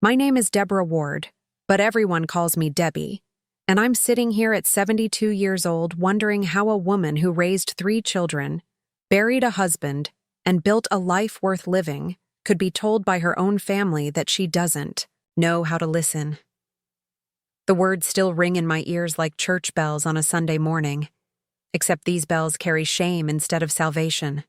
My name is Deborah Ward, but everyone calls me Debbie, and I'm sitting here at 72 years old wondering how a woman who raised 3 children, buried a husband, and built a life worth living could be told by her own family that she doesn't know how to listen. The words still ring in my ears like church bells on a Sunday morning, except these bells carry shame instead of salvation.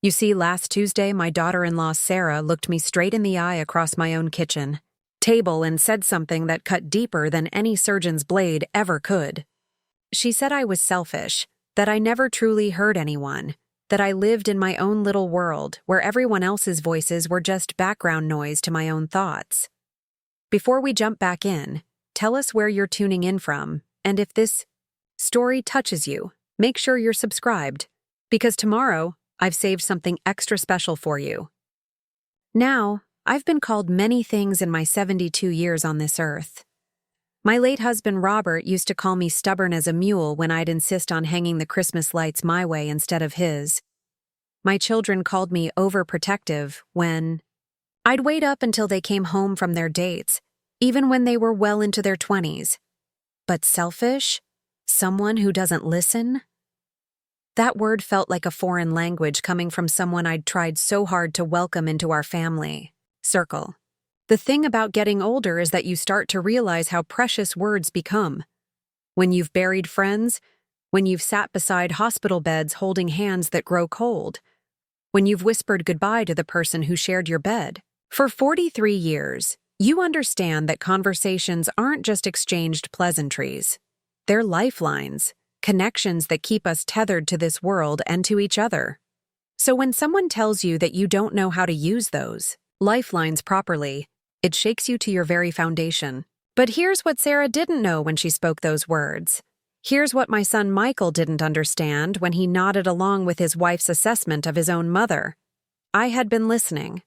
You see, last Tuesday, my daughter-in-law Sarah looked me straight in the eye across my own kitchen table and said something that cut deeper than any surgeon's blade ever could. She said I was selfish, that I never truly heard anyone, that I lived in my own little world where everyone else's voices were just background noise to my own thoughts. Before we jump back in, tell us where you're tuning in from, and if this story touches you, make sure you're subscribed, because tomorrow, I've saved something extra special for you. Now, I've been called many things in my 72 years on this earth. My late husband Robert used to call me stubborn as a mule when I'd insist on hanging the Christmas lights my way instead of his. My children called me overprotective when I'd wait up until they came home from their dates, even when they were well into their 20s. But selfish? Someone who doesn't listen? That word felt like a foreign language coming from someone I'd tried so hard to welcome into our family circle. The thing about getting older is that you start to realize how precious words become. When you've buried friends, when you've sat beside hospital beds holding hands that grow cold, when you've whispered goodbye to the person who shared your bed. For 43 years, you understand that conversations aren't just exchanged pleasantries. They're lifelines. Connections that keep us tethered to this world and to each other. So when someone tells you that you don't know how to use those lifelines properly, it shakes you to your very foundation. But here's what Sarah didn't know when she spoke those words. Here's what my son Michael didn't understand when he nodded along with his wife's assessment of his own mother. I had been listening.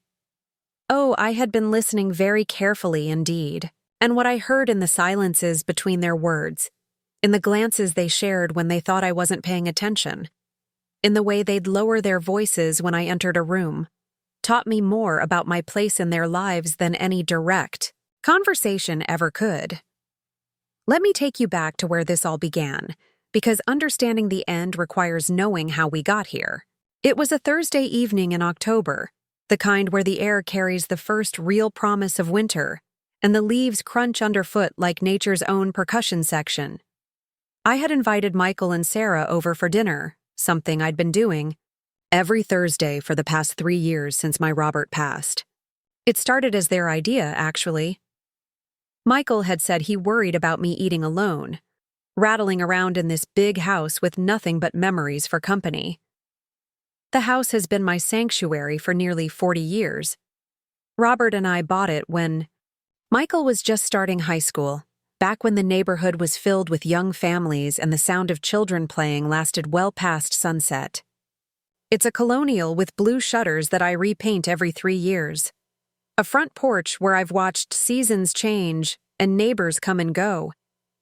Oh, I had been listening very carefully indeed. And what I heard in the silences between their words, in the glances they shared when they thought I wasn't paying attention, in the way they'd lower their voices when I entered a room, taught me more about my place in their lives than any direct conversation ever could. Let me take you back to where this all began, because understanding the end requires knowing how we got here. It was a Thursday evening in October, the kind where the air carries the first real promise of winter, and the leaves crunch underfoot like nature's own percussion section. I had invited Michael and Sarah over for dinner, something I'd been doing every Thursday for the past 3 years since my Robert passed. It started as their idea, actually. Michael had said he worried about me eating alone, rattling around in this big house with nothing but memories for company. The house has been my sanctuary for nearly 40 years. Robert and I bought it when Michael was just starting high school, back when the neighborhood was filled with young families and the sound of children playing lasted well past sunset. It's a colonial with blue shutters that I repaint every 3 years. A front porch where I've watched seasons change and neighbors come and go,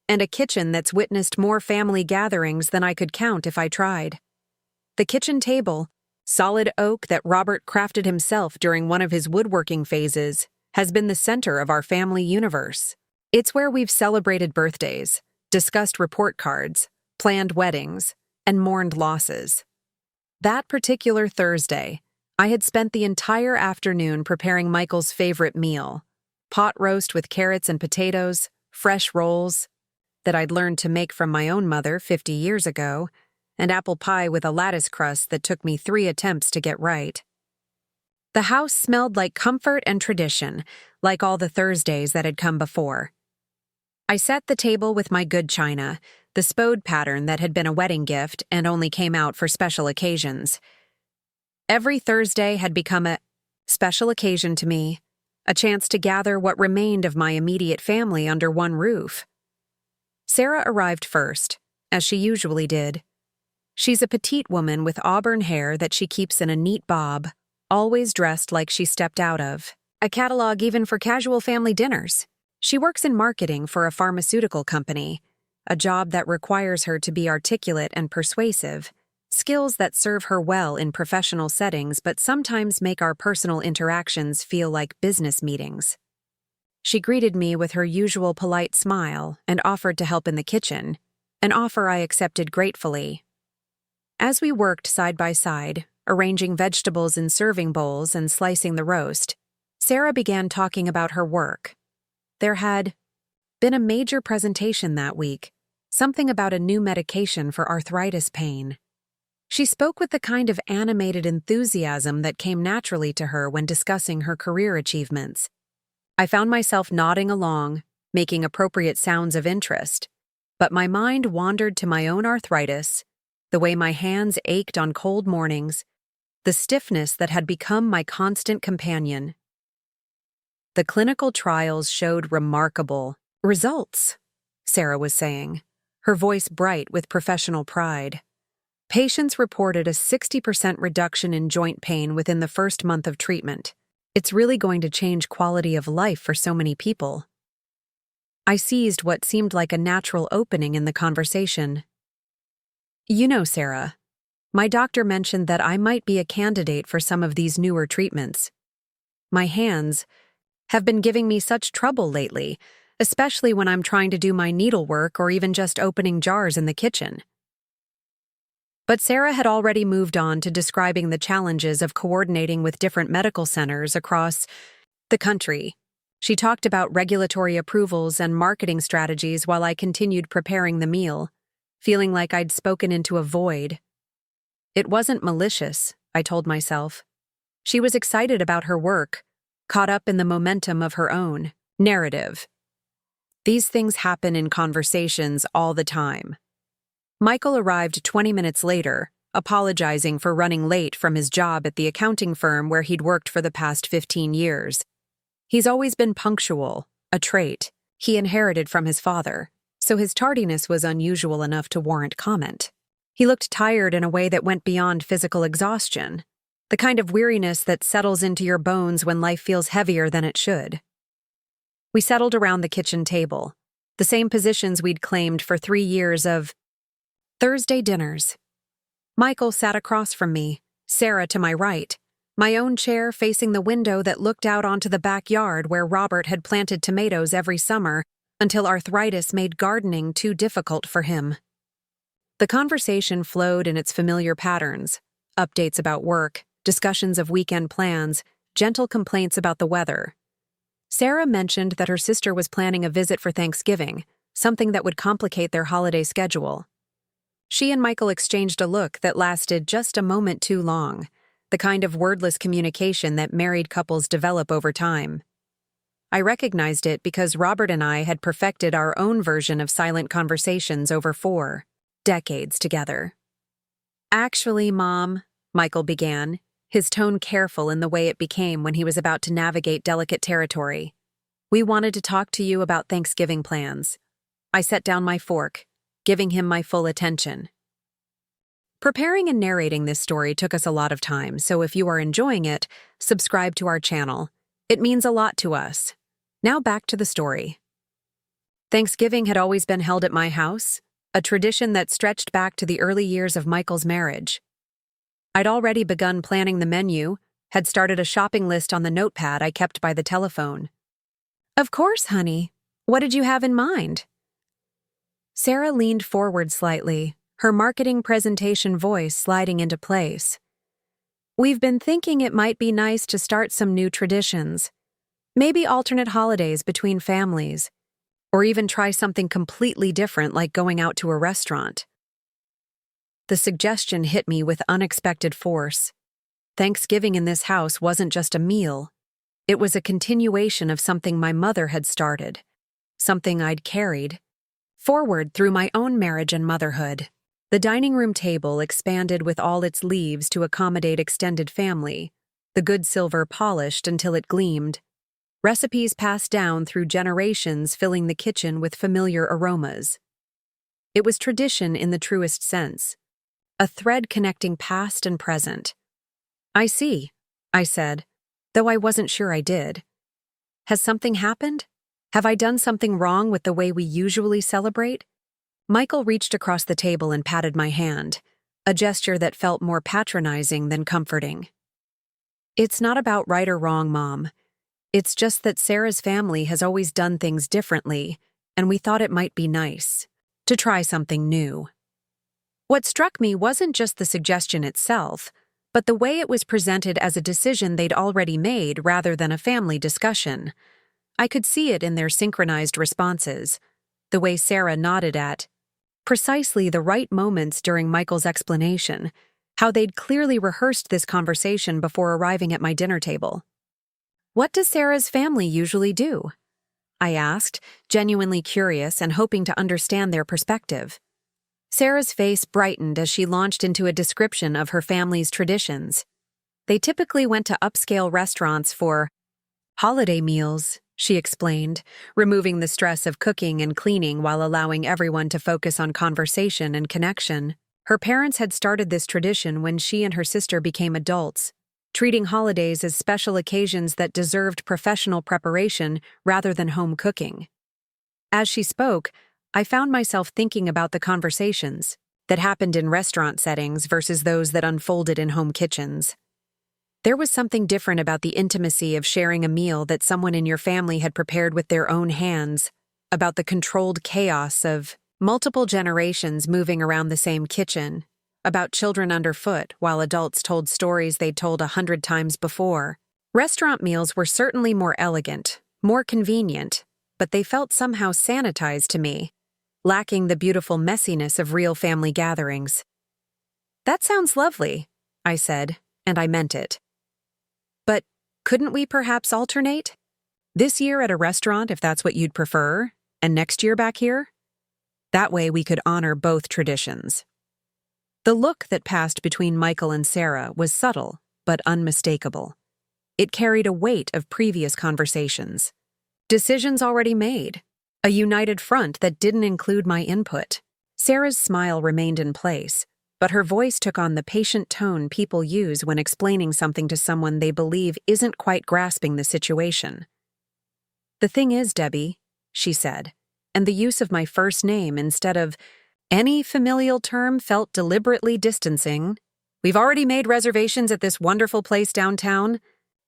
and a kitchen that's witnessed more family gatherings than I could count if I tried. The kitchen table, solid oak that Robert crafted himself during one of his woodworking phases, has been the center of our family universe. It's where we've celebrated birthdays, discussed report cards, planned weddings, and mourned losses. That particular Thursday, I had spent the entire afternoon preparing Michael's favorite meal, pot roast with carrots and potatoes, fresh rolls that I'd learned to make from my own mother 50 years ago, and apple pie with a lattice crust that took me 3 attempts to get right. The house smelled like comfort and tradition, like all the Thursdays that had come before. I set the table with my good china, the spode pattern that had been a wedding gift and only came out for special occasions. Every Thursday had become a special occasion to me, a chance to gather what remained of my immediate family under one roof. Sarah arrived first, as she usually did. She's a petite woman with auburn hair that she keeps in a neat bob, always dressed like she stepped out of a catalog even for casual family dinners. She works in marketing for a pharmaceutical company, a job that requires her to be articulate and persuasive, skills that serve her well in professional settings but sometimes make our personal interactions feel like business meetings. She greeted me with her usual polite smile and offered to help in the kitchen, an offer I accepted gratefully. As we worked side by side, arranging vegetables in serving bowls and slicing the roast, Sarah began talking about her work. There had been a major presentation that week, something about a new medication for arthritis pain. She spoke with the kind of animated enthusiasm that came naturally to her when discussing her career achievements. I found myself nodding along, making appropriate sounds of interest, but my mind wandered to my own arthritis, the way my hands ached on cold mornings, the stiffness that had become my constant companion. The clinical trials showed remarkable results, Sarah was saying, her voice bright with professional pride. Patients reported a 60% reduction in joint pain within the first month of treatment. It's really going to change quality of life for so many people. I seized what seemed like a natural opening in the conversation. You know, Sarah, my doctor mentioned that I might be a candidate for some of these newer treatments. My hands have been giving me such trouble lately, especially when I'm trying to do my needlework or even just opening jars in the kitchen. But Sarah had already moved on to describing the challenges of coordinating with different medical centers across the country. She talked about regulatory approvals and marketing strategies while I continued preparing the meal, feeling like I'd spoken into a void. It wasn't malicious, I told myself. She was excited about her work, caught up in the momentum of her own narrative. These things happen in conversations all the time. Michael arrived 20 minutes later, apologizing for running late from his job at the accounting firm where he'd worked for the past 15 years. He's always been punctual, a trait he inherited from his father, so his tardiness was unusual enough to warrant comment. He looked tired in a way that went beyond physical exhaustion, the kind of weariness that settles into your bones when life feels heavier than it should. We settled around the kitchen table, the same positions we'd claimed for 3 years of Thursday dinners. Michael sat across from me, Sarah to my right, my own chair facing the window that looked out onto the backyard where Robert had planted tomatoes every summer until arthritis made gardening too difficult for him. The conversation flowed in its familiar patterns, updates about work, discussions of weekend plans, gentle complaints about the weather. Sarah mentioned that her sister was planning a visit for Thanksgiving, something that would complicate their holiday schedule. She and Michael exchanged a look that lasted just a moment too long, the kind of wordless communication that married couples develop over time. I recognized it because Robert and I had perfected our own version of silent conversations over 4 decades together. Actually, Mom, Michael began, his tone careful in the way it became when he was about to navigate delicate territory. We wanted to talk to you about Thanksgiving plans. I set down my fork, giving him my full attention. Preparing and narrating this story took us a lot of time, so if you are enjoying it, subscribe to our channel. It means a lot to us. Now back to the story. Thanksgiving had always been held at my house, a tradition that stretched back to the early years of Michael's marriage. I'd already begun planning the menu, had started a shopping list on the notepad I kept by the telephone. Of course, honey. What did you have in mind? Sarah leaned forward slightly, her marketing presentation voice sliding into place. We've been thinking it might be nice to start some new traditions. Maybe alternate holidays between families, or even try something completely different like going out to a restaurant. The suggestion hit me with unexpected force. Thanksgiving in this house wasn't just a meal. It was a continuation of something my mother had started, something I'd carried forward through my own marriage and motherhood. The dining room table expanded with all its leaves to accommodate extended family, the good silver polished until it gleamed. Recipes passed down through generations filling the kitchen with familiar aromas. It was tradition in the truest sense, a thread connecting past and present. I see, I said, though I wasn't sure I did. Has something happened? Have I done something wrong with the way we usually celebrate? Michael reached across the table and patted my hand, a gesture that felt more patronizing than comforting. It's not about right or wrong, Mom. It's just that Sarah's family has always done things differently, and we thought it might be nice to try something new. What struck me wasn't just the suggestion itself, but the way it was presented as a decision they'd already made rather than a family discussion. I could see it in their synchronized responses, the way Sarah nodded at precisely the right moments during Michael's explanation, how they'd clearly rehearsed this conversation before arriving at my dinner table. "What does Sarah's family usually do?" I asked, genuinely curious and hoping to understand their perspective. Sarah's face brightened as she launched into a description of her family's traditions. They typically went to upscale restaurants for holiday meals, she explained, removing the stress of cooking and cleaning while allowing everyone to focus on conversation and connection. Her parents had started this tradition when she and her sister became adults, treating holidays as special occasions that deserved professional preparation rather than home cooking. As she spoke, I found myself thinking about the conversations that happened in restaurant settings versus those that unfolded in home kitchens. There was something different about the intimacy of sharing a meal that someone in your family had prepared with their own hands, about the controlled chaos of multiple generations moving around the same kitchen, about children underfoot while adults told stories they'd told 100 times before. Restaurant meals were certainly more elegant, more convenient, but they felt somehow sanitized to me, lacking the beautiful messiness of real family gatherings. "That sounds lovely," I said, and I meant it. "But couldn't we perhaps alternate? This year at a restaurant if that's what you'd prefer, and next year back here? That way we could honor both traditions." The look that passed between Michael and Sarah was subtle, but unmistakable. It carried a weight of previous conversations. Decisions already made. A united front that didn't include my input. Sarah's smile remained in place, but her voice took on the patient tone people use when explaining something to someone they believe isn't quite grasping the situation. "The thing is, Debbie," she said, and the use of my first name instead of any familial term felt deliberately distancing. "We've already made reservations at this wonderful place downtown.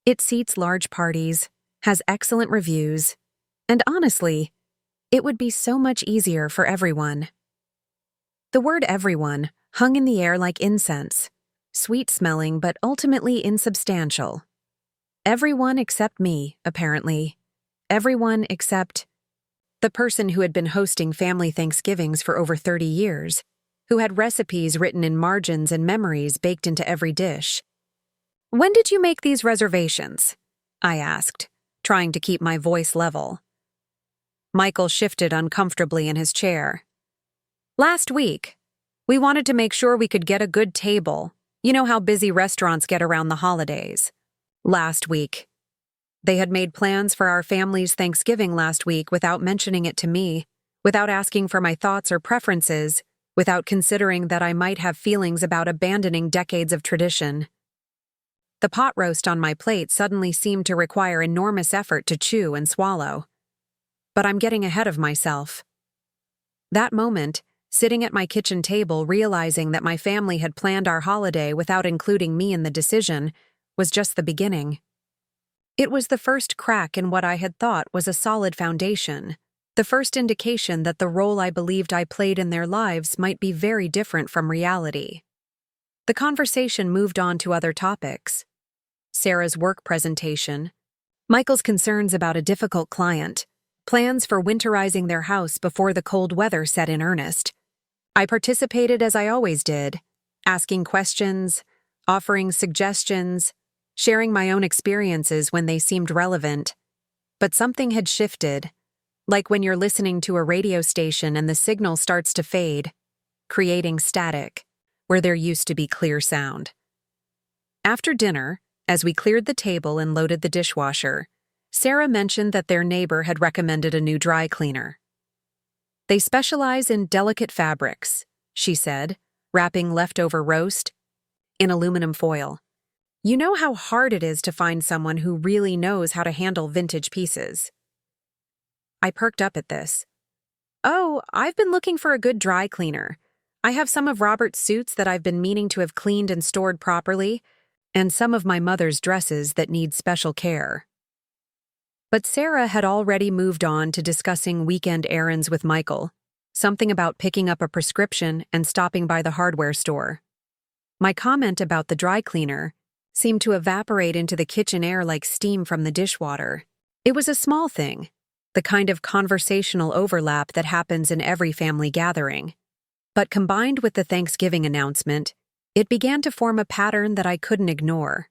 It seats large parties, has excellent reviews, and honestly, it would be so much easier for everyone." The word everyone hung in the air like incense, sweet-smelling but ultimately insubstantial. Everyone except me, apparently. Everyone except the person who had been hosting family Thanksgivings for over 30 years, who had recipes written in margins and memories baked into every dish. "When did you make these reservations?" I asked, trying to keep my voice level. Michael shifted uncomfortably in his chair. "Last week. We wanted to make sure we could get a good table. You know how busy restaurants get around the holidays." "Last week." They had made plans for our family's Thanksgiving last week without mentioning it to me, without asking for my thoughts or preferences, without considering that I might have feelings about abandoning decades of tradition. The pot roast on my plate suddenly seemed to require enormous effort to chew and swallow. But I'm getting ahead of myself. That moment, sitting at my kitchen table realizing that my family had planned our holiday without including me in the decision, was just the beginning. It was the first crack in what I had thought was a solid foundation, the first indication that the role I believed I played in their lives might be very different from reality. The conversation moved on to other topics. Sarah's work presentation, Michael's concerns about a difficult client, plans for winterizing their house before the cold weather set in earnest. I participated as I always did, asking questions, offering suggestions, sharing my own experiences when they seemed relevant. But something had shifted, like when you're listening to a radio station and the signal starts to fade, creating static, where there used to be clear sound. After dinner, as we cleared the table and loaded the dishwasher, Sarah mentioned that their neighbor had recommended a new dry cleaner. "They specialize in delicate fabrics," she said, wrapping leftover roast in aluminum foil. "You know how hard it is to find someone who really knows how to handle vintage pieces." I perked up at this. "Oh, I've been looking for a good dry cleaner. I have some of Robert's suits that I've been meaning to have cleaned and stored properly, and some of my mother's dresses that need special care." But Sarah had already moved on to discussing weekend errands with Michael, something about picking up a prescription and stopping by the hardware store. My comment about the dry cleaner seemed to evaporate into the kitchen air like steam from the dishwater. It was a small thing, the kind of conversational overlap that happens in every family gathering. But combined with the Thanksgiving announcement, it began to form a pattern that I couldn't ignore.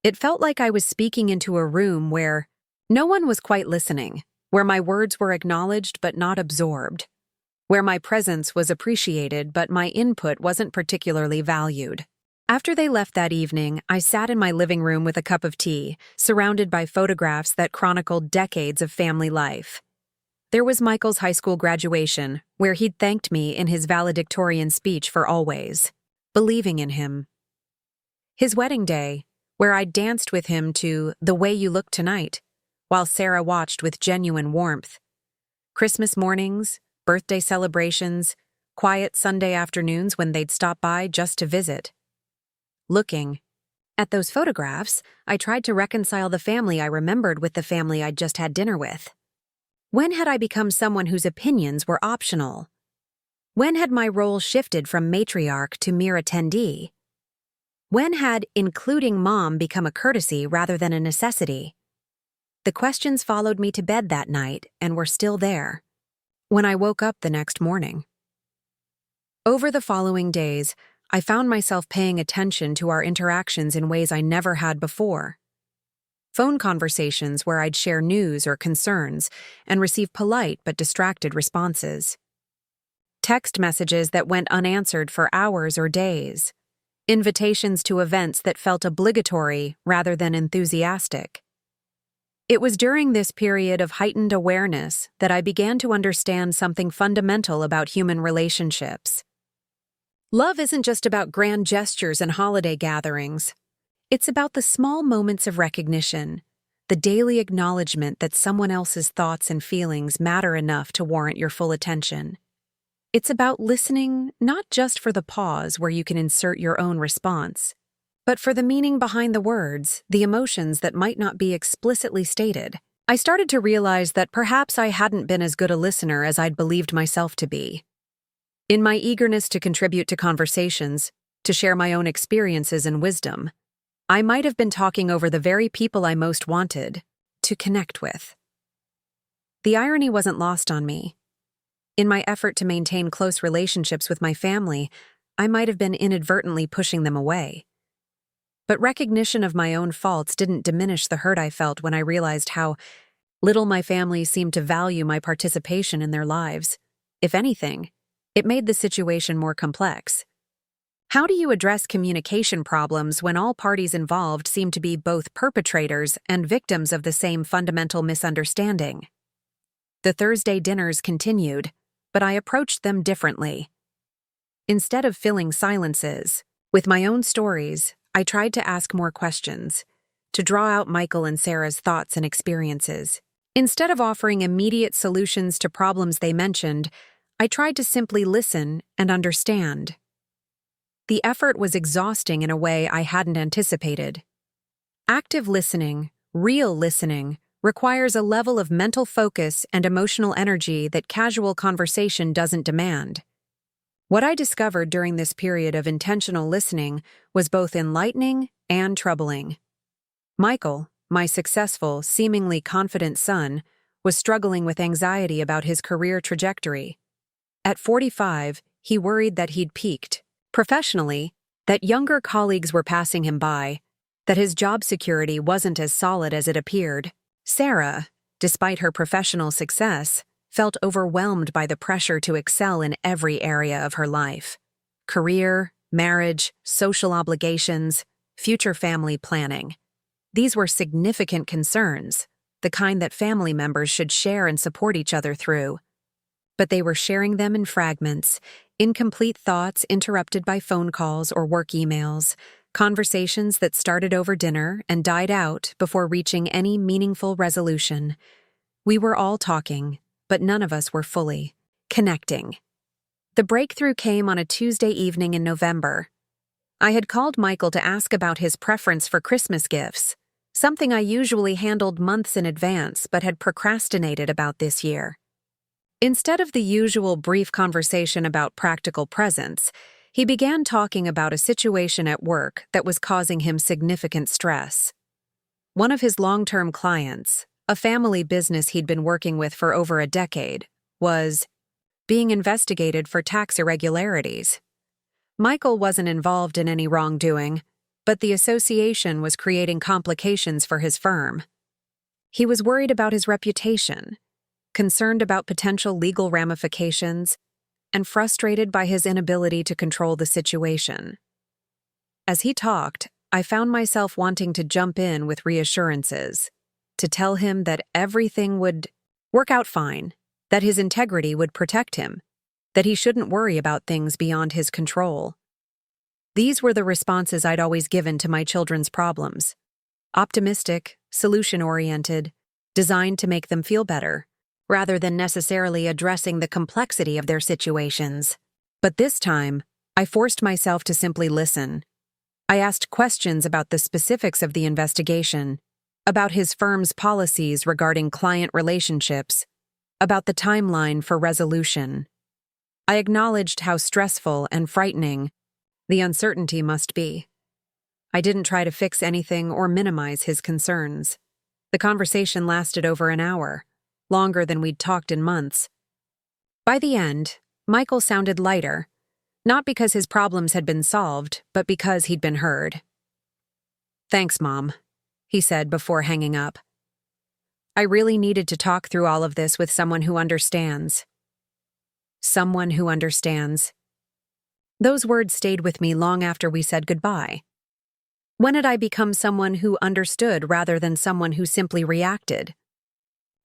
It felt like I was speaking into a room where no one was quite listening, where my words were acknowledged but not absorbed, where my presence was appreciated but my input wasn't particularly valued. After they left that evening, I sat in my living room with a cup of tea, surrounded by photographs that chronicled decades of family life. There was Michael's high school graduation, where he'd thanked me in his valedictorian speech for always believing in him. His wedding day, where I danced with him to "The Way You Look Tonight," while Sarah watched with genuine warmth. Christmas mornings, birthday celebrations, quiet Sunday afternoons when they'd stop by just to visit. Looking at those photographs, I tried to reconcile the family I remembered with the family I'd just had dinner with. When had I become someone whose opinions were optional? When had my role shifted from matriarch to mere attendee? When had including mom become a courtesy rather than a necessity? The questions followed me to bed that night and were still there when I woke up the next morning. Over the following days, I found myself paying attention to our interactions in ways I never had before. Phone conversations where I'd share news or concerns and receive polite but distracted responses. Text messages that went unanswered for hours or days. Invitations to events that felt obligatory rather than enthusiastic. It was during this period of heightened awareness that I began to understand something fundamental about human relationships. Love isn't just about grand gestures and holiday gatherings. It's about the small moments of recognition, the daily acknowledgement that someone else's thoughts and feelings matter enough to warrant your full attention. It's about listening not just for the pause where you can insert your own response, but for the meaning behind the words, the emotions that might not be explicitly stated. I started to realize that perhaps I hadn't been as good a listener as I'd believed myself to be. In my eagerness to contribute to conversations, to share my own experiences and wisdom, I might have been talking over the very people I most wanted to connect with. The irony wasn't lost on me. In my effort to maintain close relationships with my family, I might have been inadvertently pushing them away. But recognition of my own faults didn't diminish the hurt I felt when I realized how little my family seemed to value my participation in their lives. If anything, it made the situation more complex. How do you address communication problems when all parties involved seem to be both perpetrators and victims of the same fundamental misunderstanding? The Thursday dinners continued, but I approached them differently. Instead of filling silences with my own stories, I tried to ask more questions, to draw out Michael and Sarah's thoughts and experiences. Instead of offering immediate solutions to problems they mentioned, I tried to simply listen and understand. The effort was exhausting in a way I hadn't anticipated. Active listening, real listening, requires a level of mental focus and emotional energy that casual conversation doesn't demand. What I discovered during this period of intentional listening was both enlightening and troubling. Michael, my successful, seemingly confident son, was struggling with anxiety about his career trajectory. At 45, he worried that he'd peaked professionally, that younger colleagues were passing him by, that his job security wasn't as solid as it appeared. Sarah, despite her professional success, felt overwhelmed by the pressure to excel in every area of her life. Career, marriage, social obligations, future family planning. These were significant concerns, the kind that family members should share and support each other through. But they were sharing them in fragments, incomplete thoughts interrupted by phone calls or work emails, conversations that started over dinner and died out before reaching any meaningful resolution. We were all talking, but none of us were fully connecting. The breakthrough came on a Tuesday evening in November. I had called Michael to ask about his preference for Christmas gifts, something I usually handled months in advance but had procrastinated about this year. Instead of the usual brief conversation about practical presents, he began talking about a situation at work that was causing him significant stress. One of his long-term clients, a family business he'd been working with for over a decade, was being investigated for tax irregularities. Michael wasn't involved in any wrongdoing, but the association was creating complications for his firm. He was worried about his reputation, concerned about potential legal ramifications, and frustrated by his inability to control the situation. As he talked, I found myself wanting to jump in with reassurances, to tell him that everything would work out fine, that his integrity would protect him, that he shouldn't worry about things beyond his control. These were the responses I'd always given to my children's problems. Optimistic, solution-oriented, designed to make them feel better, rather than necessarily addressing the complexity of their situations. But this time, I forced myself to simply listen. I asked questions about the specifics of the investigation, about his firm's policies regarding client relationships, about the timeline for resolution. I acknowledged how stressful and frightening the uncertainty must be. I didn't try to fix anything or minimize his concerns. The conversation lasted over an hour, longer than we'd talked in months. By the end, Michael sounded lighter, not because his problems had been solved, but because he'd been heard. "Thanks, Mom," he said before hanging up. "I really needed to talk through all of this with someone who understands." Someone who understands. Those words stayed with me long after we said goodbye. When had I become someone who understood rather than someone who simply reacted?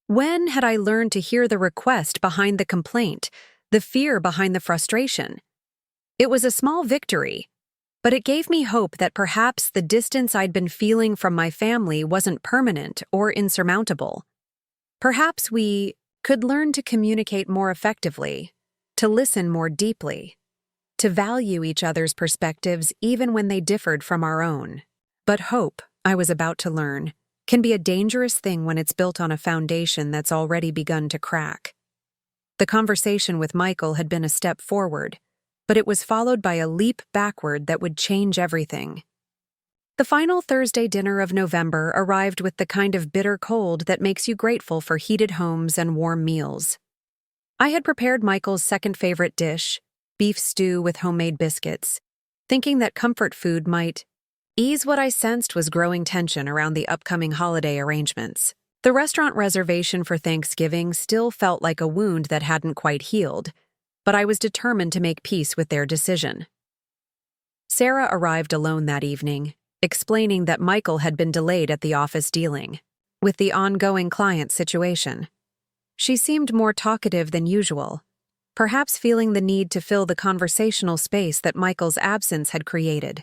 When had I learned to hear the request behind the complaint, the fear behind the frustration? It was a small victory, but it gave me hope that perhaps the distance I'd been feeling from my family wasn't permanent or insurmountable. Perhaps we could learn to communicate more effectively, to listen more deeply, to value each other's perspectives even when they differed from our own. But hope, I was about to learn, can be a dangerous thing when it's built on a foundation that's already begun to crack. The conversation with Michael had been a step forward, but it was followed by a leap backward that would change everything. The final Thursday dinner of November arrived with the kind of bitter cold that makes you grateful for heated homes and warm meals. I had prepared Michael's second favorite dish, beef stew with homemade biscuits, thinking that comfort food might ease what I sensed was growing tension around the upcoming holiday arrangements. The restaurant reservation for Thanksgiving still felt like a wound that hadn't quite healed, but I was determined to make peace with their decision. Sarah arrived alone that evening, explaining that Michael had been delayed at the office dealing with the ongoing client situation. She seemed more talkative than usual, perhaps feeling the need to fill the conversational space that Michael's absence had created.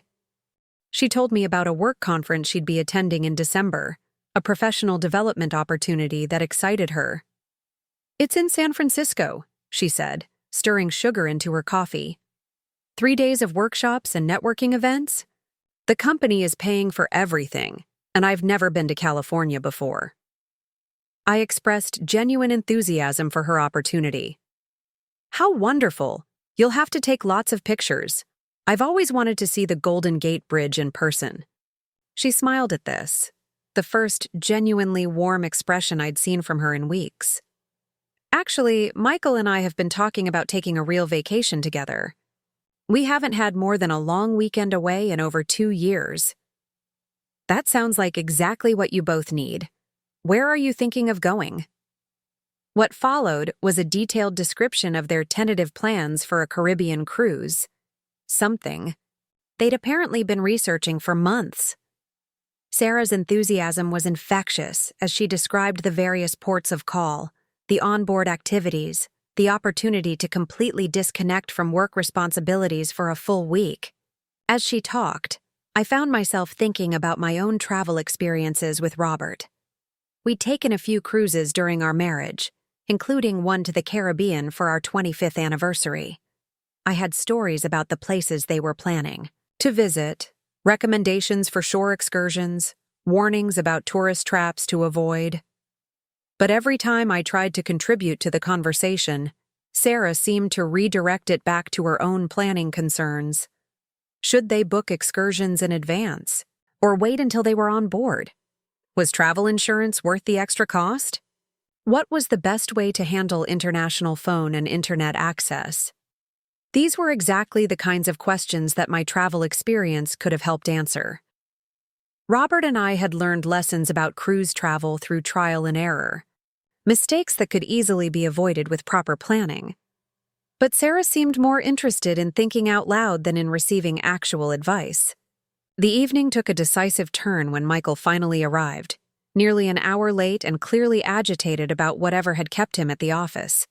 She told me about a work conference she'd be attending in December, a professional development opportunity that excited her. "It's in San Francisco," she said, stirring sugar into her coffee. 3 days of workshops and networking events? The company is paying for everything, and I've never been to California before." I expressed genuine enthusiasm for her opportunity. "How wonderful! You'll have to take lots of pictures. I've always wanted to see the Golden Gate Bridge in person." She smiled at this, the first genuinely warm expression I'd seen from her in weeks. "Actually, Michael and I have been talking about taking a real vacation together. We haven't had more than a long weekend away in over 2 years." "That sounds like exactly what you both need. Where are you thinking of going?" What followed was a detailed description of their tentative plans for a Caribbean cruise. Something they'd apparently been researching for months. Sarah's enthusiasm was infectious as she described the various ports of call, the onboard activities, the opportunity to completely disconnect from work responsibilities for a full week. As she talked, I found myself thinking about my own travel experiences with Robert. We'd taken a few cruises during our marriage, including one to the Caribbean for our 25th anniversary. I had stories about the places they were planning to visit, recommendations for shore excursions, warnings about tourist traps to avoid. But every time I tried to contribute to the conversation, Sarah seemed to redirect it back to her own planning concerns. Should they book excursions in advance, or wait until they were on board? Was travel insurance worth the extra cost? What was the best way to handle international phone and internet access? These were exactly the kinds of questions that my travel experience could have helped answer. Robert and I had learned lessons about cruise travel through trial and error, mistakes that could easily be avoided with proper planning. But Sarah seemed more interested in thinking out loud than in receiving actual advice. The evening took a decisive turn when Michael finally arrived, nearly an hour late and clearly agitated about whatever had kept him at the office.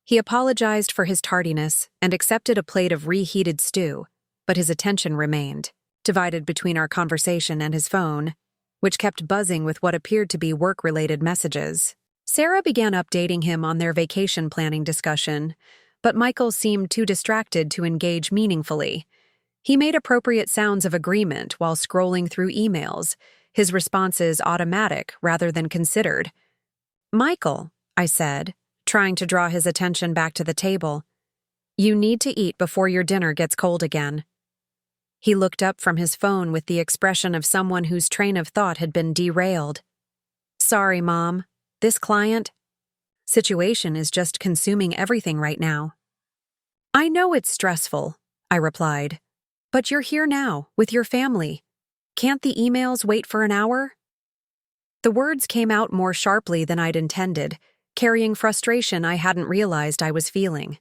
He apologized for his tardiness and accepted a plate of reheated stew, but his attention remained, divided between our conversation and his phone, which kept buzzing with what appeared to be work-related messages. Sarah began updating him on their vacation planning discussion, but Michael seemed too distracted to engage meaningfully. He made appropriate sounds of agreement while scrolling through emails, his responses automatic rather than considered. "Michael," I said, trying to draw his attention back to the table, "you need to eat before your dinner gets cold again." He looked up from his phone with the expression of someone whose train of thought had been derailed. "Sorry, Mom. This client situation is just consuming everything right now." "I know it's stressful," I replied, "but you're here now, with your family. Can't the emails wait for an hour?" The words came out more sharply than I'd intended, carrying frustration I hadn't realized I was feeling.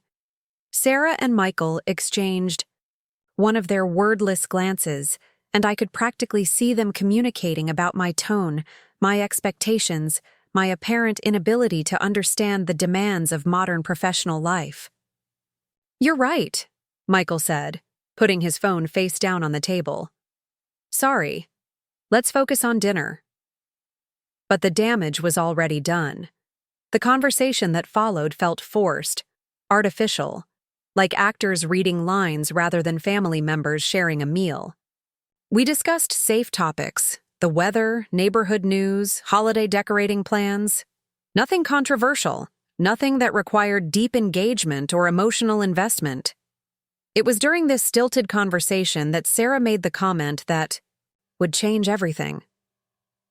Sarah and Michael exchanged one of their wordless glances, and I could practically see them communicating about my tone, my expectations, my apparent inability to understand the demands of modern professional life. "You're right," Michael said, putting his phone face down on the table. "Sorry. Let's focus on dinner." But the damage was already done. The conversation that followed felt forced, artificial, like actors reading lines rather than family members sharing a meal. We discussed safe topics, the weather, neighborhood news, holiday decorating plans. Nothing controversial, nothing that required deep engagement or emotional investment. It was during this stilted conversation that Sarah made the comment that would change everything.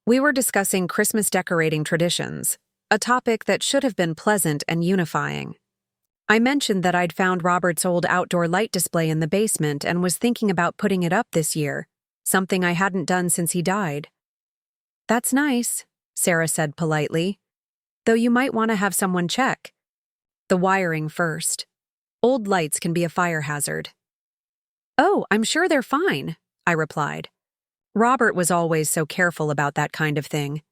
We were discussing Christmas decorating traditions, a topic that should have been pleasant and unifying. I mentioned that I'd found Robert's old outdoor light display in the basement and was thinking about putting it up this year, something I hadn't done since he died. "That's nice," Sarah said politely, "though you might want to have someone check the wiring first. Old lights can be a fire hazard." "Oh, I'm sure they're fine," I replied. Robert was always so careful about that kind of thing.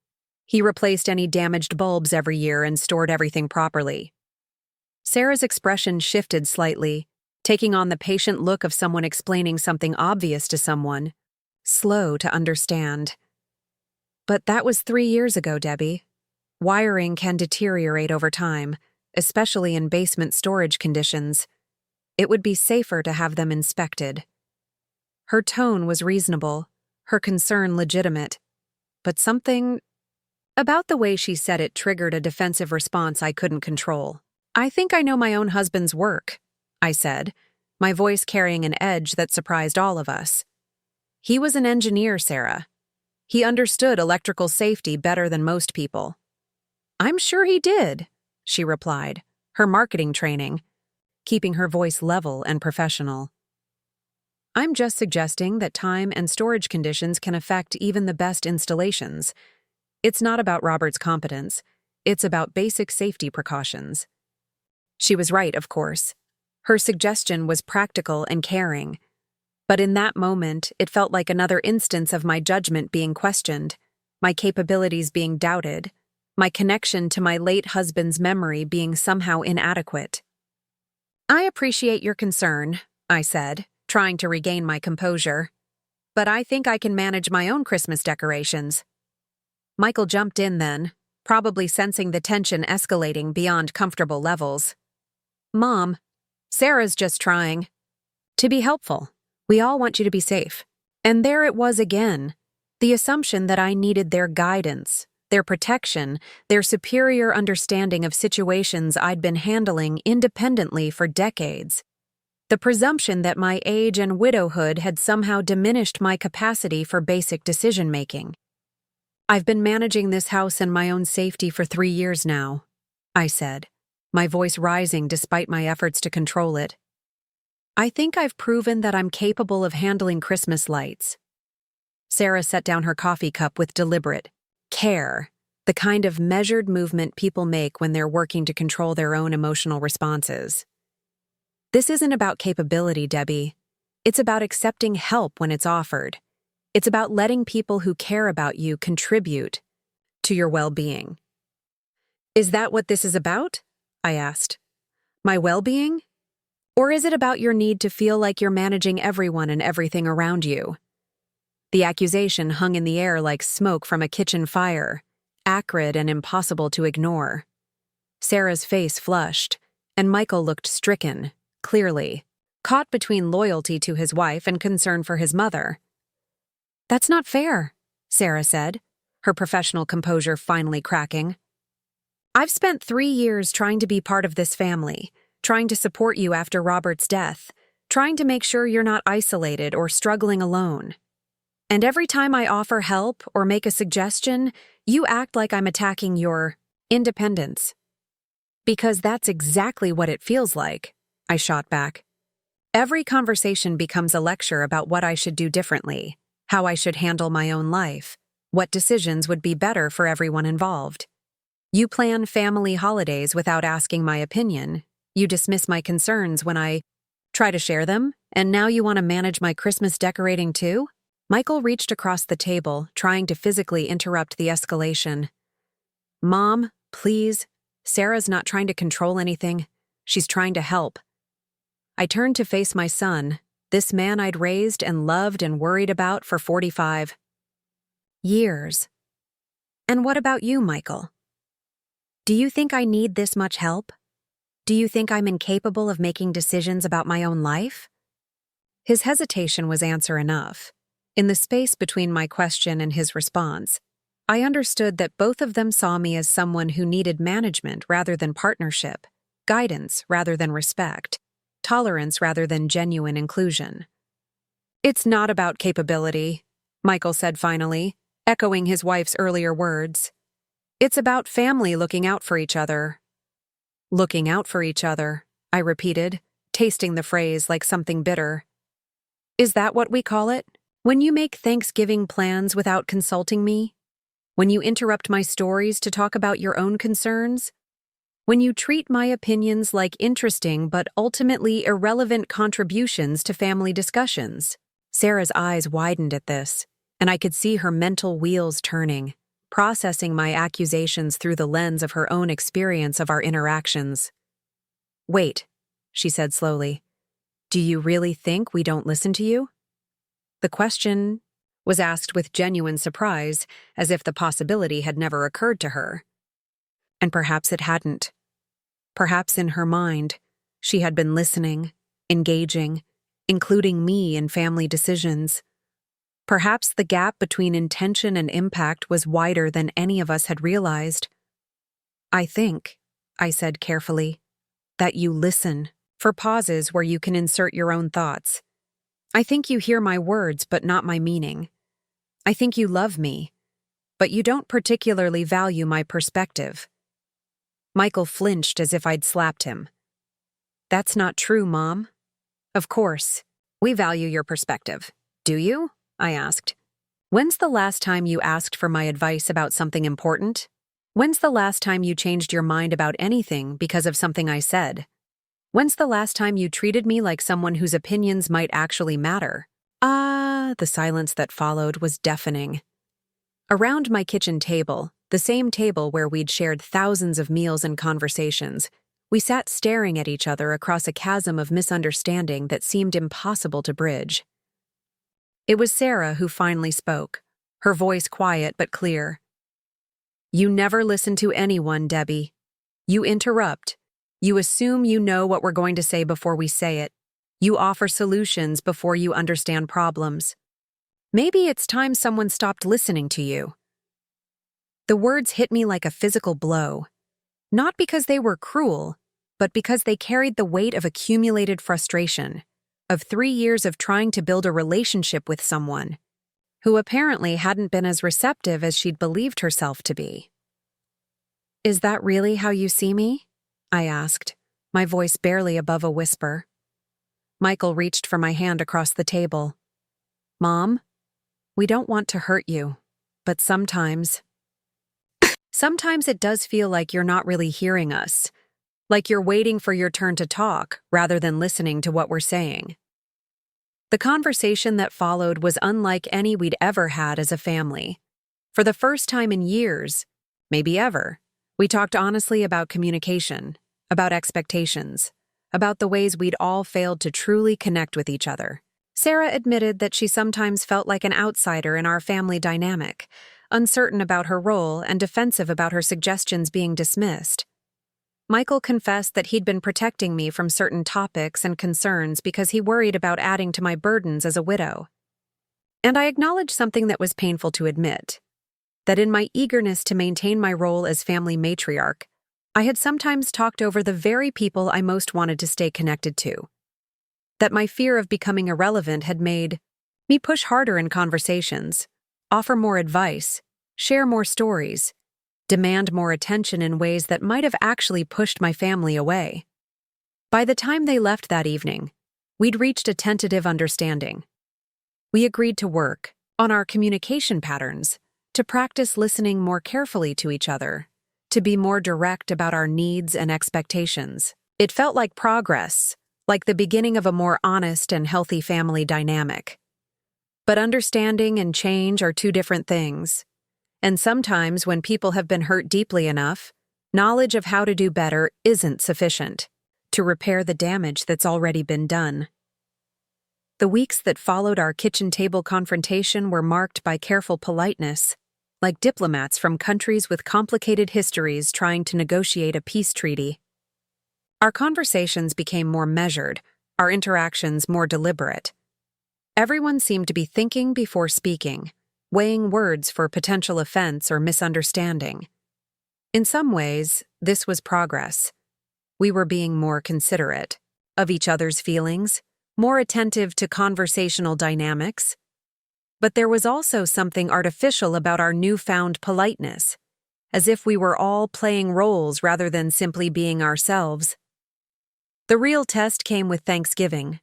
He replaced any damaged bulbs every year and stored everything properly. Sarah's expression shifted slightly, taking on the patient look of someone explaining something obvious to someone, slow to understand. "But that was 3 years ago, Debbie. Wiring can deteriorate over time, especially in basement storage conditions. It would be safer to have them inspected." Her tone was reasonable, her concern legitimate, but something about the way she said it triggered a defensive response I couldn't control. "I think I know my own husband's work," I said, my voice carrying an edge that surprised all of us. "He was an engineer, Sarah. He understood electrical safety better than most people." "I'm sure he did," she replied, her marketing training, keeping her voice level and professional. "I'm just suggesting that time and storage conditions can affect even the best installations. It's not about Robert's competence. It's about basic safety precautions." She was right, of course. Her suggestion was practical and caring. But in that moment, it felt like another instance of my judgment being questioned, my capabilities being doubted, my connection to my late husband's memory being somehow inadequate. "I appreciate your concern," I said, trying to regain my composure. "But I think I can manage my own Christmas decorations." Michael jumped in then, probably sensing the tension escalating beyond comfortable levels. "Mom, Sarah's just trying to be helpful. We all want you to be safe." And there it was again, The assumption that I needed their guidance, their protection, their superior understanding of situations I'd been handling independently for decades. The presumption that my age and widowhood had somehow diminished my capacity for basic decision-making. "I've been managing this house and my own safety for 3 years now," I said, my voice rising despite my efforts to control it. "I think I've proven that I'm capable of handling Christmas lights." Sarah set down her coffee cup with deliberate care, the kind of measured movement people make when they're working to control their own emotional responses. "This isn't about capability, Debbie. It's about accepting help when it's offered. It's about letting people who care about you contribute to your well-being." "Is that what this is about?" I asked. "My well-being? Or is it about your need to feel like you're managing everyone and everything around you?" The accusation hung in the air like smoke from a kitchen fire, acrid and impossible to ignore. Sarah's face flushed, and Michael looked stricken, clearly, caught between loyalty to his wife and concern for his mother. "That's not fair," Sarah said, her professional composure finally cracking. "I've spent 3 years trying to be part of this family, trying to support you after Robert's death, trying to make sure you're not isolated or struggling alone. And every time I offer help or make a suggestion, you act like I'm attacking your independence." "Because that's exactly what it feels like," I shot back. "Every conversation becomes a lecture about what I should do differently, how I should handle my own life, what decisions would be better for everyone involved. You plan family holidays without asking my opinion. You dismiss my concerns when I try to share them, and now you want to manage my Christmas decorating too?" Michael reached across the table, trying to physically interrupt the escalation. "Mom, please. Sarah's not trying to control anything. She's trying to help." I turned to face my son, this man I'd raised and loved and worried about for 45 years. "And what about you, Michael? Do you think I need this much help? Do you think I'm incapable of making decisions about my own life?" His hesitation was answer enough. In the space between my question and his response, I understood that both of them saw me as someone who needed management rather than partnership, guidance rather than respect, tolerance rather than genuine inclusion. "It's not about capability," Michael said finally, echoing his wife's earlier words. "It's about family looking out for each other." "Looking out for each other," I repeated, tasting the phrase like something bitter. "Is that what we call it? When you make Thanksgiving plans without consulting me? When you interrupt my stories to talk about your own concerns? When you treat my opinions like interesting but ultimately irrelevant contributions to family discussions?" Sarah's eyes widened at this, and I could see her mental wheels turning, processing my accusations through the lens of her own experience of our interactions. "Wait," she said slowly. "Do you really think we don't listen to you?" The question was asked with genuine surprise, as if the possibility had never occurred to her. And perhaps it hadn't. Perhaps in her mind, she had been listening, engaging, including me in family decisions. Perhaps the gap between intention and impact was wider than any of us had realized. "I think," I said carefully, "that you listen for pauses where you can insert your own thoughts. I think you hear my words but not my meaning. I think you love me, but you don't particularly value my perspective." Michael flinched as if I'd slapped him. "That's not true, Mom. Of course, we value your perspective. Do you?" I asked. "When's the last time you asked for my advice about something important? When's the last time you changed your mind about anything because of something I said? When's the last time you treated me like someone whose opinions might actually matter?" The silence that followed was deafening. Around my kitchen table, the same table where we'd shared thousands of meals and conversations, we sat staring at each other across a chasm of misunderstanding that seemed impossible to bridge. It was Sarah who finally spoke, her voice quiet but clear. "You never listen to anyone, Debbie. You interrupt. You assume you know what we're going to say before we say it. You offer solutions before you understand problems. Maybe it's time someone stopped listening to you." The words hit me like a physical blow, not because they were cruel, but because they carried the weight of accumulated frustration, of 3 years of trying to build a relationship with someone who apparently hadn't been as receptive as she'd believed herself to be. "Is that really how you see me?" I asked, my voice barely above a whisper. Michael reached for my hand across the table. "Mom, we don't want to hurt you, but sometimes it does feel like you're not really hearing us, like you're waiting for your turn to talk rather than listening to what we're saying." The conversation that followed was unlike any we'd ever had as a family. For the first time in years, maybe ever, we talked honestly about communication, about expectations, about the ways we'd all failed to truly connect with each other. Sarah admitted that she sometimes felt like an outsider in our family dynamic, uncertain about her role and defensive about her suggestions being dismissed. Michael confessed that he'd been protecting me from certain topics and concerns because he worried about adding to my burdens as a widow. And I acknowledged something that was painful to admit, that in my eagerness to maintain my role as family matriarch, I had sometimes talked over the very people I most wanted to stay connected to. That my fear of becoming irrelevant had made me push harder in conversations, offer more advice, share more stories, demand more attention in ways that might have actually pushed my family away. By the time they left that evening, we'd reached a tentative understanding. We agreed to work on our communication patterns, to practice listening more carefully to each other, to be more direct about our needs and expectations. It felt like progress, like the beginning of a more honest and healthy family dynamic. But understanding and change are two different things. And sometimes when people have been hurt deeply enough, knowledge of how to do better isn't sufficient to repair the damage that's already been done. The weeks that followed our kitchen table confrontation were marked by careful politeness, like diplomats from countries with complicated histories trying to negotiate a peace treaty. Our conversations became more measured, our interactions more deliberate. Everyone seemed to be thinking before speaking, weighing words for potential offense or misunderstanding. In some ways, this was progress. We were being more considerate of each other's feelings, more attentive to conversational dynamics. But there was also something artificial about our newfound politeness, as if we were all playing roles rather than simply being ourselves. The real test came with Thanksgiving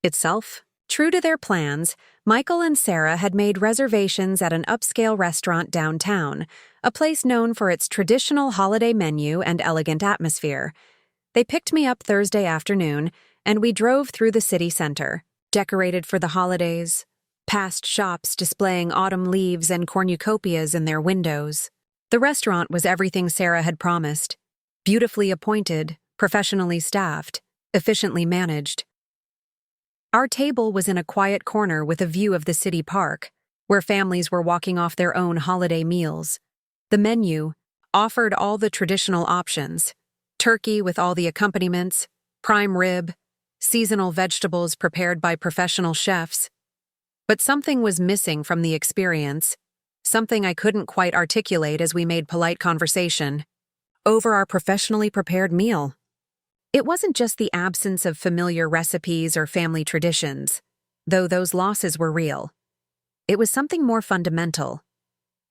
itself. True to their plans, Michael and Sarah had made reservations at an upscale restaurant downtown, a place known for its traditional holiday menu and elegant atmosphere. They picked me up Thursday afternoon, and we drove through the city center, decorated for the holidays, past shops displaying autumn leaves and cornucopias in their windows. The restaurant was everything Sarah had promised: beautifully appointed, professionally staffed, efficiently managed. Our table was in a quiet corner with a view of the city park, where families were walking off their own holiday meals. The menu offered all the traditional options: turkey with all the accompaniments, prime rib, seasonal vegetables prepared by professional chefs. But something was missing from the experience, something I couldn't quite articulate as we made polite conversation over our professionally prepared meal. It wasn't just the absence of familiar recipes or family traditions, though those losses were real. It was something more fundamental: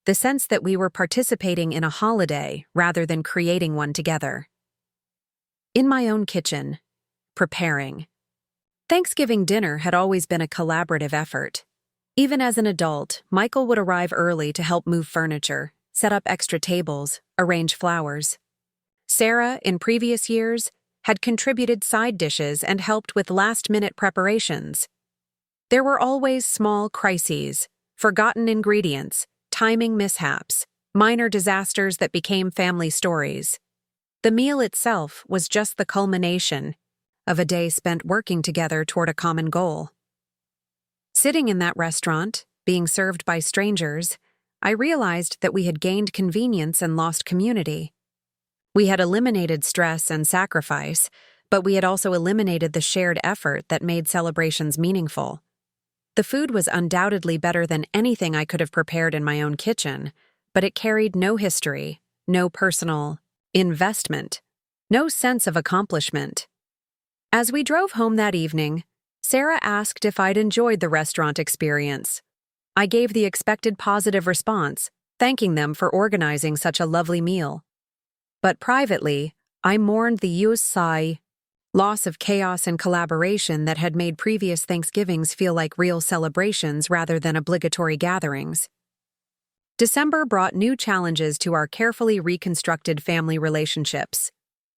the sense that we were participating in a holiday rather than creating one together. In my own kitchen, preparing. Thanksgiving dinner had always been a collaborative effort. Even as an adult, Michael would arrive early to help move furniture, set up extra tables, arrange flowers. Sarah, in previous years, had contributed side dishes and helped with last-minute preparations. There were always small crises, forgotten ingredients, timing mishaps, minor disasters that became family stories. The meal itself was just the culmination of a day spent working together toward a common goal. Sitting in that restaurant, being served by strangers, I realized that we had gained convenience and lost community. We had eliminated stress and sacrifice, but we had also eliminated the shared effort that made celebrations meaningful. The food was undoubtedly better than anything I could have prepared in my own kitchen, but it carried no history, no personal investment, no sense of accomplishment. As we drove home that evening, Sarah asked if I'd enjoyed the restaurant experience. I gave the expected positive response, thanking them for organizing such a lovely meal. But privately, I mourned the loss of chaos and collaboration that had made previous Thanksgivings feel like real celebrations rather than obligatory gatherings. December brought new challenges to our carefully reconstructed family relationships.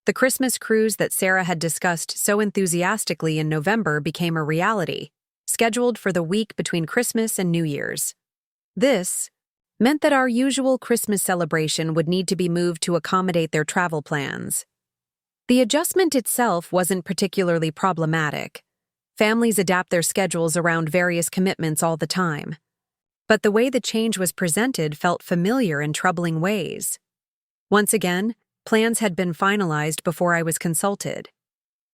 The Christmas cruise that Sarah had discussed so enthusiastically in November became a reality, scheduled for the week between Christmas and New Year's. This meant that our usual Christmas celebration would need to be moved to accommodate their travel plans. The adjustment itself wasn't particularly problematic. Families adapt their schedules around various commitments all the time. But the way the change was presented felt familiar in troubling ways. Once again, plans had been finalized before I was consulted.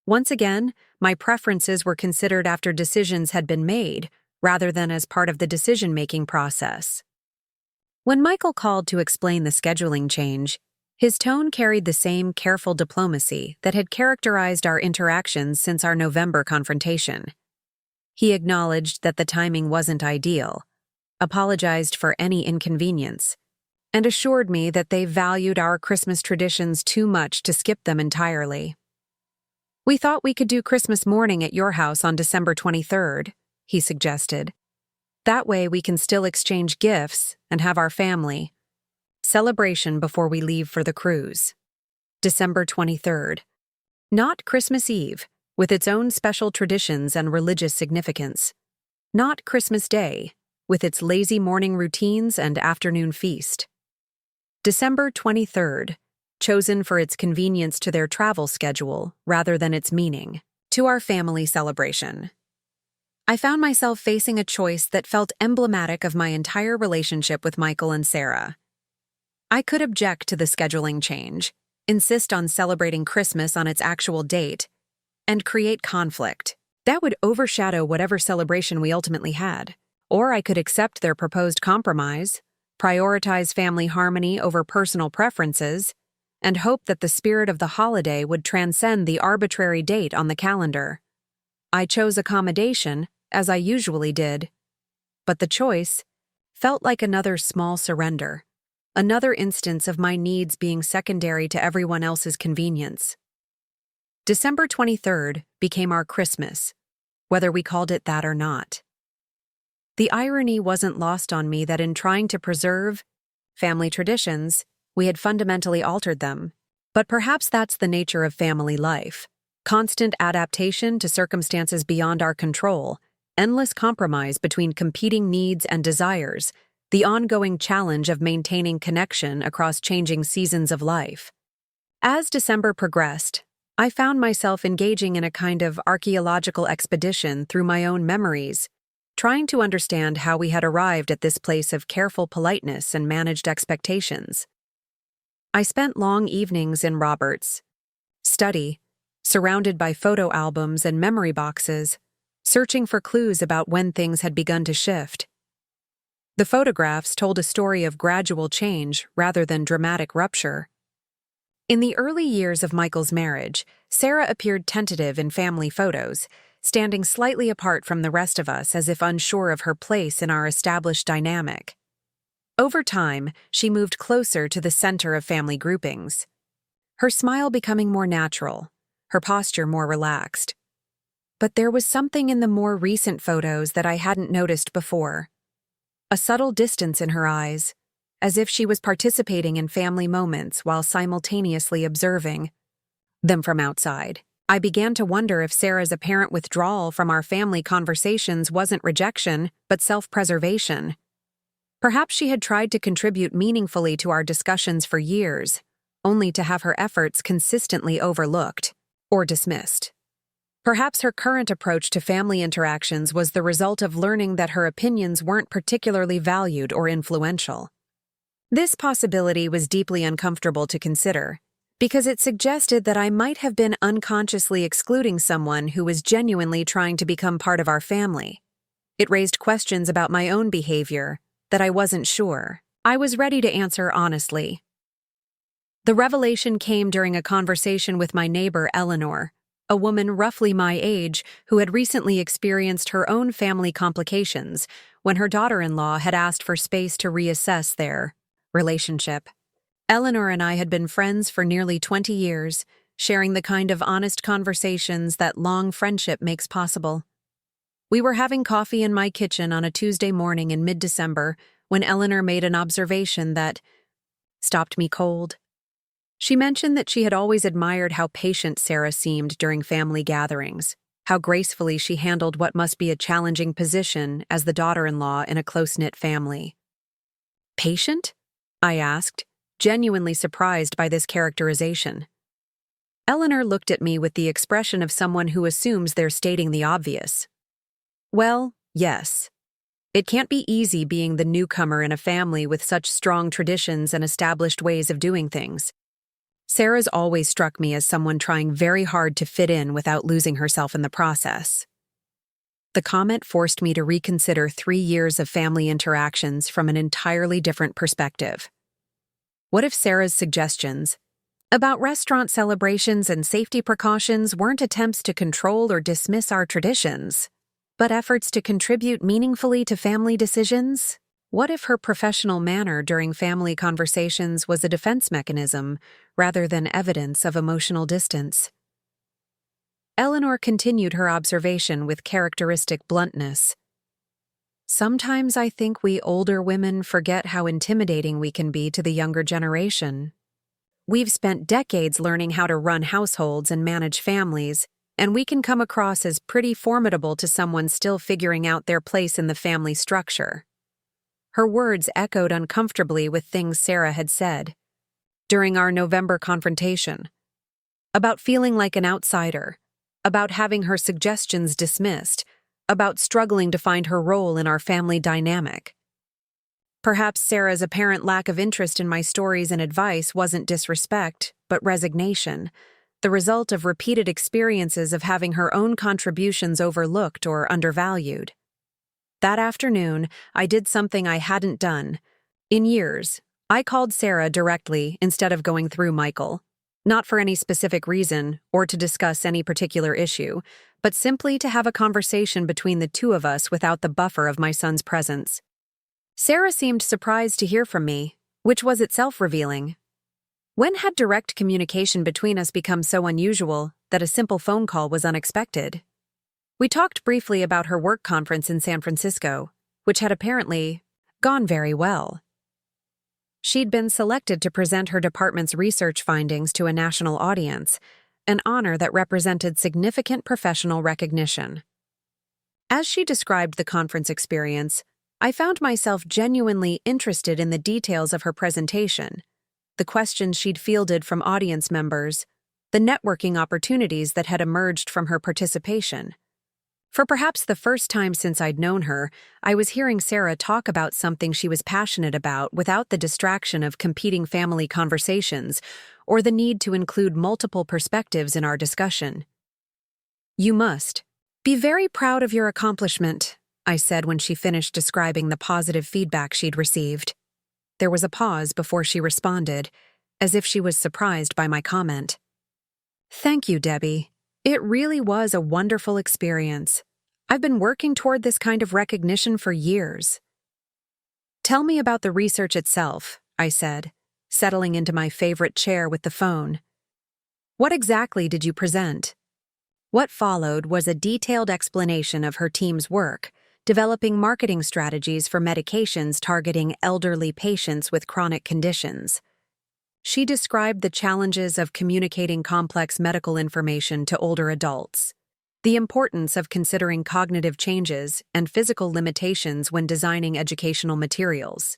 Once again, my preferences were considered after decisions had been made, rather than as part of the decision-making process. When Michael called to explain the scheduling change, his tone carried the same careful diplomacy that had characterized our interactions since our November confrontation. He acknowledged that the timing wasn't ideal, apologized for any inconvenience, and assured me that they valued our Christmas traditions too much to skip them entirely. "We thought we could do Christmas morning at your house on December 23rd, he suggested. "That way we can still exchange gifts and have our family celebration before we leave for the cruise." December 23rd. Not Christmas Eve, with its own special traditions and religious significance. Not Christmas Day, with its lazy morning routines and afternoon feast. December 23rd, chosen for its convenience to their travel schedule rather than its meaning to our family celebration. I found myself facing a choice that felt emblematic of my entire relationship with Michael and Sarah. I could object to the scheduling change, insist on celebrating Christmas on its actual date, and create conflict. That would overshadow whatever celebration we ultimately had. Or I could accept their proposed compromise, prioritize family harmony over personal preferences, and hope that the spirit of the holiday would transcend the arbitrary date on the calendar. I chose accommodation, as I usually did. But the choice felt like another small surrender. Another instance of my needs being secondary to everyone else's convenience. December 23rd became our Christmas, whether we called it that or not. The irony wasn't lost on me that in trying to preserve family traditions, we had fundamentally altered them. But perhaps that's the nature of family life. Constant adaptation to circumstances beyond our control, endless compromise between competing needs and desires, the ongoing challenge of maintaining connection across changing seasons of life. As December progressed, I found myself engaging in a kind of archaeological expedition through my own memories, trying to understand how we had arrived at this place of careful politeness and managed expectations. I spent long evenings in Robert's study, surrounded by photo albums and memory boxes, searching for clues about when things had begun to shift. The photographs told a story of gradual change rather than dramatic rupture. In the early years of Michael's marriage, Sarah appeared tentative in family photos, standing slightly apart from the rest of us as if unsure of her place in our established dynamic. Over time, she moved closer to the center of family groupings, her smile becoming more natural, her posture more relaxed. But there was something in the more recent photos that I hadn't noticed before. A subtle distance in her eyes, as if she was participating in family moments while simultaneously observing them from outside. I began to wonder if Sarah's apparent withdrawal from our family conversations wasn't rejection, but self-preservation. Perhaps she had tried to contribute meaningfully to our discussions for years, only to have her efforts consistently overlooked or dismissed. Perhaps her current approach to family interactions was the result of learning that her opinions weren't particularly valued or influential. This possibility was deeply uncomfortable to consider, because it suggested that I might have been unconsciously excluding someone who was genuinely trying to become part of our family. It raised questions about my own behavior that I wasn't sure I was ready to answer honestly. The revelation came during a conversation with my neighbor Eleanor, a woman roughly my age who had recently experienced her own family complications when her daughter-in-law had asked for space to reassess their relationship. Eleanor and I had been friends for nearly 20 years, sharing the kind of honest conversations that long friendship makes possible. We were having coffee in my kitchen on a Tuesday morning in mid-December when Eleanor made an observation that stopped me cold. She mentioned that she had always admired how patient Sarah seemed during family gatherings, how gracefully she handled what must be a challenging position as the daughter-in-law in a close-knit family. Patient? I asked, genuinely surprised by this characterization. Eleanor looked at me with the expression of someone who assumes they're stating the obvious. Well, yes. It can't be easy being the newcomer in a family with such strong traditions and established ways of doing things. Sarah's always struck me as someone trying very hard to fit in without losing herself in the process. The comment forced me to reconsider 3 years of family interactions from an entirely different perspective. What if Sarah's suggestions about restaurant celebrations and safety precautions weren't attempts to control or dismiss our traditions, but efforts to contribute meaningfully to family decisions? What if her professional manner during family conversations was a defense mechanism rather than evidence of emotional distance? Eleanor continued her observation with characteristic bluntness. Sometimes I think we older women forget how intimidating we can be to the younger generation. We've spent decades learning how to run households and manage families, and we can come across as pretty formidable to someone still figuring out their place in the family structure. Her words echoed uncomfortably with things Sarah had said during our November confrontation, about feeling like an outsider, about having her suggestions dismissed, about struggling to find her role in our family dynamic. Perhaps Sarah's apparent lack of interest in my stories and advice wasn't disrespect, but resignation, the result of repeated experiences of having her own contributions overlooked or undervalued. That afternoon, I did something I hadn't done in years. I called Sarah directly instead of going through Michael, not for any specific reason or to discuss any particular issue, but simply to have a conversation between the two of us without the buffer of my son's presence. Sarah seemed surprised to hear from me, which was itself revealing. When had direct communication between us become so unusual that a simple phone call was unexpected? We talked briefly about her work conference in San Francisco, which had apparently gone very well. She'd been selected to present her department's research findings to a national audience, an honor that represented significant professional recognition. As she described the conference experience, I found myself genuinely interested in the details of her presentation, the questions she'd fielded from audience members, the networking opportunities that had emerged from her participation. For perhaps the first time since I'd known her, I was hearing Sarah talk about something she was passionate about without the distraction of competing family conversations or the need to include multiple perspectives in our discussion. "You must be very proud of your accomplishment," I said when she finished describing the positive feedback she'd received. There was a pause before she responded, as if she was surprised by my comment. "Thank you, Debbie. It really was a wonderful experience. I've been working toward this kind of recognition for years." "Tell me about the research itself," I said, settling into my favorite chair with the phone. "What exactly did you present?" What followed was a detailed explanation of her team's work, developing marketing strategies for medications targeting elderly patients with chronic conditions. She described the challenges of communicating complex medical information to older adults, the importance of considering cognitive changes and physical limitations when designing educational materials,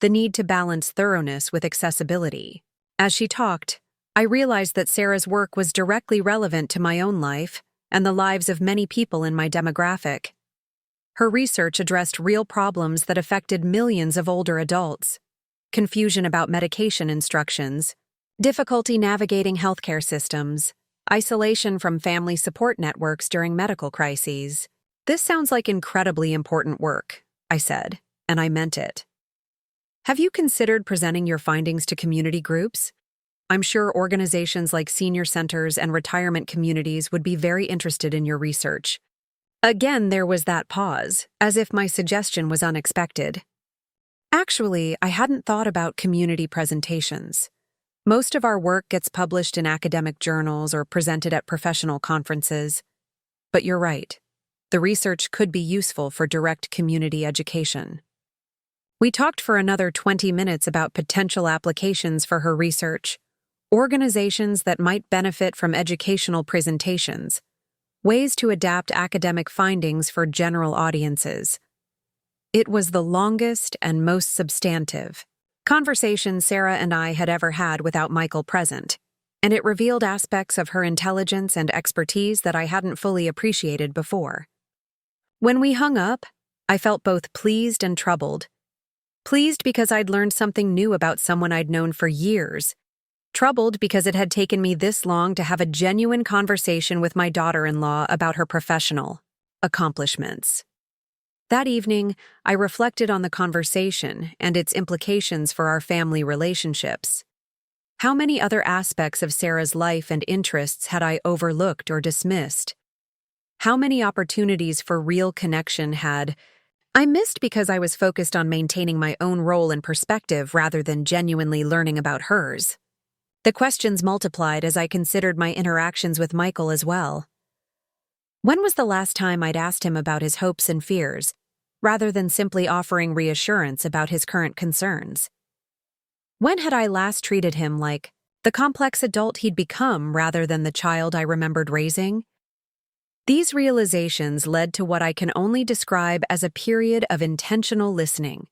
the need to balance thoroughness with accessibility. As she talked, I realized that Sarah's work was directly relevant to my own life and the lives of many people in my demographic. Her research addressed real problems that affected millions of older adults: confusion about medication instructions, difficulty navigating healthcare systems, isolation from family support networks during medical crises, This sounds like incredibly important work, I said, and I meant it. Have you considered presenting your findings to community groups? I'm sure organizations like senior centers and retirement communities would be very interested in your research. Again, there was that pause, as if my suggestion was unexpected. Actually, I hadn't thought about community presentations. Most of our work gets published in academic journals or presented at professional conferences. But you're right. The research could be useful for direct community education. We talked for another 20 minutes about potential applications for her research, organizations that might benefit from educational presentations, ways to adapt academic findings for general audiences. It was the longest and most substantive conversation Sarah and I had ever had without Michael present, and it revealed aspects of her intelligence and expertise that I hadn't fully appreciated before. When we hung up, I felt both pleased and troubled. Pleased because I'd learned something new about someone I'd known for years. Troubled because it had taken me this long to have a genuine conversation with my daughter-in-law about her professional accomplishments. That evening, I reflected on the conversation and its implications for our family relationships. How many other aspects of Sarah's life and interests had I overlooked or dismissed? How many opportunities for real connection had I missed because I was focused on maintaining my own role and perspective rather than genuinely learning about hers? The questions multiplied as I considered my interactions with Michael as well. When was the last time I'd asked him about his hopes and fears, rather than simply offering reassurance about his current concerns? When had I last treated him like the complex adult he'd become rather than the child I remembered raising? These realizations led to what I can only describe as a period of intentional listening.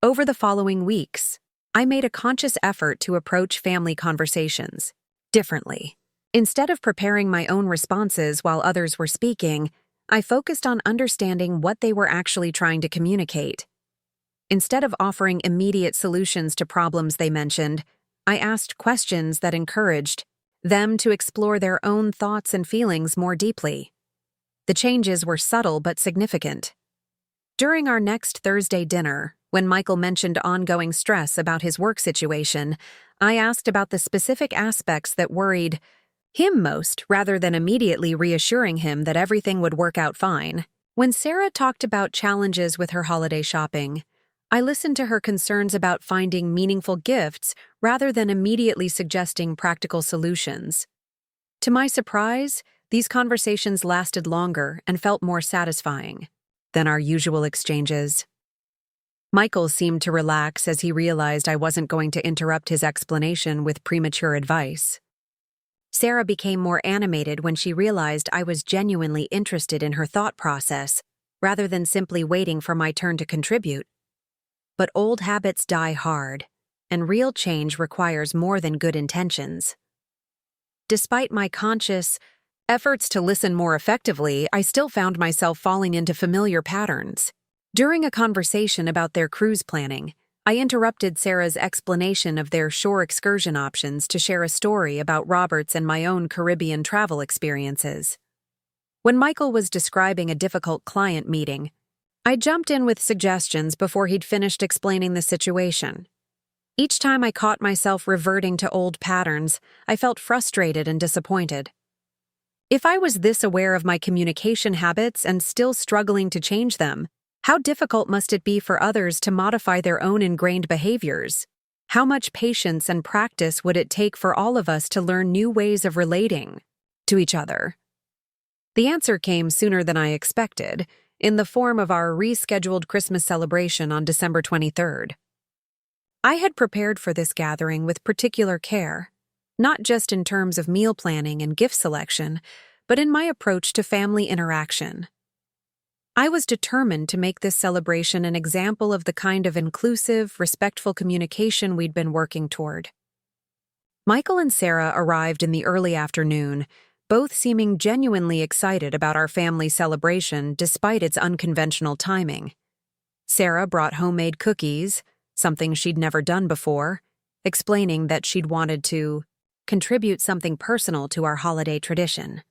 Over the following weeks, I made a conscious effort to approach family conversations differently. Instead of preparing my own responses while others were speaking, I focused on understanding what they were actually trying to communicate. Instead of offering immediate solutions to problems they mentioned, I asked questions that encouraged them to explore their own thoughts and feelings more deeply. The changes were subtle but significant. During our next Thursday dinner, when Michael mentioned ongoing stress about his work situation, I asked about the specific aspects that worried him most rather than immediately reassuring him that everything would work out fine. When Sarah talked about challenges with her holiday shopping, I listened to her concerns about finding meaningful gifts rather than immediately suggesting practical solutions. To my surprise, these conversations lasted longer and felt more satisfying than our usual exchanges. Michael seemed to relax as he realized I wasn't going to interrupt his explanation with premature advice. Sarah became more animated when she realized I was genuinely interested in her thought process, rather than simply waiting for my turn to contribute. But old habits die hard, and real change requires more than good intentions. Despite my conscious efforts to listen more effectively, I still found myself falling into familiar patterns. During a conversation about their cruise planning, I interrupted Sarah's explanation of their shore excursion options to share a story about Robert's and my own Caribbean travel experiences. When Michael was describing a difficult client meeting, I jumped in with suggestions before he'd finished explaining the situation. Each time I caught myself reverting to old patterns, I felt frustrated and disappointed. If I was this aware of my communication habits and still struggling to change them, how difficult must it be for others to modify their own ingrained behaviors? How much patience and practice would it take for all of us to learn new ways of relating to each other? The answer came sooner than I expected, in the form of our rescheduled Christmas celebration on December 23rd. I had prepared for this gathering with particular care, not just in terms of meal planning and gift selection, but in my approach to family interaction. I was determined to make this celebration an example of the kind of inclusive, respectful communication we'd been working toward. Michael and Sarah arrived in the early afternoon, both seeming genuinely excited about our family celebration despite its unconventional timing. Sarah brought homemade cookies, something she'd never done before, explaining that she'd wanted to contribute something personal to our holiday tradition.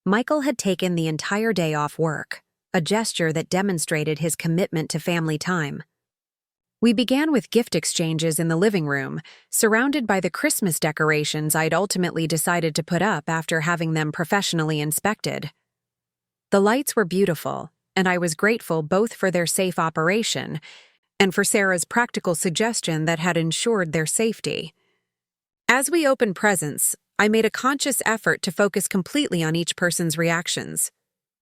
Michael had taken the entire day off work, a gesture that demonstrated his commitment to family time. We began with gift exchanges in the living room, surrounded by the Christmas decorations I'd ultimately decided to put up after having them professionally inspected. The lights were beautiful, and I was grateful both for their safe operation and for Sarah's practical suggestion that had ensured their safety. As we opened presents, I made a conscious effort to focus completely on each person's reactions,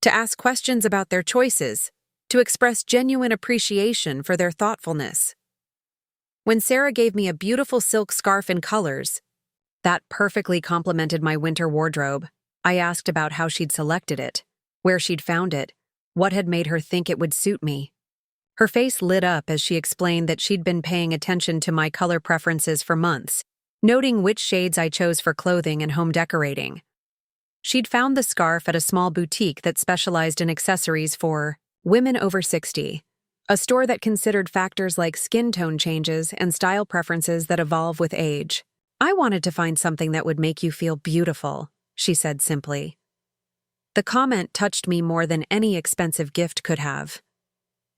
to ask questions about their choices, to express genuine appreciation for their thoughtfulness. When Sarah gave me a beautiful silk scarf in colors that perfectly complemented my winter wardrobe, I asked about how she'd selected it, where she'd found it, what had made her think it would suit me. Her face lit up as she explained that she'd been paying attention to my color preferences for months, noting which shades I chose for clothing and home decorating. She'd found the scarf at a small boutique that specialized in accessories for women over 60, a store that considered factors like skin tone changes and style preferences that evolve with age. "I wanted to find something that would make you feel beautiful," she said simply. The comment touched me more than any expensive gift could have.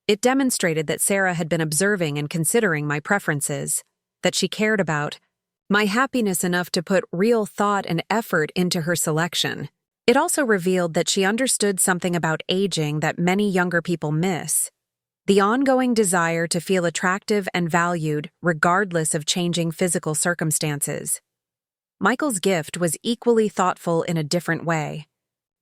It demonstrated that Sarah had been observing and considering my preferences, that she cared about my happiness enough to put real thought and effort into her selection. It also revealed that she understood something about aging that many younger people miss: the ongoing desire to feel attractive and valued regardless of changing physical circumstances. Michael's gift was equally thoughtful in a different way.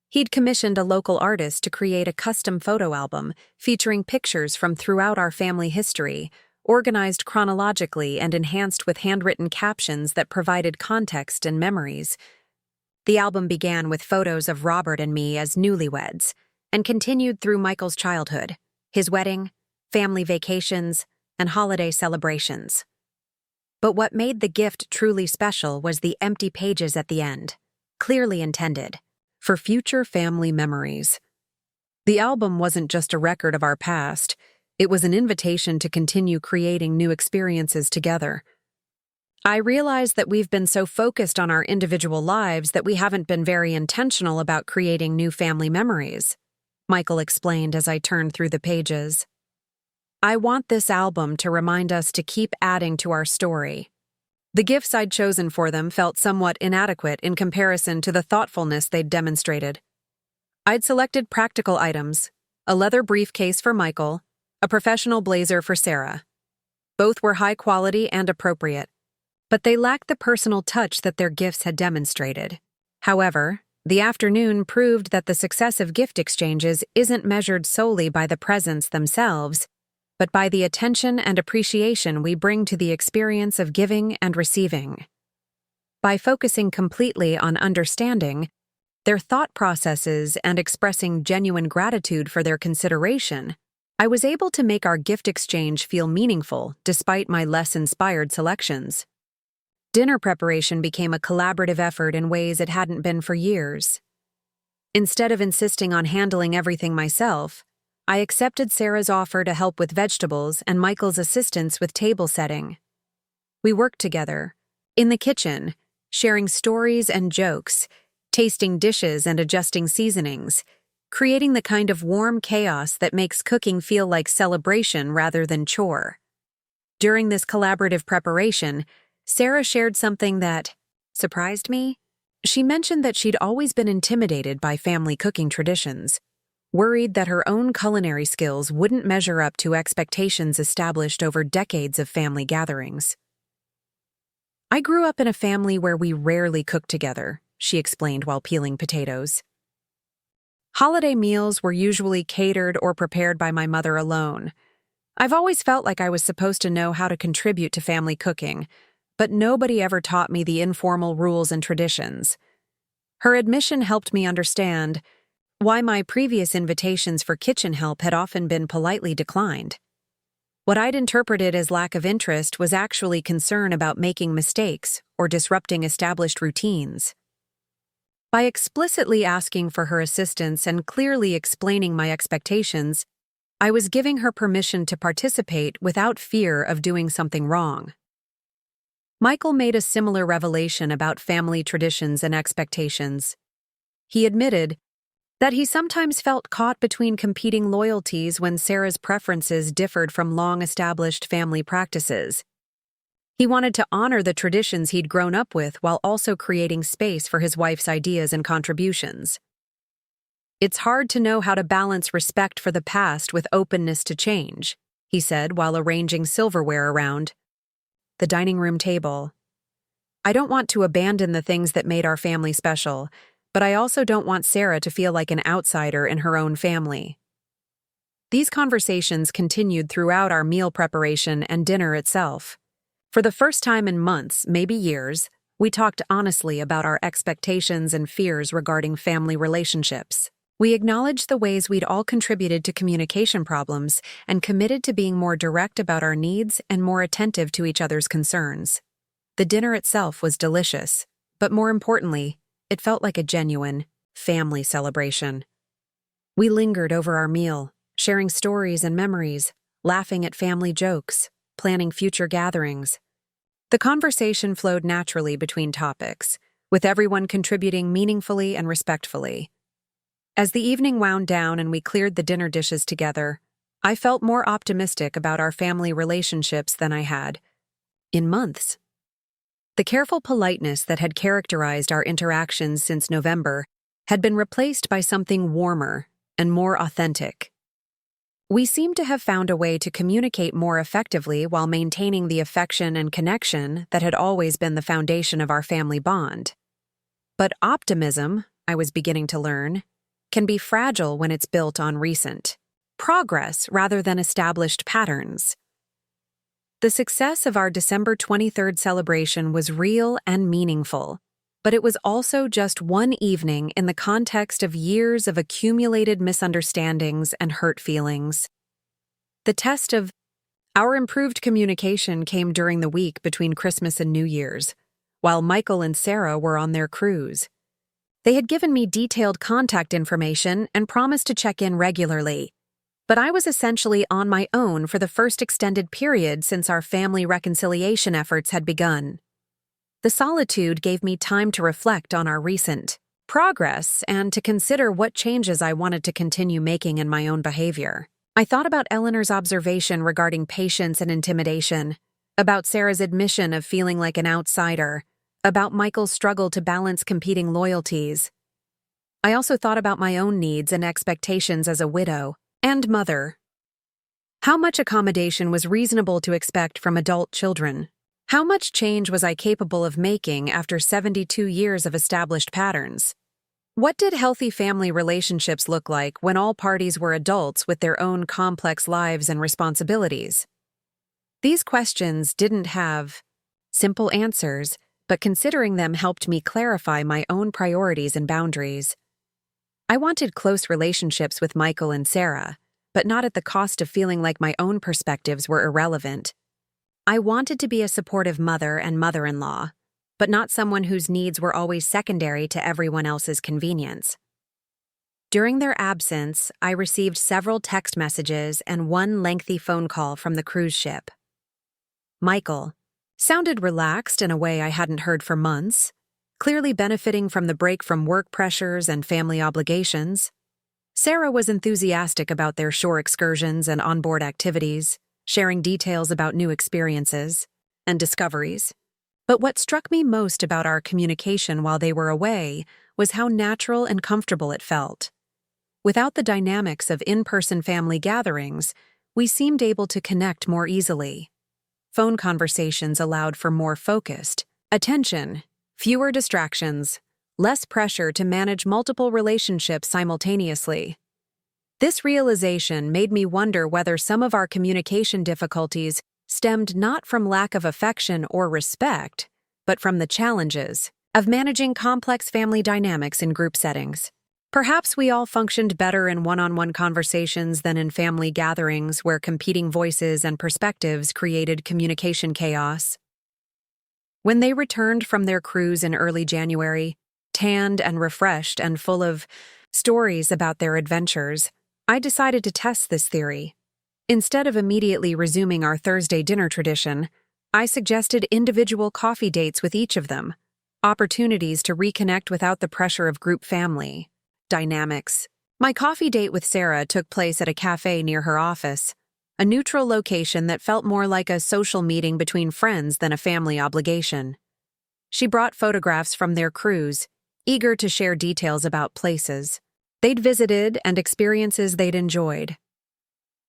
He'd commissioned a local artist to create a custom photo album featuring pictures from throughout our family history, organized chronologically and enhanced with handwritten captions that provided context and memories. The album began with photos of Robert and me as newlyweds, and continued through Michael's childhood, his wedding, family vacations, and holiday celebrations. But what made the gift truly special was the empty pages at the end, clearly intended for future family memories. The album wasn't just a record of our past, it was an invitation to continue creating new experiences together. I realize that we've been so focused on our individual lives that we haven't been very intentional about creating new family memories, Michael explained as I turned through the pages. I want this album to remind us to keep adding to our story. The gifts I'd chosen for them felt somewhat inadequate in comparison to the thoughtfulness they'd demonstrated. I'd selected practical items: a leather briefcase for Michael, a professional blazer for Sarah. Both were high quality and appropriate, but they lacked the personal touch that their gifts had demonstrated. However, the afternoon proved that the success of gift exchanges isn't measured solely by the presents themselves, but by the attention and appreciation we bring to the experience of giving and receiving. By focusing completely on understanding their thought processes and expressing genuine gratitude for their consideration, I was able to make our gift exchange feel meaningful despite my less inspired selections. Dinner preparation became a collaborative effort in ways it hadn't been for years. Instead of insisting on handling everything myself, I accepted Sarah's offer to help with vegetables and Michael's assistance with table setting. We worked together, in the kitchen, sharing stories and jokes, tasting dishes and adjusting seasonings, creating the kind of warm chaos that makes cooking feel like celebration rather than chore. During this collaborative preparation, Sarah shared something that surprised me. She mentioned that she'd always been intimidated by family cooking traditions, worried that her own culinary skills wouldn't measure up to expectations established over decades of family gatherings. "I grew up in a family where we rarely cooked together," she explained while peeling potatoes. "Holiday meals were usually catered or prepared by my mother alone. I've always felt like I was supposed to know how to contribute to family cooking, but nobody ever taught me the informal rules and traditions." Her admission helped me understand why my previous invitations for kitchen help had often been politely declined. What I'd interpreted as lack of interest was actually concern about making mistakes or disrupting established routines. By explicitly asking for her assistance and clearly explaining my expectations, I was giving her permission to participate without fear of doing something wrong. Michael made a similar revelation about family traditions and expectations. He admitted That he sometimes felt caught between competing loyalties when Sarah's preferences differed from long-established family practices. He wanted to honor the traditions he'd grown up with while also creating space for his wife's ideas and contributions. "It's hard to know how to balance respect for the past with openness to change," he said while arranging silverware around the dining room table. "I don't want to abandon the things that made our family special, but I also don't want Sarah to feel like an outsider in her own family." These conversations continued throughout our meal preparation and dinner itself. For the first time in months, maybe years, we talked honestly about our expectations and fears regarding family relationships. We acknowledged the ways we'd all contributed to communication problems and committed to being more direct about our needs and more attentive to each other's concerns. The dinner itself was delicious, but more importantly, it felt like a genuine family celebration. We lingered over our meal, sharing stories and memories, laughing at family jokes, planning future gatherings. The conversation flowed naturally between topics, with everyone contributing meaningfully and respectfully. As the evening wound down and we cleared the dinner dishes together, I felt more optimistic about our family relationships than I had in months. The careful politeness that had characterized our interactions since November had been replaced by something warmer and more authentic. We seemed to have found a way to communicate more effectively while maintaining the affection and connection that had always been the foundation of our family bond. But optimism, I was beginning to learn, can be fragile when it's built on recent progress rather than established patterns. The success of our December 23rd celebration was real and meaningful, but it was also just one evening in the context of years of accumulated misunderstandings and hurt feelings. The test of our improved communication came during the week between Christmas and New Year's, while Michael and Sarah were on their cruise. They had given me detailed contact information and promised to check in regularly, but I was essentially on my own for the first extended period since our family reconciliation efforts had begun. The solitude gave me time to reflect on our recent progress and to consider what changes I wanted to continue making in my own behavior. I thought about Eleanor's observation regarding patience and intimidation, about Sarah's admission of feeling like an outsider, about Michael's struggle to balance competing loyalties. I also thought about my own needs and expectations as a widow and mother. How much accommodation was reasonable to expect from adult children? How much change was I capable of making after 72 years of established patterns? What did healthy family relationships look like when all parties were adults with their own complex lives and responsibilities? These questions didn't have simple answers, but considering them helped me clarify my own priorities and boundaries. I wanted close relationships with Michael and Sarah, but not at the cost of feeling like my own perspectives were irrelevant. I wanted to be a supportive mother and mother-in-law, but not someone whose needs were always secondary to everyone else's convenience. During their absence, I received several text messages and one lengthy phone call from the cruise ship. Michael sounded relaxed in a way I hadn't heard for months, clearly benefiting from the break from work pressures and family obligations. Sarah was enthusiastic about their shore excursions and onboard activities, sharing details about new experiences and discoveries. But what struck me most about our communication while they were away was how natural and comfortable it felt. Without the dynamics of in-person family gatherings, we seemed able to connect more easily. Phone conversations allowed for more focused attention, fewer distractions, less pressure to manage multiple relationships simultaneously. This realization made me wonder whether some of our communication difficulties stemmed not from lack of affection or respect, but from the challenges of managing complex family dynamics in group settings. Perhaps we all functioned better in one-on-one conversations than in family gatherings where competing voices and perspectives created communication chaos. When they returned from their cruise in early January, tanned and refreshed and full of stories about their adventures, I decided to test this theory. Instead of immediately resuming our Thursday dinner tradition, I suggested individual coffee dates with each of them, opportunities to reconnect without the pressure of group family dynamics. My coffee date with Sarah took place at a cafe near her office, a neutral location that felt more like a social meeting between friends than a family obligation. She brought photographs from their cruise, eager to share details about places they'd visited and experiences they'd enjoyed.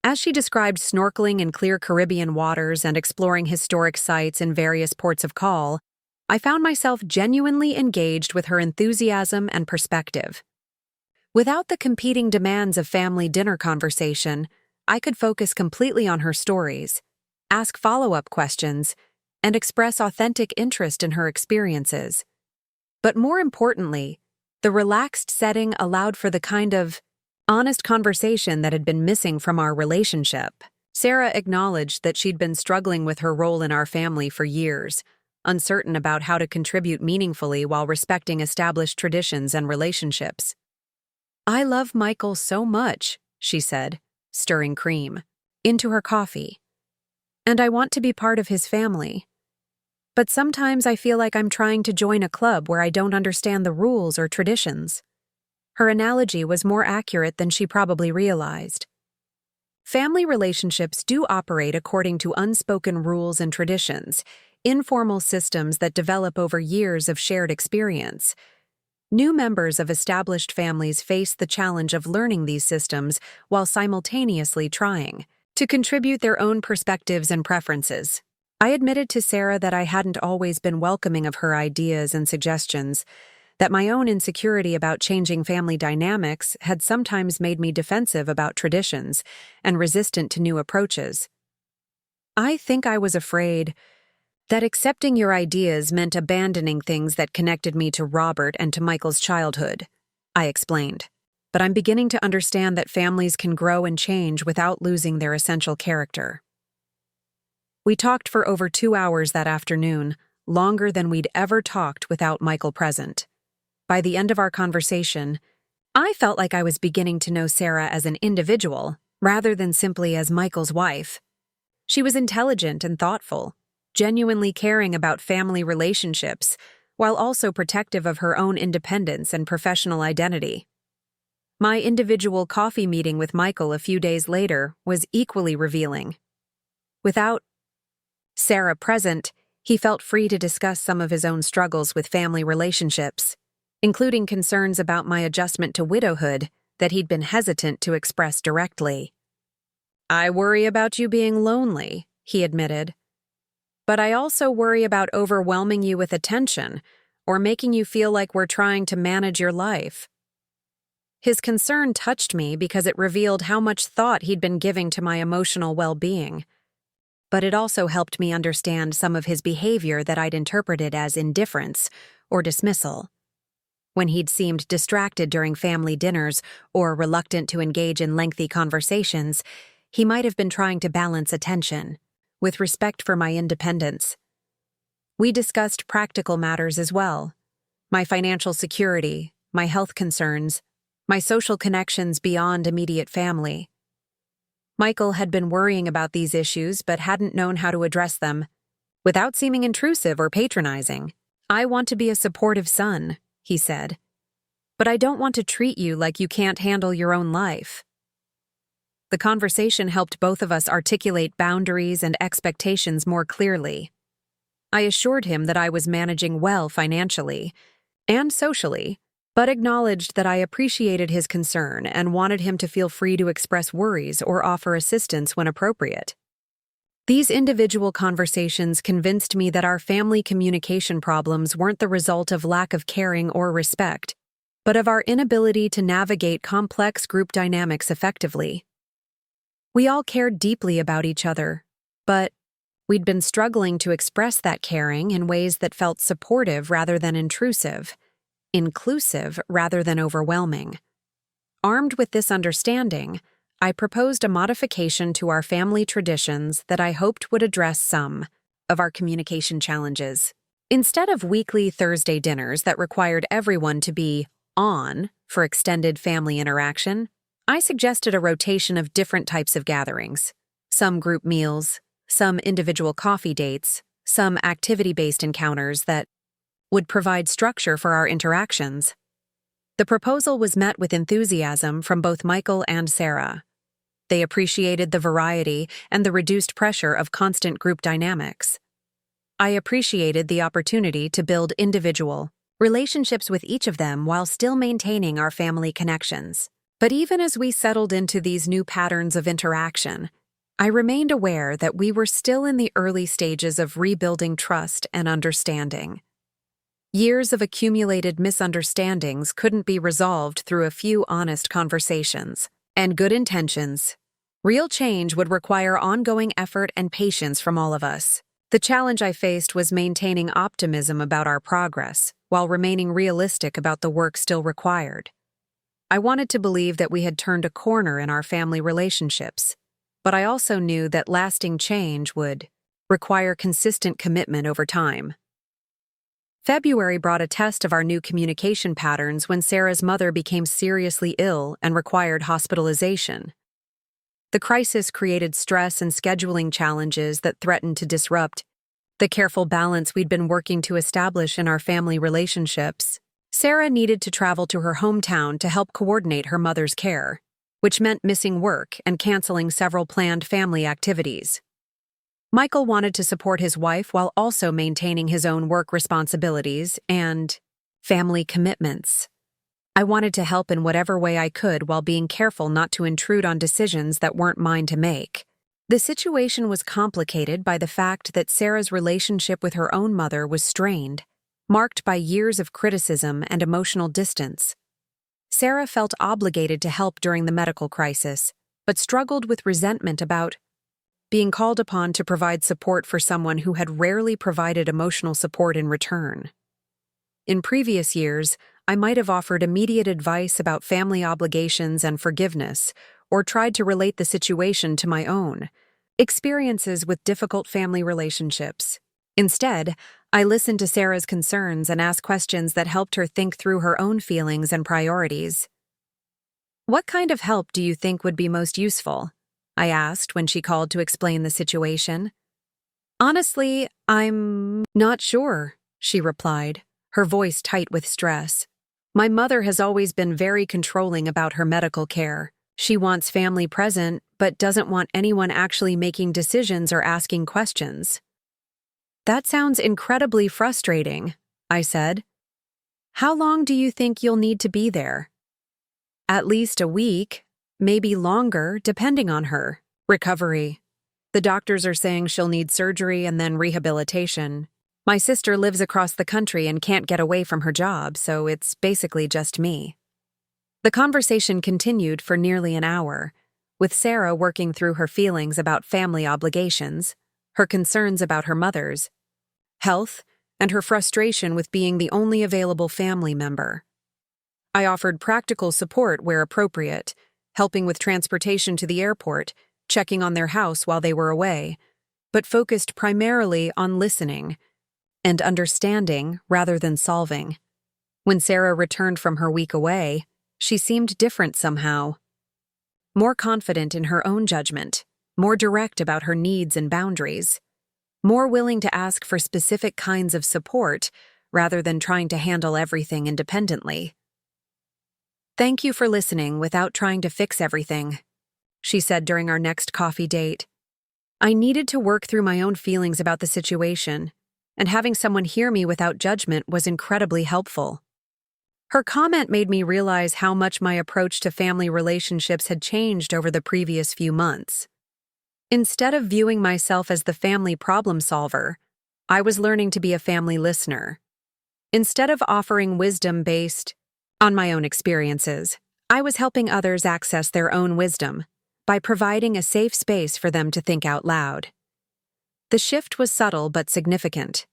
As she described snorkeling in clear Caribbean waters and exploring historic sites in various ports of call, I found myself genuinely engaged with her enthusiasm and perspective. Without the competing demands of family dinner conversation, I could focus completely on her stories, ask follow-up questions, and express authentic interest in her experiences. But more importantly, the relaxed setting allowed for the kind of honest conversation that had been missing from our relationship. Sarah acknowledged that she'd been struggling with her role in our family for years, uncertain about how to contribute meaningfully while respecting established traditions and relationships. "I love Michael so much," she said, stirring cream into her coffee, "and I want to be part of his family. But sometimes I feel like I'm trying to join a club where I don't understand the rules or traditions." Her analogy was more accurate than she probably realized. Family relationships do operate according to unspoken rules and traditions, informal systems that develop over years of shared experience. New members of established families face the challenge of learning these systems while simultaneously trying to contribute their own perspectives and preferences. I admitted to Sarah that I hadn't always been welcoming of her ideas and suggestions, that my own insecurity about changing family dynamics had sometimes made me defensive about traditions and resistant to new approaches. "I think I was afraid that accepting your ideas meant abandoning things that connected me to Robert and to Michael's childhood," I explained. "But I'm beginning to understand that families can grow and change without losing their essential character." We talked for over 2 hours that afternoon, longer than we'd ever talked without Michael present. By the end of our conversation, I felt like I was beginning to know Sarah as an individual, rather than simply as Michael's wife. She was intelligent and thoughtful, genuinely caring about family relationships, while also protective of her own independence and professional identity. My individual coffee meeting with Michael a few days later was equally revealing. Without Sarah present, he felt free to discuss some of his own struggles with family relationships, including concerns about my adjustment to widowhood that he'd been hesitant to express directly. "I worry about you being lonely," he admitted. "But I also worry about overwhelming you with attention or making you feel like we're trying to manage your life." His concern touched me because it revealed how much thought he'd been giving to my emotional well-being. But it also helped me understand some of his behavior that I'd interpreted as indifference or dismissal. When he'd seemed distracted during family dinners or reluctant to engage in lengthy conversations, he might have been trying to balance attention with respect for my independence. We discussed practical matters as well: my financial security, my health concerns, my social connections beyond immediate family. Michael had been worrying about these issues but hadn't known how to address them without seeming intrusive or patronizing. "I want to be a supportive son," he said, "but I don't want to treat you like you can't handle your own life." The conversation helped both of us articulate boundaries and expectations more clearly. I assured him that I was managing well financially and socially, but acknowledged that I appreciated his concern and wanted him to feel free to express worries or offer assistance when appropriate. These individual conversations convinced me that our family communication problems weren't the result of lack of caring or respect, but of our inability to navigate complex group dynamics effectively. We all cared deeply about each other, but we'd been struggling to express that caring in ways that felt supportive rather than intrusive, inclusive rather than overwhelming. Armed with this understanding, I proposed a modification to our family traditions that I hoped would address some of our communication challenges. Instead of weekly Thursday dinners that required everyone to be on for extended family interaction, I suggested a rotation of different types of gatherings: some group meals, some individual coffee dates, some activity-based encounters that would provide structure for our interactions. The proposal was met with enthusiasm from both Michael and Sarah. They appreciated the variety and the reduced pressure of constant group dynamics. I appreciated the opportunity to build individual relationships with each of them while still maintaining our family connections. But even as we settled into these new patterns of interaction, I remained aware that we were still in the early stages of rebuilding trust and understanding. Years of accumulated misunderstandings couldn't be resolved through a few honest conversations and good intentions. Real change would require ongoing effort and patience from all of us. The challenge I faced was maintaining optimism about our progress while remaining realistic about the work still required. I wanted to believe that we had turned a corner in our family relationships, but I also knew that lasting change would require consistent commitment over time. February brought a test of our new communication patterns when Sarah's mother became seriously ill and required hospitalization. The crisis created stress and scheduling challenges that threatened to disrupt the careful balance we'd been working to establish in our family relationships. Sarah needed to travel to her hometown to help coordinate her mother's care, which meant missing work and canceling several planned family activities. Michael wanted to support his wife while also maintaining his own work responsibilities and family commitments. I wanted to help in whatever way I could while being careful not to intrude on decisions that weren't mine to make. The situation was complicated by the fact that Sarah's relationship with her own mother was strained, marked by years of criticism and emotional distance. Sarah felt obligated to help during the medical crisis, but struggled with resentment about being called upon to provide support for someone who had rarely provided emotional support in return. In previous years, I might have offered immediate advice about family obligations and forgiveness, or tried to relate the situation to my own experiences with difficult family relationships. Instead, I listened to Sarah's concerns and asked questions that helped her think through her own feelings and priorities. "What kind of help do you think would be most useful?" I asked when she called to explain the situation. "Honestly, I'm not sure," she replied, her voice tight with stress. "My mother has always been very controlling about her medical care. She wants family present, but doesn't want anyone actually making decisions or asking questions." "That sounds incredibly frustrating," I said. "How long do you think you'll need to be there?" "At least a week, maybe longer, depending on her recovery. The doctors are saying she'll need surgery and then rehabilitation. My sister lives across the country and can't get away from her job, so it's basically just me." The conversation continued for nearly an hour, with Sarah working through her feelings about family obligations, her concerns about her mother's health, and her frustration with being the only available family member. I offered practical support where appropriate, helping with transportation to the airport, checking on their house while they were away, but focused primarily on listening and understanding rather than solving. When Sarah returned from her week away, she seemed different somehow. More confident in her own judgment, more direct about her needs and boundaries, more willing to ask for specific kinds of support rather than trying to handle everything independently. "Thank you for listening without trying to fix everything," she said during our next coffee date. I needed to work through my own feelings about the situation, and having someone hear me without judgment was incredibly helpful. Her comment made me realize how much my approach to family relationships had changed over the previous few months. Instead of viewing myself as the family problem solver, I was learning to be a family listener. Instead of offering wisdom based on my own experiences, I was helping others access their own wisdom by providing a safe space for them to think out loud. The shift was subtle but significant.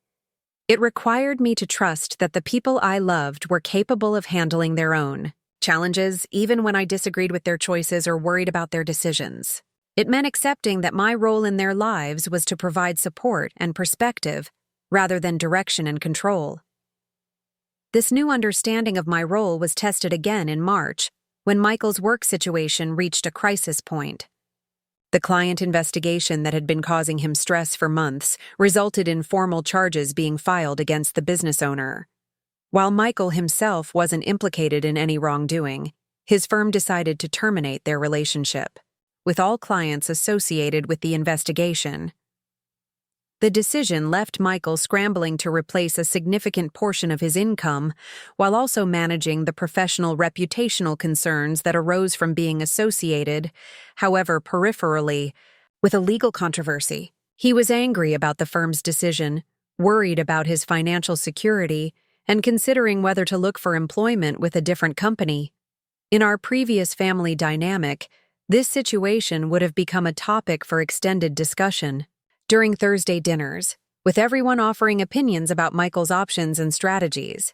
It required me to trust that the people I loved were capable of handling their own challenges, even when I disagreed with their choices or worried about their decisions. It meant accepting that my role in their lives was to provide support and perspective rather than direction and control. This new understanding of my role was tested again in March, when Michael's work situation reached a crisis point. The client investigation that had been causing him stress for months resulted in formal charges being filed against the business owner. While Michael himself wasn't implicated in any wrongdoing, his firm decided to terminate their relationship, with all clients associated with the investigation. The decision left Michael scrambling to replace a significant portion of his income, while also managing the professional reputational concerns that arose from being associated, however peripherally, with a legal controversy. He was angry about the firm's decision, worried about his financial security, and considering whether to look for employment with a different company. In our previous family dynamic, this situation would have become a topic for extended discussion. During Thursday dinners, with everyone offering opinions about Michael's options and strategies.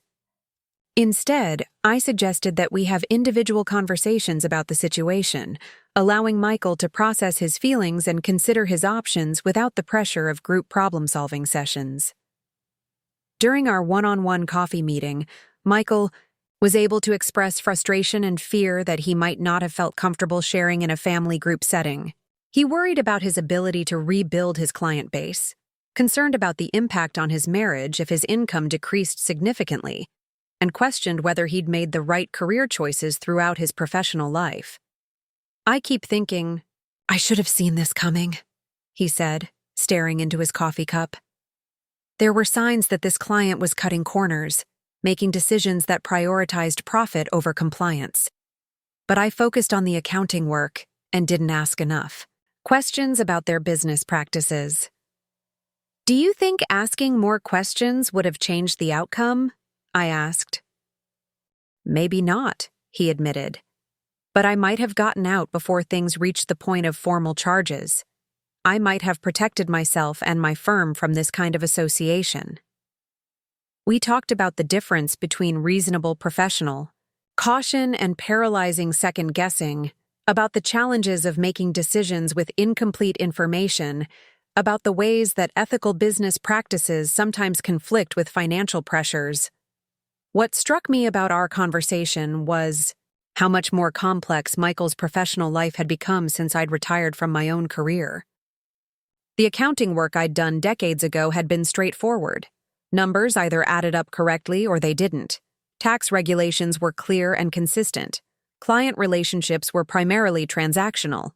Instead, I suggested that we have individual conversations about the situation, allowing Michael to process his feelings and consider his options without the pressure of group problem-solving sessions. During our one-on-one coffee meeting, Michael was able to express frustration and fear that he might not have felt comfortable sharing in a family group setting. He worried about his ability to rebuild his client base, concerned about the impact on his marriage if his income decreased significantly, and questioned whether he'd made the right career choices throughout his professional life. "I keep thinking, I should have seen this coming," he said, staring into his coffee cup. There were signs that this client was cutting corners, making decisions that prioritized profit over compliance. But I focused on the accounting work and didn't ask enough. Questions about their business practices. "Do you think asking more questions would have changed the outcome?" I asked. "Maybe not," he admitted. "But I might have gotten out before things reached the point of formal charges. I might have protected myself and my firm from this kind of association." We talked about the difference between reasonable professional caution and paralyzing second-guessing, about the challenges of making decisions with incomplete information, about the ways that ethical business practices sometimes conflict with financial pressures. What struck me about our conversation was how much more complex Michael's professional life had become since I'd retired from my own career. The accounting work I'd done decades ago had been straightforward. Numbers either added up correctly or they didn't. Tax regulations were clear and consistent. Client relationships were primarily transactional.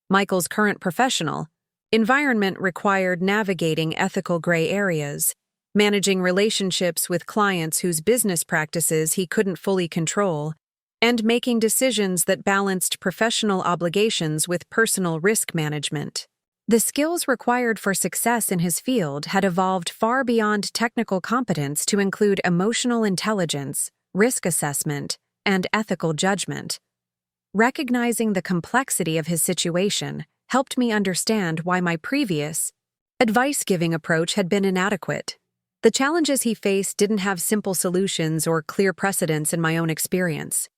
Michael's current professional environment required navigating ethical gray areas, managing relationships with clients whose business practices he couldn't fully control, and making decisions that balanced professional obligations with personal risk management. The skills required for success in his field had evolved far beyond technical competence to include emotional intelligence, risk assessment, and ethical judgment. Recognizing the complexity of his situation helped me understand why my previous advice-giving approach had been inadequate. The challenges he faced didn't have simple solutions or clear precedents in my own experience.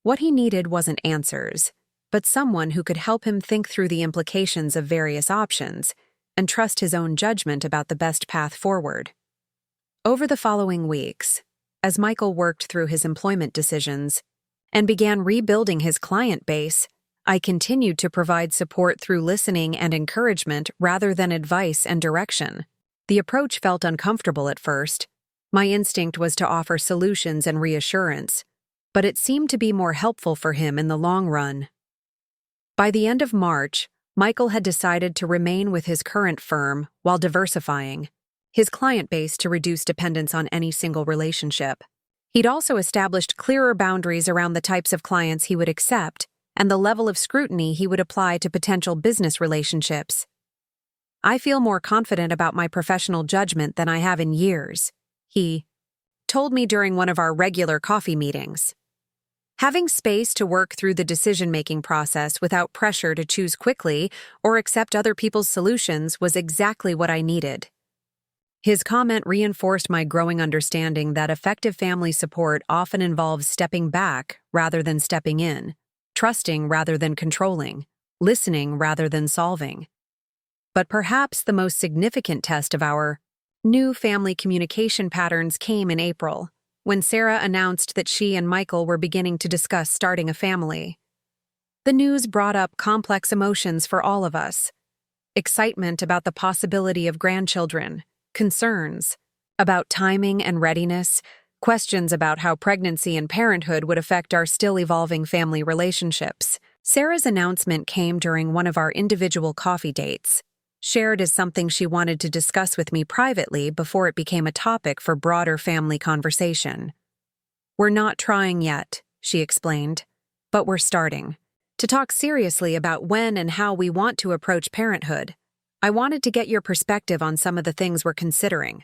What he needed wasn't answers, but someone who could help him think through the implications of various options and trust his own judgment about the best path forward. Over the following weeks, as Michael worked through his employment decisions and began rebuilding his client base, I continued to provide support through listening and encouragement rather than advice and direction. The approach felt uncomfortable at first. My instinct was to offer solutions and reassurance, but it seemed to be more helpful for him in the long run. By the end of March, Michael had decided to remain with his current firm while diversifying his client base to reduce dependence on any single relationship. He'd also established clearer boundaries around the types of clients he would accept and the level of scrutiny he would apply to potential business relationships. "I feel more confident about my professional judgment than I have in years," he told me during one of our regular coffee meetings. Having space to work through the decision-making process without pressure to choose quickly or accept other people's solutions was exactly what I needed. His comment reinforced my growing understanding that effective family support often involves stepping back rather than stepping in, trusting rather than controlling, listening rather than solving. But perhaps the most significant test of our new family communication patterns came in April, when Sarah announced that she and Michael were beginning to discuss starting a family. The news brought up complex emotions for all of us: excitement about the possibility of grandchildren, concerns about timing and readiness, questions about how pregnancy and parenthood would affect our still evolving family relationships. Sarah's announcement came during one of our individual coffee dates, shared as something she wanted to discuss with me privately before it became a topic for broader family conversation. "We're not trying yet," she explained, "but we're starting to talk seriously about when and how we want to approach parenthood. I wanted to get your perspective on some of the things we're considering."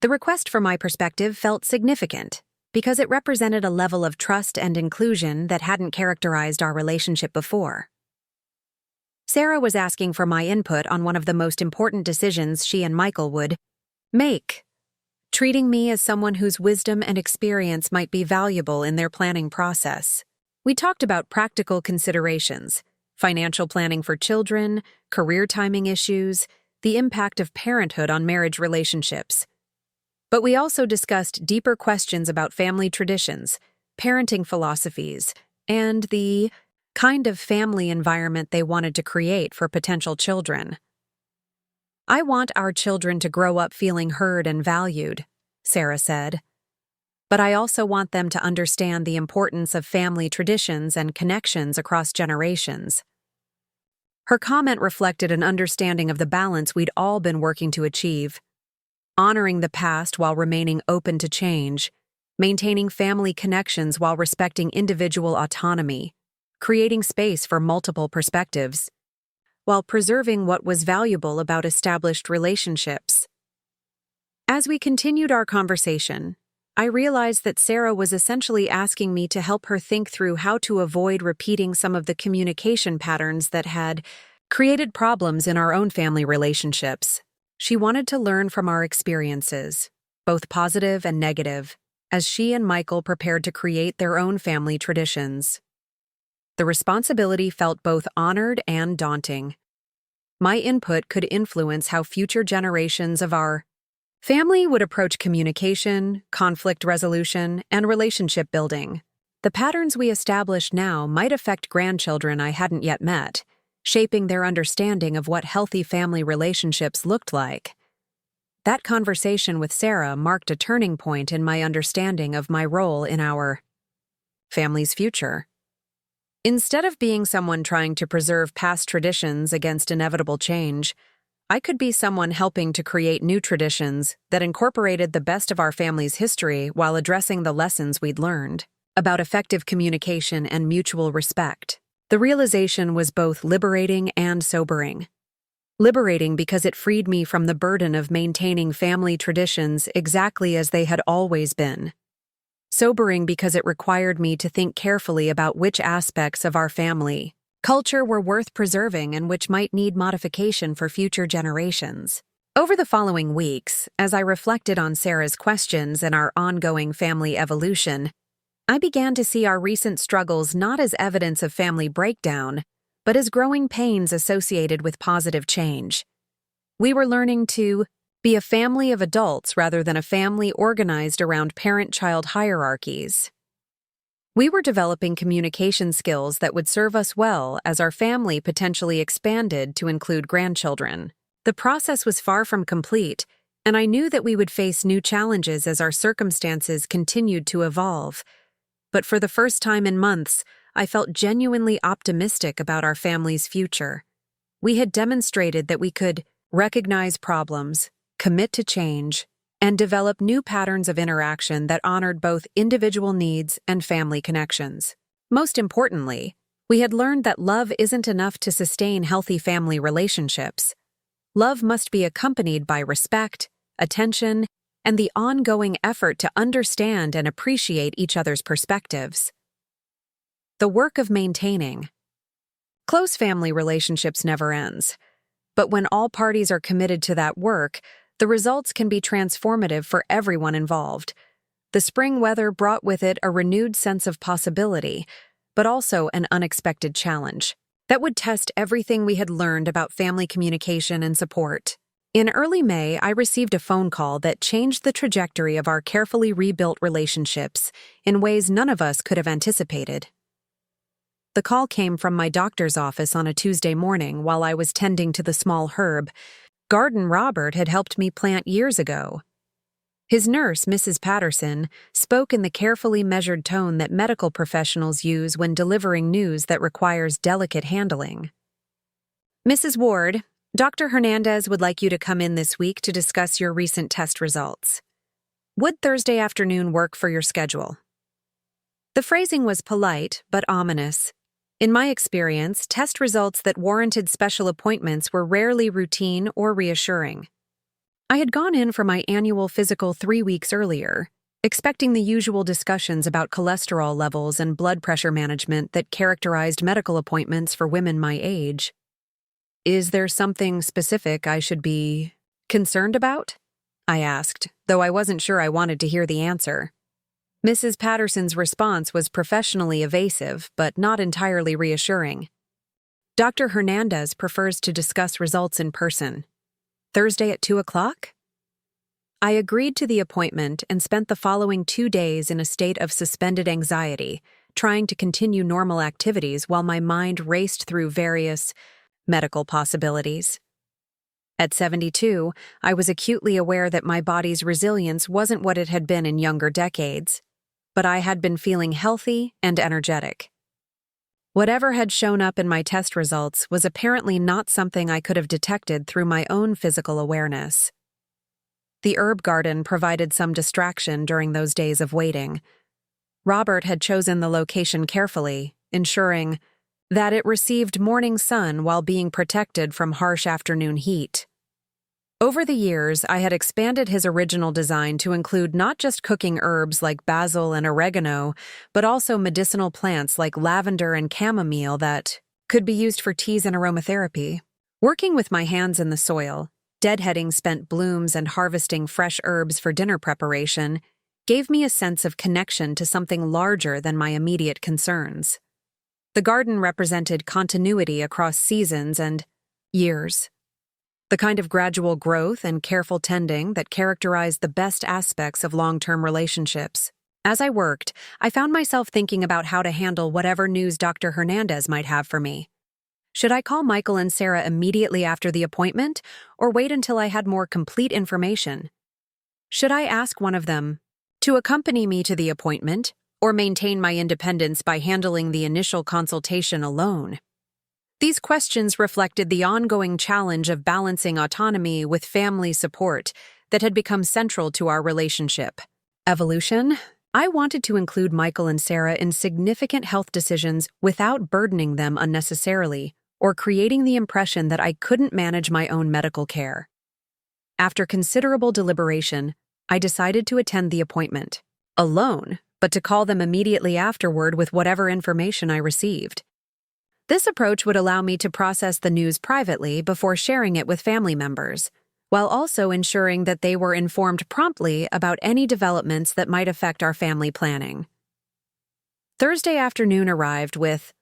The request for my perspective felt significant because it represented a level of trust and inclusion that hadn't characterized our relationship before. Sarah was asking for my input on one of the most important decisions she and Michael would make, treating me as someone whose wisdom and experience might be valuable in their planning process. We talked about practical considerations, financial planning for children, career timing issues, the impact of parenthood on marriage relationships. But we also discussed deeper questions about family traditions, parenting philosophies, and the kind of family environment they wanted to create for potential children. "I want our children to grow up feeling heard and valued," Sarah said. "But I also want them to understand the importance of family traditions and connections across generations." Her comment reflected an understanding of the balance we'd all been working to achieve, honoring the past while remaining open to change, maintaining family connections while respecting individual autonomy, creating space for multiple perspectives, while preserving what was valuable about established relationships. As we continued our conversation, I realized that Sarah was essentially asking me to help her think through how to avoid repeating some of the communication patterns that had created problems in our own family relationships. She wanted to learn from our experiences, both positive and negative, as she and Michael prepared to create their own family traditions. The responsibility felt both honored and daunting. My input could influence how future generations of our family would approach communication, conflict resolution, and relationship building. The patterns we established now might affect grandchildren I hadn't yet met, shaping their understanding of what healthy family relationships looked like. That conversation with Sarah marked a turning point in my understanding of my role in our family's future. Instead of being someone trying to preserve past traditions against inevitable change, I could be someone helping to create new traditions that incorporated the best of our family's history while addressing the lessons we'd learned about effective communication and mutual respect. The realization was both liberating and sobering. Liberating because it freed me from the burden of maintaining family traditions exactly as they had always been. Sobering because it required me to think carefully about which aspects of our family culture were worth preserving and which might need modification for future generations. Over the following weeks, as I reflected on Sarah's questions and our ongoing family evolution, I began to see our recent struggles not as evidence of family breakdown, but as growing pains associated with positive change. We were learning to be a family of adults rather than a family organized around parent-child hierarchies. We were developing communication skills that would serve us well as our family potentially expanded to include grandchildren. The process was far from complete, and I knew that we would face new challenges as our circumstances continued to evolve. But for the first time in months, I felt genuinely optimistic about our family's future. We had demonstrated that we could recognize problems, commit to change, and develop new patterns of interaction that honored both individual needs and family connections. Most importantly, we had learned that love isn't enough to sustain healthy family relationships. Love must be accompanied by respect, attention, and the ongoing effort to understand and appreciate each other's perspectives. The work of maintaining close family relationships never ends, but when all parties are committed to that work, the results can be transformative for everyone involved. The spring weather brought with it a renewed sense of possibility, but also an unexpected challenge that would test everything we had learned about family communication and support. In early May, I received a phone call that changed the trajectory of our carefully rebuilt relationships in ways none of us could have anticipated. The call came from my doctor's office on a Tuesday morning while I was tending to the small herb garden Robert had helped me plant years ago. His nurse, Mrs. Patterson, spoke in the carefully measured tone that medical professionals use when delivering news that requires delicate handling. "Mrs. Ward, Dr. Hernandez would like you to come in this week to discuss your recent test results. Would Thursday afternoon work for your schedule?" The phrasing was polite but ominous. In my experience, test results that warranted special appointments were rarely routine or reassuring. I had gone in for my annual physical 3 weeks earlier, expecting the usual discussions about cholesterol levels and blood pressure management that characterized medical appointments for women my age. "Is there something specific I should be concerned about?" I asked, though I wasn't sure I wanted to hear the answer. Mrs. Patterson's response was professionally evasive, but not entirely reassuring. "Dr. Hernandez prefers to discuss results in person. Thursday at 2 o'clock? I agreed to the appointment and spent the following 2 days in a state of suspended anxiety, trying to continue normal activities while my mind raced through various medical possibilities. At 72, I was acutely aware that my body's resilience wasn't what it had been in younger decades, but I had been feeling healthy and energetic. Whatever had shown up in my test results was apparently not something I could have detected through my own physical awareness. The herb garden provided some distraction during those days of waiting. Robert had chosen the location carefully, ensuring that it received morning sun while being protected from harsh afternoon heat. Over the years, I had expanded his original design to include not just cooking herbs like basil and oregano, but also medicinal plants like lavender and chamomile that could be used for teas and aromatherapy. Working with my hands in the soil, deadheading spent blooms and harvesting fresh herbs for dinner preparation gave me a sense of connection to something larger than my immediate concerns. The garden represented continuity across seasons and years. The kind of gradual growth and careful tending that characterized the best aspects of long-term relationships. As I worked, I found myself thinking about how to handle whatever news Dr. Hernandez might have for me. Should I call Michael and Sarah immediately after the appointment, or wait until I had more complete information? Should I ask one of them to accompany me to the appointment, or maintain my independence by handling the initial consultation alone? These questions reflected the ongoing challenge of balancing autonomy with family support that had become central to our relationship. Evolution. I wanted to include Michael and Sarah in significant health decisions without burdening them unnecessarily or creating the impression that I couldn't manage my own medical care. After considerable deliberation, I decided to attend the appointment, alone, but to call them immediately afterward with whatever information I received. This approach would allow me to process the news privately before sharing it with family members, while also ensuring that they were informed promptly about any developments that might affect our family planning. Thursday afternoon arrived with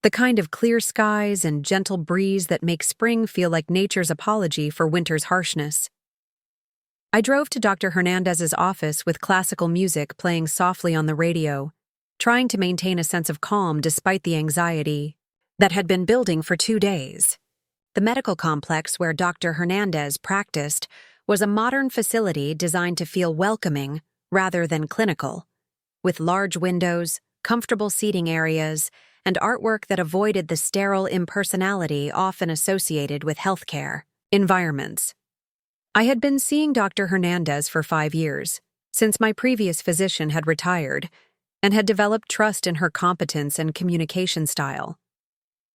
the kind of clear skies and gentle breeze that make spring feel like nature's apology for winter's harshness. I drove to Dr. Hernandez's office with classical music playing softly on the radio, trying to maintain a sense of calm despite the anxiety that had been building for 2 days. The medical complex where Dr. Hernandez practiced was a modern facility designed to feel welcoming rather than clinical, with large windows, comfortable seating areas, and artwork that avoided the sterile impersonality often associated with healthcare environments. I had been seeing Dr. Hernandez for 5 years, since my previous physician had retired, and had developed trust in her competence and communication style.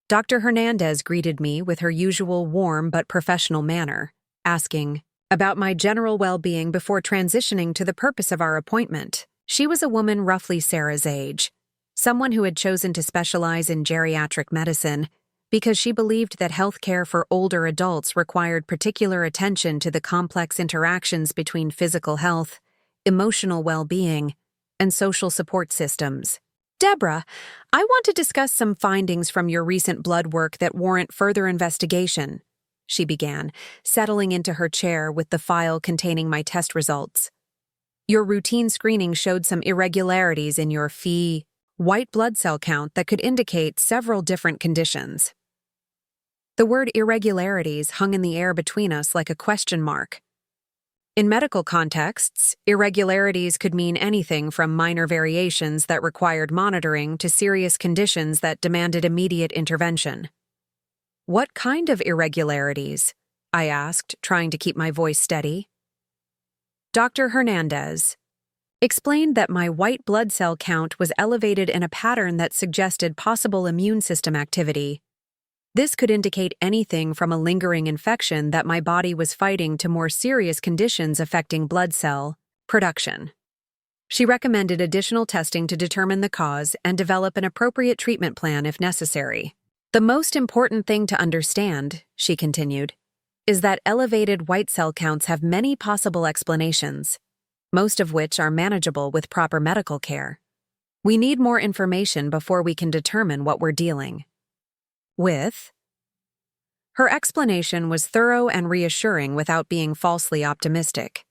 Dr. Hernandez greeted me with her usual warm but professional manner, asking about my general well-being before transitioning to the purpose of our appointment. She was a woman roughly Sarah's age, someone who had chosen to specialize in geriatric medicine because she believed that healthcare for older adults required particular attention to the complex interactions between physical health, emotional well-being, and social support systems. "Deborah, I want to discuss some findings from your recent blood work that warrant further investigation," she began, settling into her chair with the file containing my test results. "Your routine screening showed some irregularities in your Phe white blood cell count that could indicate several different conditions." The word irregularities hung in the air between us like a question mark. In medical contexts, irregularities could mean anything from minor variations that required monitoring to serious conditions that demanded immediate intervention. "What kind of irregularities?" I asked, trying to keep my voice steady. Dr. Hernandez explained that my white blood cell count was elevated in a pattern that suggested possible immune system activity. This could indicate anything from a lingering infection that my body was fighting to more serious conditions affecting blood cell production. She recommended additional testing to determine the cause and develop an appropriate treatment plan if necessary. "The most important thing to understand," she continued, "is that elevated white cell counts have many possible explanations, most of which are manageable with proper medical care. We need more information before we can determine what we're dealing with." Her explanation was thorough and reassuring without being falsely optimistic.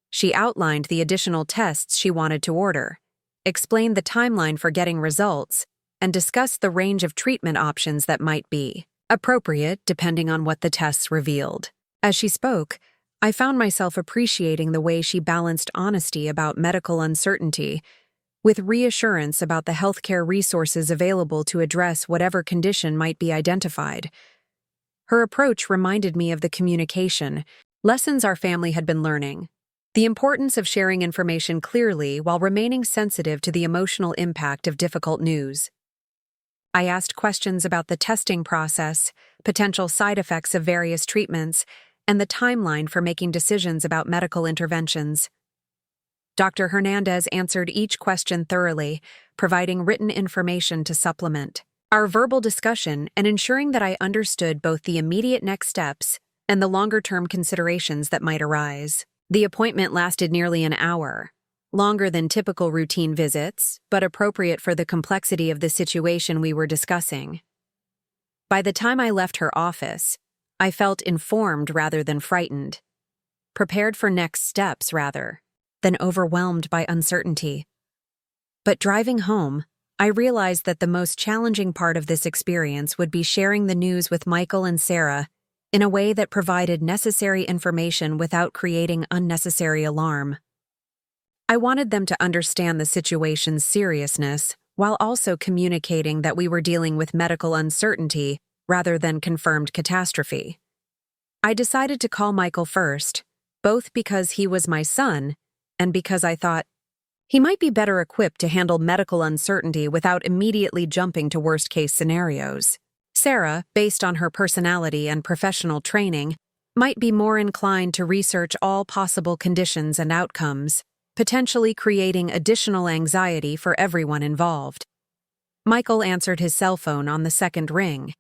She outlined the additional tests she wanted to order, explained the timeline for getting results, and discussed the range of treatment options that might be appropriate depending on what the tests revealed. As she spoke, I found myself appreciating the way she balanced honesty about medical uncertainty with reassurance about the healthcare resources available to address whatever condition might be identified. Her approach reminded me of the communication lessons our family had been learning, the importance of sharing information clearly while remaining sensitive to the emotional impact of difficult news. I asked questions about the testing process, potential side effects of various treatments, and the timeline for making decisions about medical interventions. Dr. Hernandez answered each question thoroughly, providing written information to supplement our verbal discussion and ensuring that I understood both the immediate next steps and the longer-term considerations that might arise. The appointment lasted nearly an hour, longer than typical routine visits, but appropriate for the complexity of the situation we were discussing. By the time I left her office, I felt informed rather than frightened, prepared for next steps rather than overwhelmed by uncertainty. But driving home, I realized that the most challenging part of this experience would be sharing the news with Michael and Sarah in a way that provided necessary information without creating unnecessary alarm. I wanted them to understand the situation's seriousness while also communicating that we were dealing with medical uncertainty rather than confirmed catastrophe. I decided to call Michael first, both because he was my son and because I thought he might be better equipped to handle medical uncertainty without immediately jumping to worst-case scenarios. Sarah, based on her personality and professional training, might be more inclined to research all possible conditions and outcomes, potentially creating additional anxiety for everyone involved. Michael answered his cell phone on the second ring,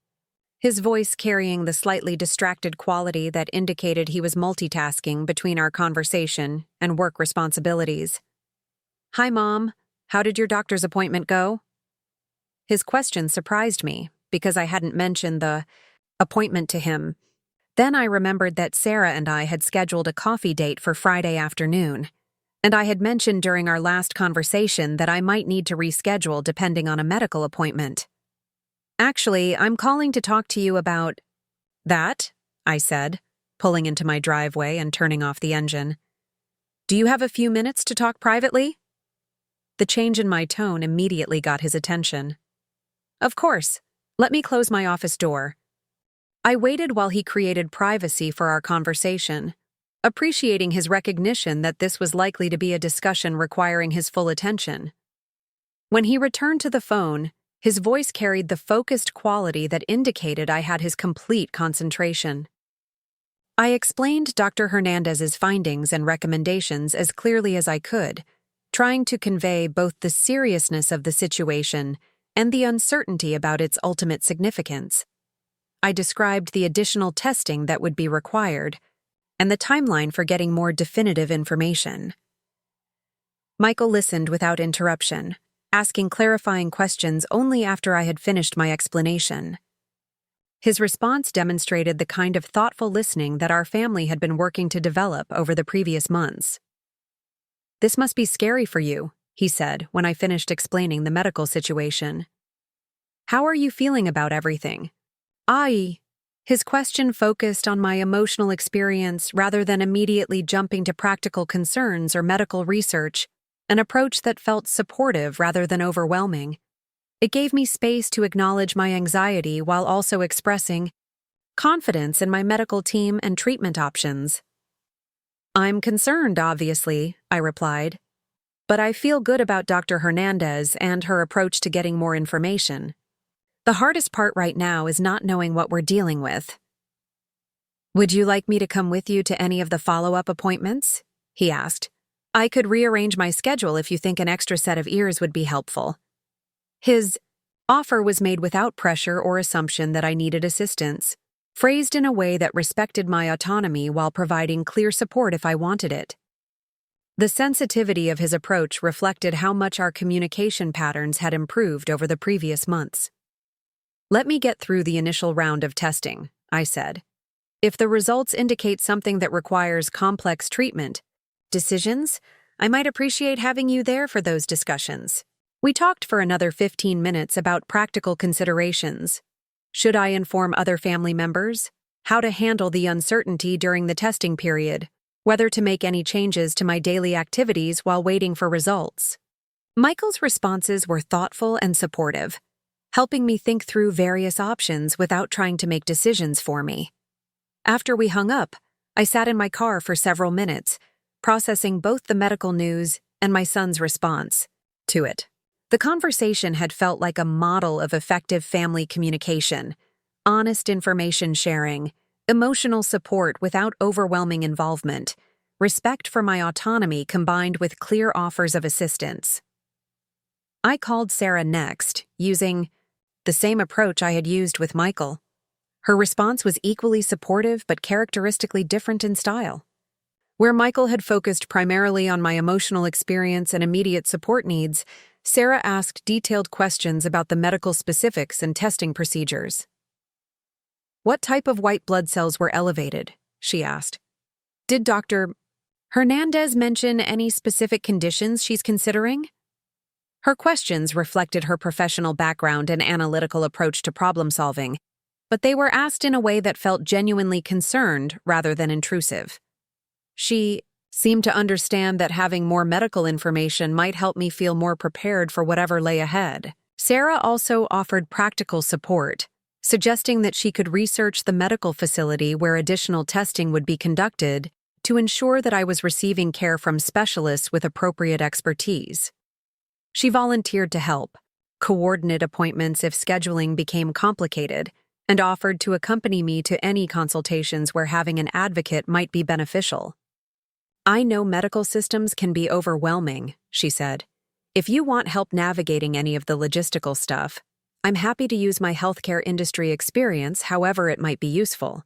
his voice carrying the slightly distracted quality that indicated he was multitasking between our conversation and work responsibilities. "Hi, Mom. How did your doctor's appointment go?" His question surprised me because I hadn't mentioned the appointment to him. Then I remembered that Sarah and I had scheduled a coffee date for Friday afternoon, and I had mentioned during our last conversation that I might need to reschedule depending on a medical appointment. "Actually, I'm calling to talk to you about that," I said, pulling into my driveway and turning off the engine. "Do you have a few minutes to talk privately?" The change in my tone immediately got his attention. "Of course. Let me close my office door." I waited while he created privacy for our conversation, appreciating his recognition that this was likely to be a discussion requiring his full attention. When he returned to the phone, his voice carried the focused quality that indicated I had his complete concentration. I explained Dr. Hernandez's findings and recommendations as clearly as I could, trying to convey both the seriousness of the situation and the uncertainty about its ultimate significance. I described the additional testing that would be required and the timeline for getting more definitive information. Michael listened without interruption, asking clarifying questions only after I had finished my explanation. His response demonstrated the kind of thoughtful listening that our family had been working to develop over the previous months. "This must be scary for you," he said when I finished explaining the medical situation. "How are you feeling about everything?" His question focused on my emotional experience rather than immediately jumping to practical concerns or medical research, an approach that felt supportive rather than overwhelming. It gave me space to acknowledge my anxiety while also expressing confidence in my medical team and treatment options. "I'm concerned, obviously," I replied, "but I feel good about Dr. Hernandez and her approach to getting more information. The hardest part right now is not knowing what we're dealing with." "Would you like me to come with you to any of the follow-up appointments?" he asked. "I could rearrange my schedule if you think an extra set of ears would be helpful." His offer was made without pressure or assumption that I needed assistance, phrased in a way that respected my autonomy while providing clear support if I wanted it. The sensitivity of his approach reflected how much our communication patterns had improved over the previous months. "Let me get through the initial round of testing," I said. "If the results indicate something that requires complex treatment decisions, I might appreciate having you there for those discussions." We talked for another 15 minutes about practical considerations. Should I inform other family members? How to handle the uncertainty during the testing period? Whether to make any changes to my daily activities while waiting for results? Michael's responses were thoughtful and supportive, helping me think through various options without trying to make decisions for me. After we hung up, I sat in my car for several minutes, processing both the medical news and my son's response to it. The conversation had felt like a model of effective family communication, honest information sharing, emotional support without overwhelming involvement, respect for my autonomy combined with clear offers of assistance. I called Sarah next, using the same approach I had used with Michael. Her response was equally supportive but characteristically different in style. Where Michael had focused primarily on my emotional experience and immediate support needs, Sarah asked detailed questions about the medical specifics and testing procedures. "What type of white blood cells were elevated?" she asked. "Did Dr. Hernandez mention any specific conditions she's considering?" Her questions reflected her professional background and analytical approach to problem solving, but they were asked in a way that felt genuinely concerned rather than intrusive. She seemed to understand that having more medical information might help me feel more prepared for whatever lay ahead. Sarah also offered practical support, suggesting that she could research the medical facility where additional testing would be conducted to ensure that I was receiving care from specialists with appropriate expertise. She volunteered to help, coordinate appointments if scheduling became complicated, and offered to accompany me to any consultations where having an advocate might be beneficial. "I know medical systems can be overwhelming," she said. "If you want help navigating any of the logistical stuff, I'm happy to use my healthcare industry experience however it might be useful."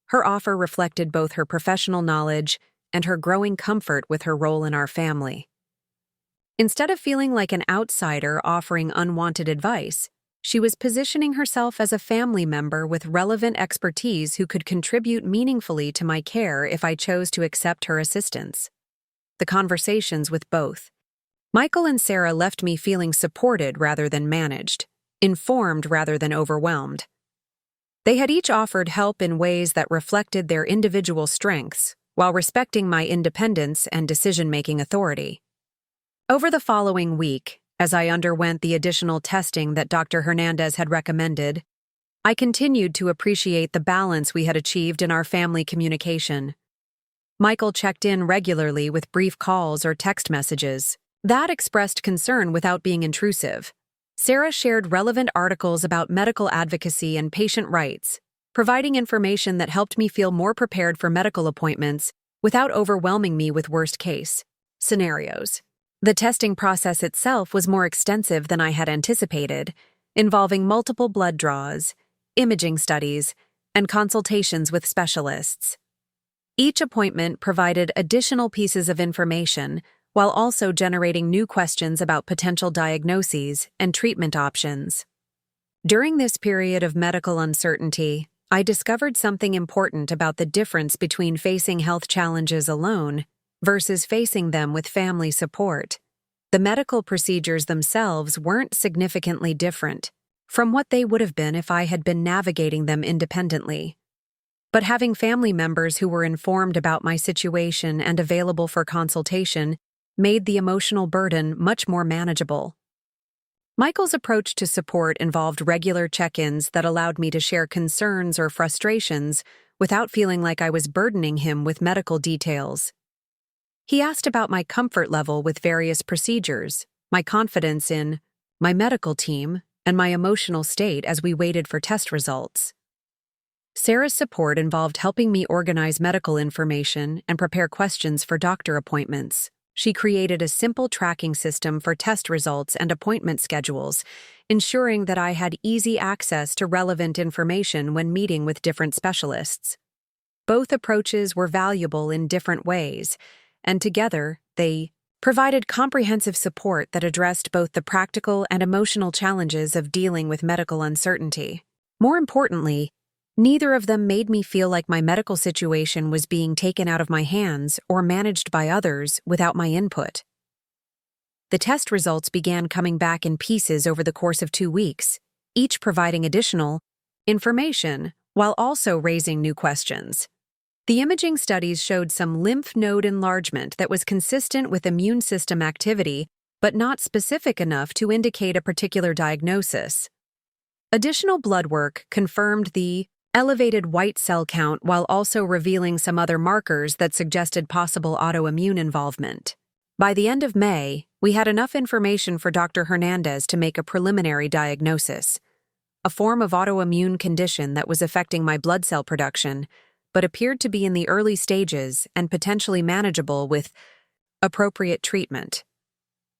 Her offer reflected both her professional knowledge and her growing comfort with her role in our family. Instead of feeling like an outsider offering unwanted advice, she was positioning herself as a family member with relevant expertise who could contribute meaningfully to my care if I chose to accept her assistance. The conversations with both Michael and Sarah left me feeling supported rather than managed, informed rather than overwhelmed. They had each offered help in ways that reflected their individual strengths, while respecting my independence and decision-making authority. Over the following week, as I underwent the additional testing that Dr. Hernandez had recommended, I continued to appreciate the balance we had achieved in our family communication. Michael checked in regularly with brief calls or text messages. That expressed concern without being intrusive. Sarah shared relevant articles about medical advocacy and patient rights, providing information that helped me feel more prepared for medical appointments without overwhelming me with worst-case scenarios. The testing process itself was more extensive than I had anticipated, involving multiple blood draws, imaging studies, and consultations with specialists. Each appointment provided additional pieces of information while also generating new questions about potential diagnoses and treatment options. During this period of medical uncertainty, I discovered something important about the difference between facing health challenges alone versus facing them with family support. The medical procedures themselves weren't significantly different, from what they would have been if I had been navigating them independently. But having family members who were informed about my situation and available for consultation made the emotional burden much more manageable. Michael's approach to support involved regular check-ins that allowed me to share concerns or frustrations without feeling like I was burdening him with medical details. He asked about my comfort level with various procedures, my confidence in my medical team, and my emotional state as we waited for test results. Sarah's support involved helping me organize medical information and prepare questions for doctor appointments. She created a simple tracking system for test results and appointment schedules, ensuring that I had easy access to relevant information when meeting with different specialists. Both approaches were valuable in different ways, and together, they provided comprehensive support that addressed both the practical and emotional challenges of dealing with medical uncertainty. More importantly, neither of them made me feel like my medical situation was being taken out of my hands or managed by others without my input. The test results began coming back in pieces over the course of 2 weeks, each providing additional information while also raising new questions. The imaging studies showed some lymph node enlargement that was consistent with immune system activity, but not specific enough to indicate a particular diagnosis. Additional blood work confirmed the elevated white cell count while also revealing some other markers that suggested possible autoimmune involvement. By the end of May, we had enough information for Dr. Hernandez to make a preliminary diagnosis, a form of autoimmune condition that was affecting my blood cell production, but appeared to be in the early stages and potentially manageable with appropriate treatment.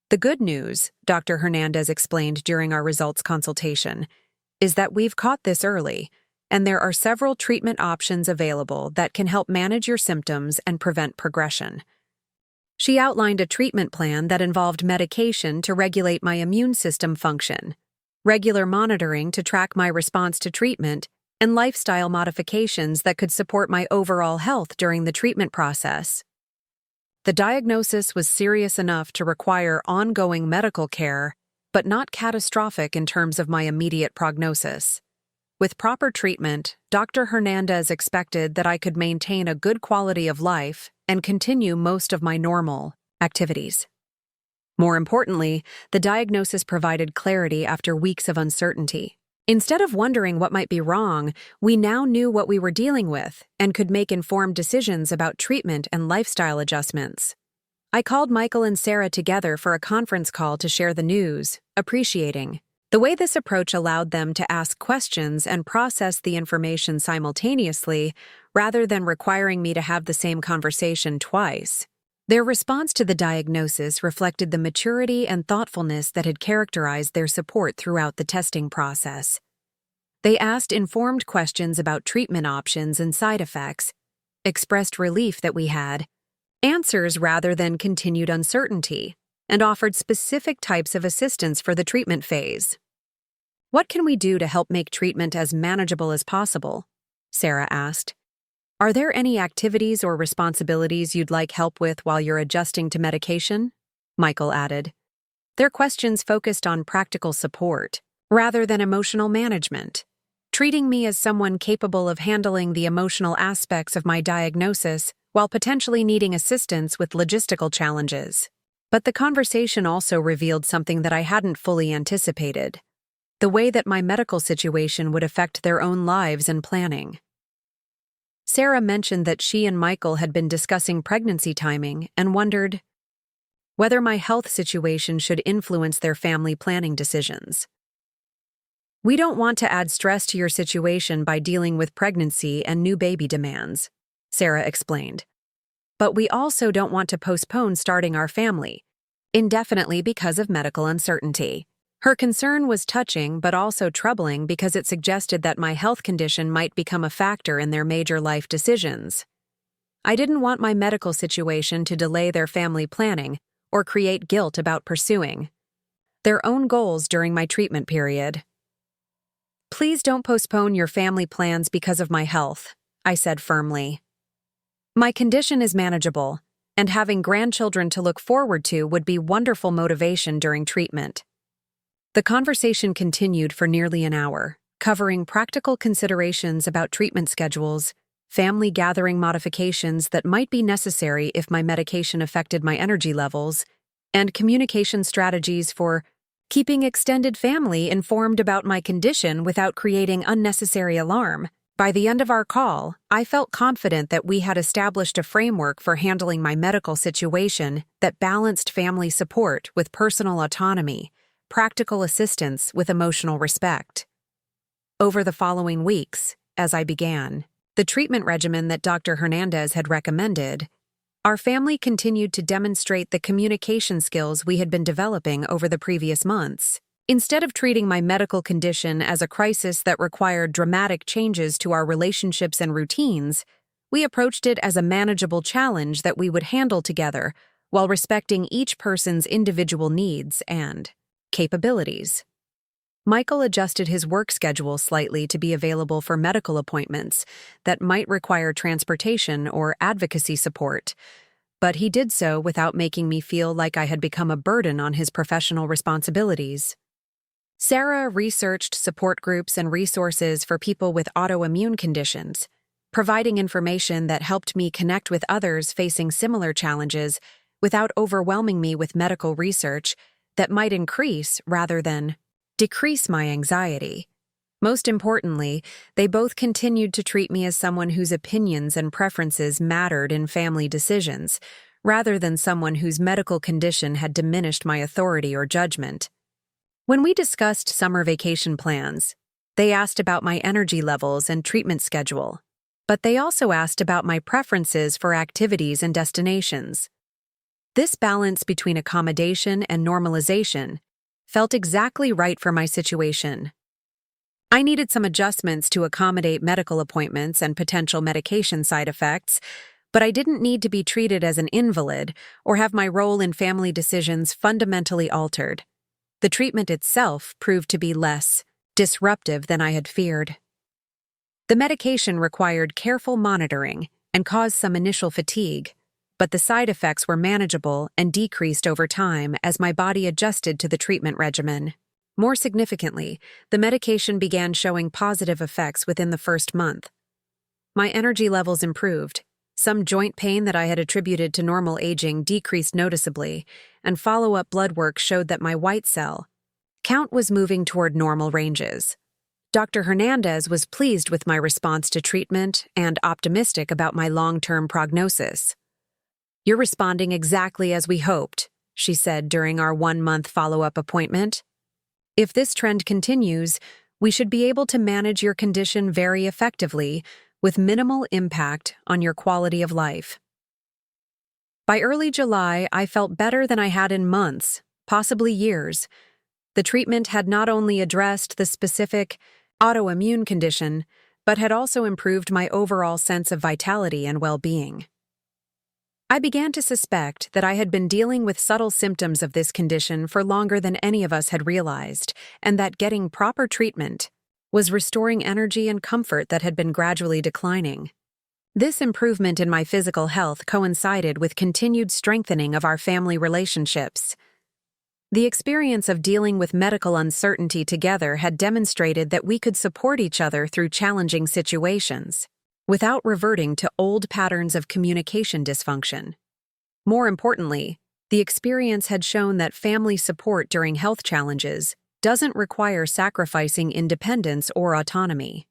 The good news, Dr. Hernandez explained during our results consultation, is that we've caught this early, and there are several treatment options available that can help manage your symptoms and prevent progression. She outlined a treatment plan that involved medication to regulate my immune system function, regular monitoring to track my response to treatment, and lifestyle modifications that could support my overall health during the treatment process. The diagnosis was serious enough to require ongoing medical care, but not catastrophic in terms of my immediate prognosis. With proper treatment, Dr. Hernandez expected that I could maintain a good quality of life and continue most of my normal activities. More importantly, the diagnosis provided clarity after weeks of uncertainty. Instead of wondering what might be wrong, we now knew what we were dealing with and could make informed decisions about treatment and lifestyle adjustments. I called Michael and Sarah together for a conference call to share the news, appreciating the way this approach allowed them to ask questions and process the information simultaneously, rather than requiring me to have the same conversation twice. Their response to the diagnosis reflected the maturity and thoughtfulness that had characterized their support throughout the testing process. They asked informed questions about treatment options and side effects, expressed relief that we had answers rather than continued uncertainty, and offered specific types of assistance for the treatment phase. "What can we do to help make treatment as manageable as possible?" Sarah asked. "Are there any activities or responsibilities you'd like help with while you're adjusting to medication?" Michael added. Their questions focused on practical support, rather than emotional management, treating me as someone capable of handling the emotional aspects of my diagnosis while potentially needing assistance with logistical challenges. But the conversation also revealed something that I hadn't fully anticipated: the way that my medical situation would affect their own lives and planning. Sarah mentioned that she and Michael had been discussing pregnancy timing and wondered whether my health situation should influence their family planning decisions. "We don't want to add stress to your situation by dealing with pregnancy and new baby demands," Sarah explained. "But we also don't want to postpone starting our family indefinitely because of medical uncertainty." Her concern was touching but also troubling because it suggested that my health condition might become a factor in their major life decisions. I didn't want my medical situation to delay their family planning or create guilt about pursuing their own goals during my treatment period. "Please don't postpone your family plans because of my health," I said firmly. "My condition is manageable, and having grandchildren to look forward to would be wonderful motivation during treatment." The conversation continued for nearly an hour, covering practical considerations about treatment schedules, family gathering modifications that might be necessary if my medication affected my energy levels, and communication strategies for keeping extended family informed about my condition without creating unnecessary alarm. By the end of our call, I felt confident that we had established a framework for handling my medical situation that balanced family support with personal autonomy, practical assistance with emotional respect. Over the following weeks, as I began the treatment regimen that Dr. Hernandez had recommended, our family continued to demonstrate the communication skills we had been developing over the previous months. Instead of treating my medical condition as a crisis that required dramatic changes to our relationships and routines, we approached it as a manageable challenge that we would handle together while respecting each person's individual needs and capabilities. Michael adjusted his work schedule slightly to be available for medical appointments that might require transportation or advocacy support, but he did so without making me feel like I had become a burden on his professional responsibilities. Sarah researched support groups and resources for people with autoimmune conditions, providing information that helped me connect with others facing similar challenges without overwhelming me with medical research that might increase rather than decrease my anxiety. Most importantly, they both continued to treat me as someone whose opinions and preferences mattered in family decisions, rather than someone whose medical condition had diminished my authority or judgment. When we discussed summer vacation plans, they asked about my energy levels and treatment schedule, but they also asked about my preferences for activities and destinations. This balance between accommodation and normalization felt exactly right for my situation. I needed some adjustments to accommodate medical appointments and potential medication side effects, but I didn't need to be treated as an invalid or have my role in family decisions fundamentally altered. The treatment itself proved to be less disruptive than I had feared. The medication required careful monitoring and caused some initial fatigue, but the side effects were manageable and decreased over time as my body adjusted to the treatment regimen. More significantly, the medication began showing positive effects within the first month. My energy levels improved. Some joint pain that I had attributed to normal aging decreased noticeably, and follow-up blood work showed that my white cell count was moving toward normal ranges. Dr. Hernandez was pleased with my response to treatment and optimistic about my long-term prognosis. "You're responding exactly as we hoped," she said during our 1-month follow-up appointment. "If this trend continues, we should be able to manage your condition very effectively with minimal impact on your quality of life." By early July, I felt better than I had in months, possibly years. The treatment had not only addressed the specific autoimmune condition, but had also improved my overall sense of vitality and well-being. I began to suspect that I had been dealing with subtle symptoms of this condition for longer than any of us had realized, and that getting proper treatment was restoring energy and comfort that had been gradually declining. This improvement in my physical health coincided with continued strengthening of our family relationships. The experience of dealing with medical uncertainty together had demonstrated that we could support each other through challenging situations, without reverting to old patterns of communication dysfunction. More importantly, the experience had shown that family support during health challenges doesn't require sacrificing independence or autonomy.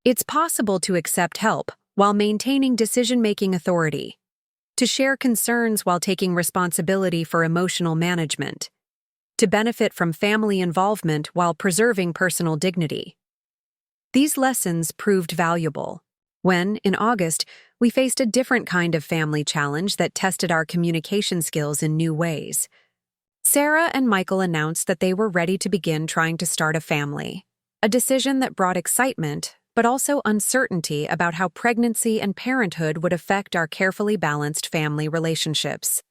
It's possible to accept help while maintaining decision-making authority, to share concerns while taking responsibility for emotional management, to benefit from family involvement while preserving personal dignity. These lessons proved valuable when, in August, we faced a different kind of family challenge that tested our communication skills in new ways. Sarah and Michael announced that they were ready to begin trying to start a family, a decision that brought excitement, but also uncertainty about how pregnancy and parenthood would affect our carefully balanced family relationships.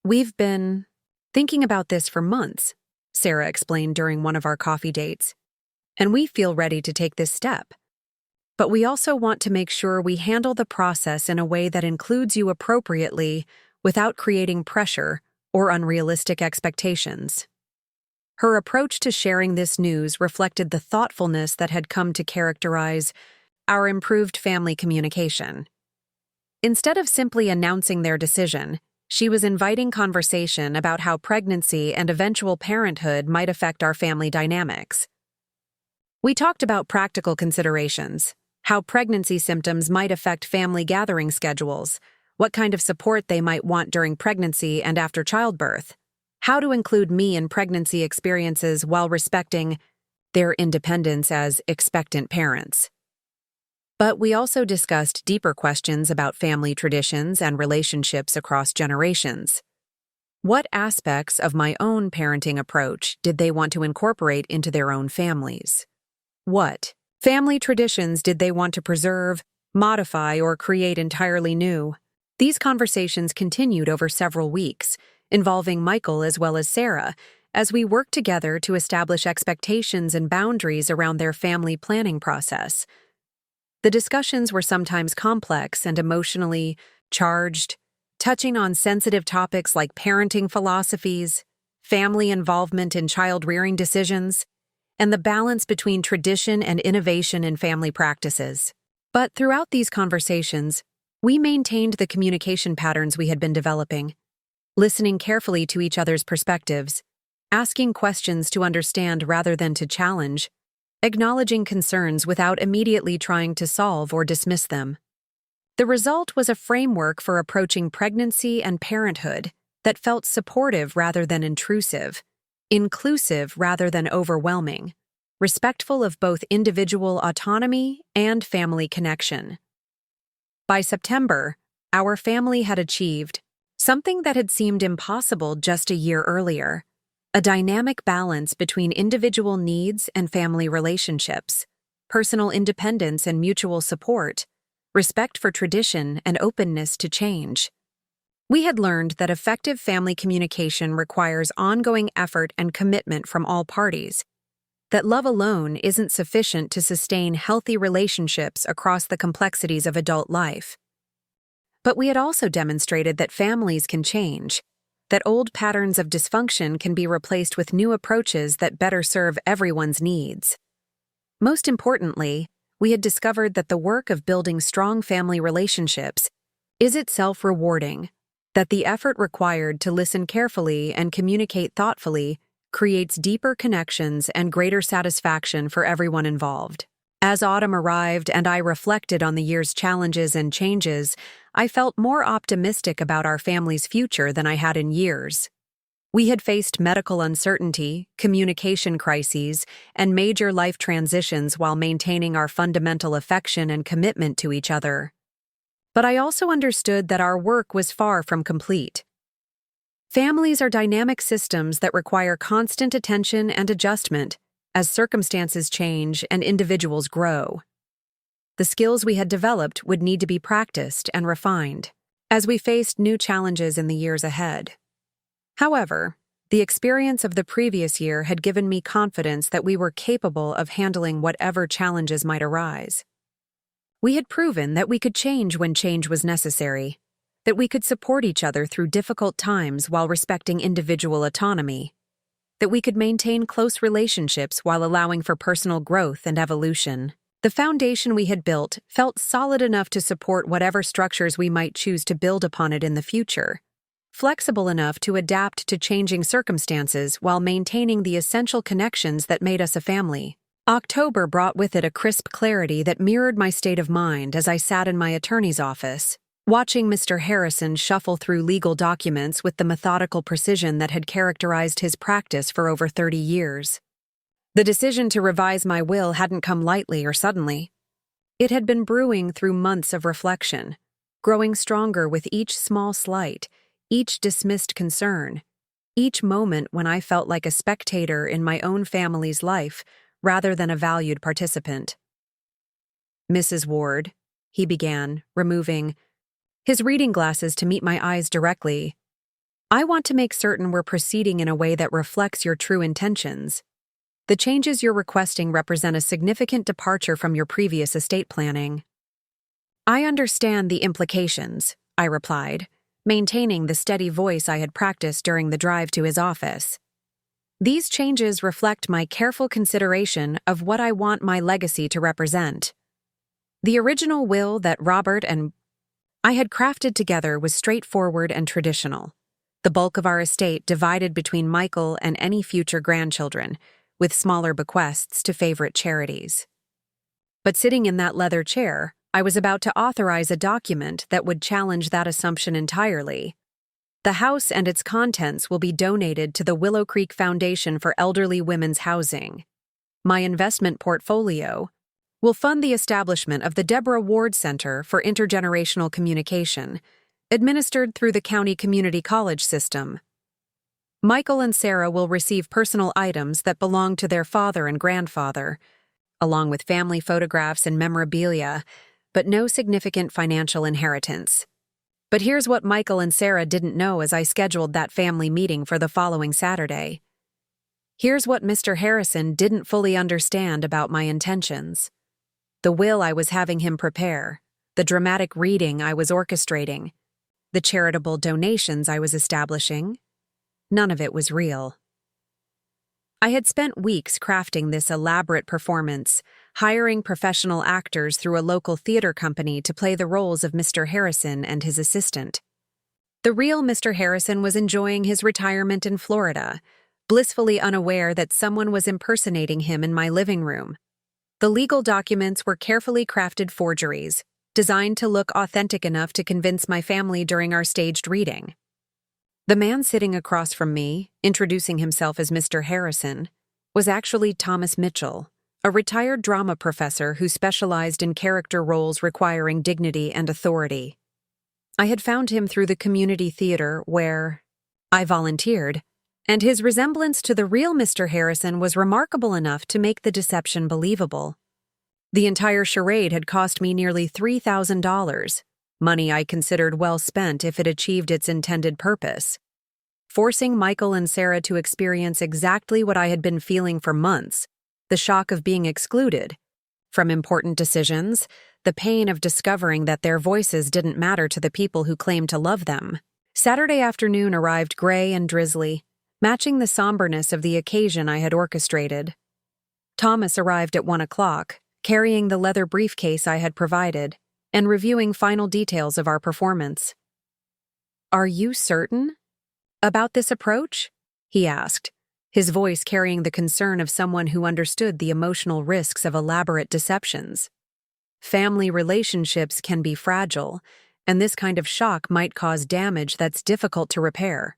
"We've been thinking about this for months," Sarah explained during one of our coffee dates, "and we feel ready to take this step. But we also want to make sure we handle the process in a way that includes you appropriately without creating pressure or unrealistic expectations." Her approach to sharing this news reflected the thoughtfulness that had come to characterize our improved family communication. Instead of simply announcing their decision, she was inviting conversation about how pregnancy and eventual parenthood might affect our family dynamics. We talked about practical considerations, how pregnancy symptoms might affect family gathering schedules, what kind of support they might want during pregnancy and after childbirth, how to include me in pregnancy experiences while respecting their independence as expectant parents. But we also discussed deeper questions about family traditions and relationships across generations. What aspects of my own parenting approach did they want to incorporate into their own families? What family traditions did they want to preserve, modify, or create entirely new? These conversations continued over several weeks, involving Michael as well as Sarah, as we worked together to establish expectations and boundaries around their family planning process. The discussions were sometimes complex and emotionally charged, touching on sensitive topics like parenting philosophies, family involvement in child-rearing decisions, and the balance between tradition and innovation in family practices. But throughout these conversations, we maintained the communication patterns we had been developing, listening carefully to each other's perspectives, asking questions to understand rather than to challenge, acknowledging concerns without immediately trying to solve or dismiss them. The result was a framework for approaching pregnancy and parenthood that felt supportive rather than intrusive, inclusive rather than overwhelming, respectful of both individual autonomy and family connection. By September, our family had achieved something that had seemed impossible just a year earlier: a dynamic balance between individual needs and family relationships, personal independence and mutual support, respect for tradition and openness to change. We had learned that effective family communication requires ongoing effort and commitment from all parties, that love alone isn't sufficient to sustain healthy relationships across the complexities of adult life. But we had also demonstrated that families can change, that old patterns of dysfunction can be replaced with new approaches that better serve everyone's needs. Most importantly, we had discovered that the work of building strong family relationships is itself rewarding, that the effort required to listen carefully and communicate thoughtfully creates deeper connections and greater satisfaction for everyone involved. As autumn arrived and I reflected on the year's challenges and changes, I felt more optimistic about our family's future than I had in years. We had faced medical uncertainty, communication crises, and major life transitions while maintaining our fundamental affection and commitment to each other. But I also understood that our work was far from complete. Families are dynamic systems that require constant attention and adjustment as circumstances change and individuals grow. The skills we had developed would need to be practiced and refined as we faced new challenges in the years ahead. However, the experience of the previous year had given me confidence that we were capable of handling whatever challenges might arise. We had proven that we could change when change was necessary, that we could support each other through difficult times while respecting individual autonomy, that we could maintain close relationships while allowing for personal growth and evolution. The foundation we had built felt solid enough to support whatever structures we might choose to build upon it in the future, flexible enough to adapt to changing circumstances while maintaining the essential connections that made us a family. October brought with it a crisp clarity that mirrored my state of mind as I sat in my attorney's office, watching Mr. Harrison shuffle through legal documents with the methodical precision that had characterized his practice for over 30 years. The decision to revise my will hadn't come lightly or suddenly. It had been brewing through months of reflection, growing stronger with each small slight, each dismissed concern, each moment when I felt like a spectator in my own family's life rather than a valued participant. "Mrs. Ward," he began, removing his reading glasses to meet my eyes directly, "I want to make certain we're proceeding in a way that reflects your true intentions. The changes you're requesting represent a significant departure from your previous estate planning." "I understand the implications," I replied, maintaining the steady voice I had practiced during the drive to his office. These changes reflect my careful consideration of what I want my legacy to represent. The original will that Robert and I had crafted together was straightforward and traditional. The bulk of our estate divided between Michael and any future grandchildren, with smaller bequests to favorite charities. But sitting in that leather chair, I was about to authorize a document that would challenge that assumption entirely. The house and its contents will be donated to the Willow Creek Foundation for Elderly Women's Housing. My investment portfolio will fund the establishment of the Deborah Ward Center for Intergenerational Communication, administered through the county community college system. Michael and Sarah will receive personal items that belong to their father and grandfather, along with family photographs and memorabilia, but no significant financial inheritance. But here's what Michael and Sarah didn't know as I scheduled that family meeting for the following Saturday. Here's what Mr. Harrison didn't fully understand about my intentions. The will I was having him prepare, the dramatic reading I was orchestrating, the charitable donations I was establishing, none of it was real. I had spent weeks crafting this elaborate performance, hiring professional actors through a local theater company to play the roles of Mr. Harrison and his assistant. The real Mr. Harrison was enjoying his retirement in Florida, blissfully unaware that someone was impersonating him in my living room. The legal documents were carefully crafted forgeries, designed to look authentic enough to convince my family during our staged reading. The man sitting across from me, introducing himself as Mr. Harrison, was actually Thomas Mitchell, a retired drama professor who specialized in character roles requiring dignity and authority. I had found him through the community theater where I volunteered, and his resemblance to the real Mr. Harrison was remarkable enough to make the deception believable. The entire charade had cost me nearly $3,000, money I considered well spent if it achieved its intended purpose. Forcing Michael and Sarah to experience exactly what I had been feeling for months, the shock of being excluded from important decisions, the pain of discovering that their voices didn't matter to the people who claimed to love them. Saturday afternoon arrived gray and drizzly, matching the somberness of the occasion I had orchestrated. Thomas arrived at 1 o'clock, carrying the leather briefcase I had provided, and reviewing final details of our performance. "Are you certain about this approach?" he asked, his voice carrying the concern of someone who understood the emotional risks of elaborate deceptions. Family relationships can be fragile, and this kind of shock might cause damage that's difficult to repair.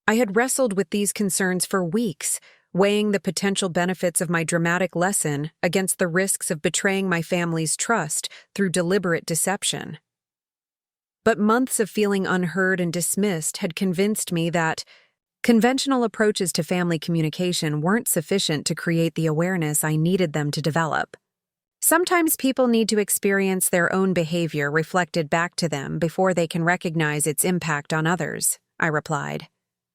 I had wrestled with these concerns for weeks, weighing the potential benefits of my dramatic lesson against the risks of betraying my family's trust through deliberate deception. But months of feeling unheard and dismissed had convinced me that conventional approaches to family communication weren't sufficient to create the awareness I needed them to develop. Sometimes people need to experience their own behavior reflected back to them before they can recognize its impact on others, I replied,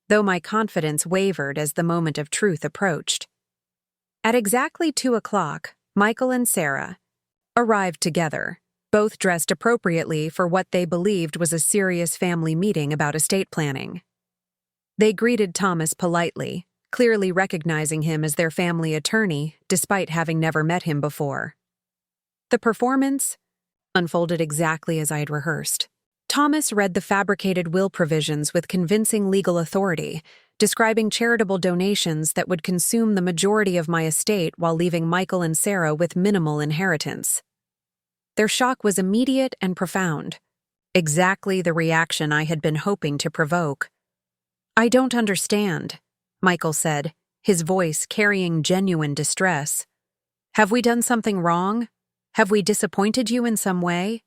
though my confidence wavered as the moment of truth approached. At exactly 2 o'clock, Michael and Sarah arrived together, both dressed appropriately for what they believed was a serious family meeting about estate planning. They greeted Thomas politely, clearly recognizing him as their family attorney despite having never met him before. The performance unfolded exactly as I had rehearsed. Thomas read the fabricated will provisions with convincing legal authority, describing charitable donations that would consume the majority of my estate while leaving Michael and Sarah with minimal inheritance. Their shock was immediate and profound, exactly the reaction I had been hoping to provoke. "I don't understand," Michael said, his voice carrying genuine distress. "Have we done something wrong? Have we disappointed you in some way?"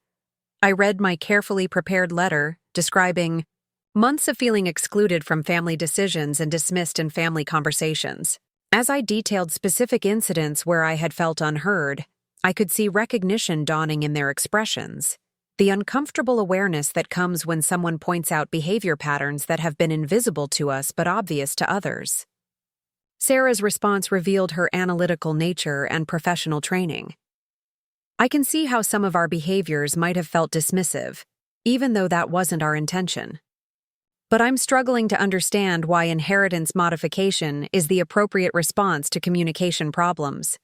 I read my carefully prepared letter, describing months of feeling excluded from family decisions and dismissed in family conversations. As I detailed specific incidents where I had felt unheard, I could see recognition dawning in their expressions, the uncomfortable awareness that comes when someone points out behavior patterns that have been invisible to us but obvious to others. Sarah's response revealed her analytical nature and professional training. "I can see how some of our behaviors might have felt dismissive, even though that wasn't our intention. but I'm struggling to understand why inheritance modification is the appropriate response to communication problems.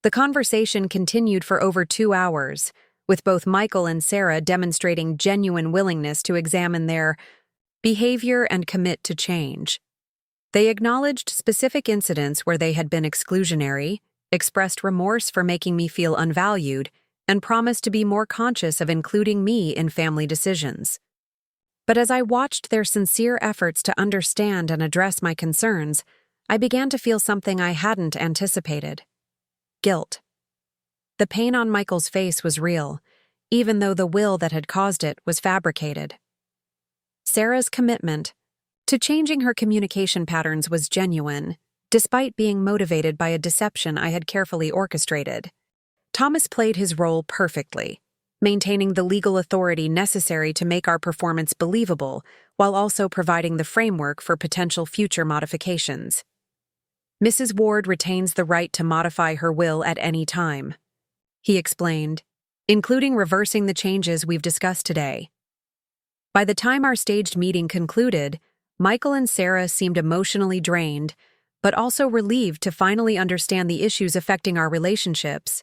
The conversation continued for over 2 hours, with both Michael and Sarah demonstrating genuine willingness to examine their behavior and commit to change. They acknowledged specific incidents where they had been exclusionary, expressed remorse for making me feel unvalued, and promised to be more conscious of including me in family decisions. But as I watched their sincere efforts to understand and address my concerns, I began to feel something I hadn't anticipated: guilt. The pain on Michael's face was real, even though the will that had caused it was fabricated. Sarah's commitment to changing her communication patterns was genuine, despite being motivated by a deception I had carefully orchestrated. Thomas played his role perfectly, maintaining the legal authority necessary to make our performance believable, while also providing the framework for potential future modifications. Mrs. Ward retains the right to modify her will at any time, he explained, including reversing the changes we've discussed today. By the time our staged meeting concluded, Michael and Sarah seemed emotionally drained, but also relieved to finally understand the issues affecting our relationships.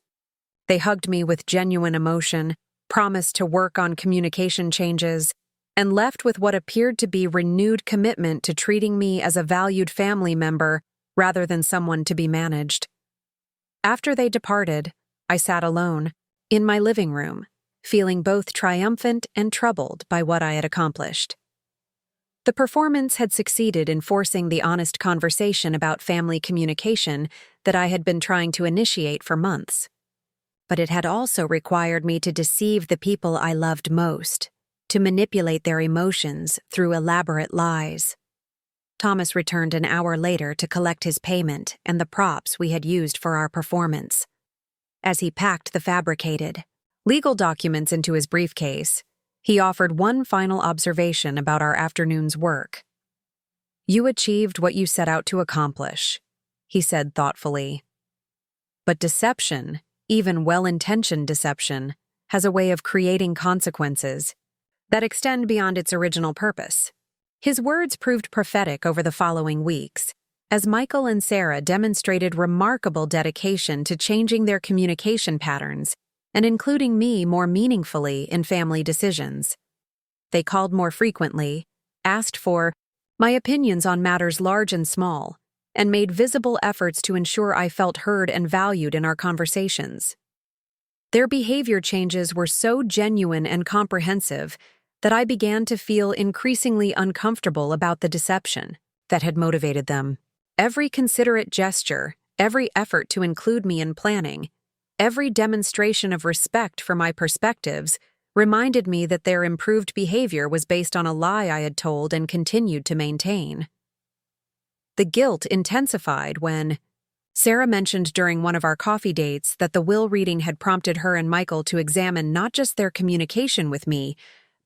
They hugged me with genuine emotion, promised to work on communication changes, and left with what appeared to be renewed commitment to treating me as a valued family member rather than someone to be managed. After they departed, I sat alone, in my living room, feeling both triumphant and troubled by what I had accomplished. The performance had succeeded in forcing the honest conversation about family communication that I had been trying to initiate for months. But it had also required me to deceive the people I loved most, to manipulate their emotions through elaborate lies. Thomas returned an hour later to collect his payment and the props we had used for our performance. As he packed the fabricated, legal documents into his briefcase, he offered one final observation about our afternoon's work. "You achieved what you set out to accomplish," he said thoughtfully. "But deception, even well-intentioned deception, has a way of creating consequences that extend beyond its original purpose." His words proved prophetic over the following weeks, as Michael and Sarah demonstrated remarkable dedication to changing their communication patterns and including me more meaningfully in family decisions. They called more frequently, asked for my opinions on matters large and small, and made visible efforts to ensure I felt heard and valued in our conversations. Their behavior changes were so genuine and comprehensive that I began to feel increasingly uncomfortable about the deception that had motivated them. Every considerate gesture, every effort to include me in planning, every demonstration of respect for my perspectives reminded me that their improved behavior was based on a lie I had told and continued to maintain. The guilt intensified when Sarah mentioned during one of our coffee dates that the will reading had prompted her and Michael to examine not just their communication with me,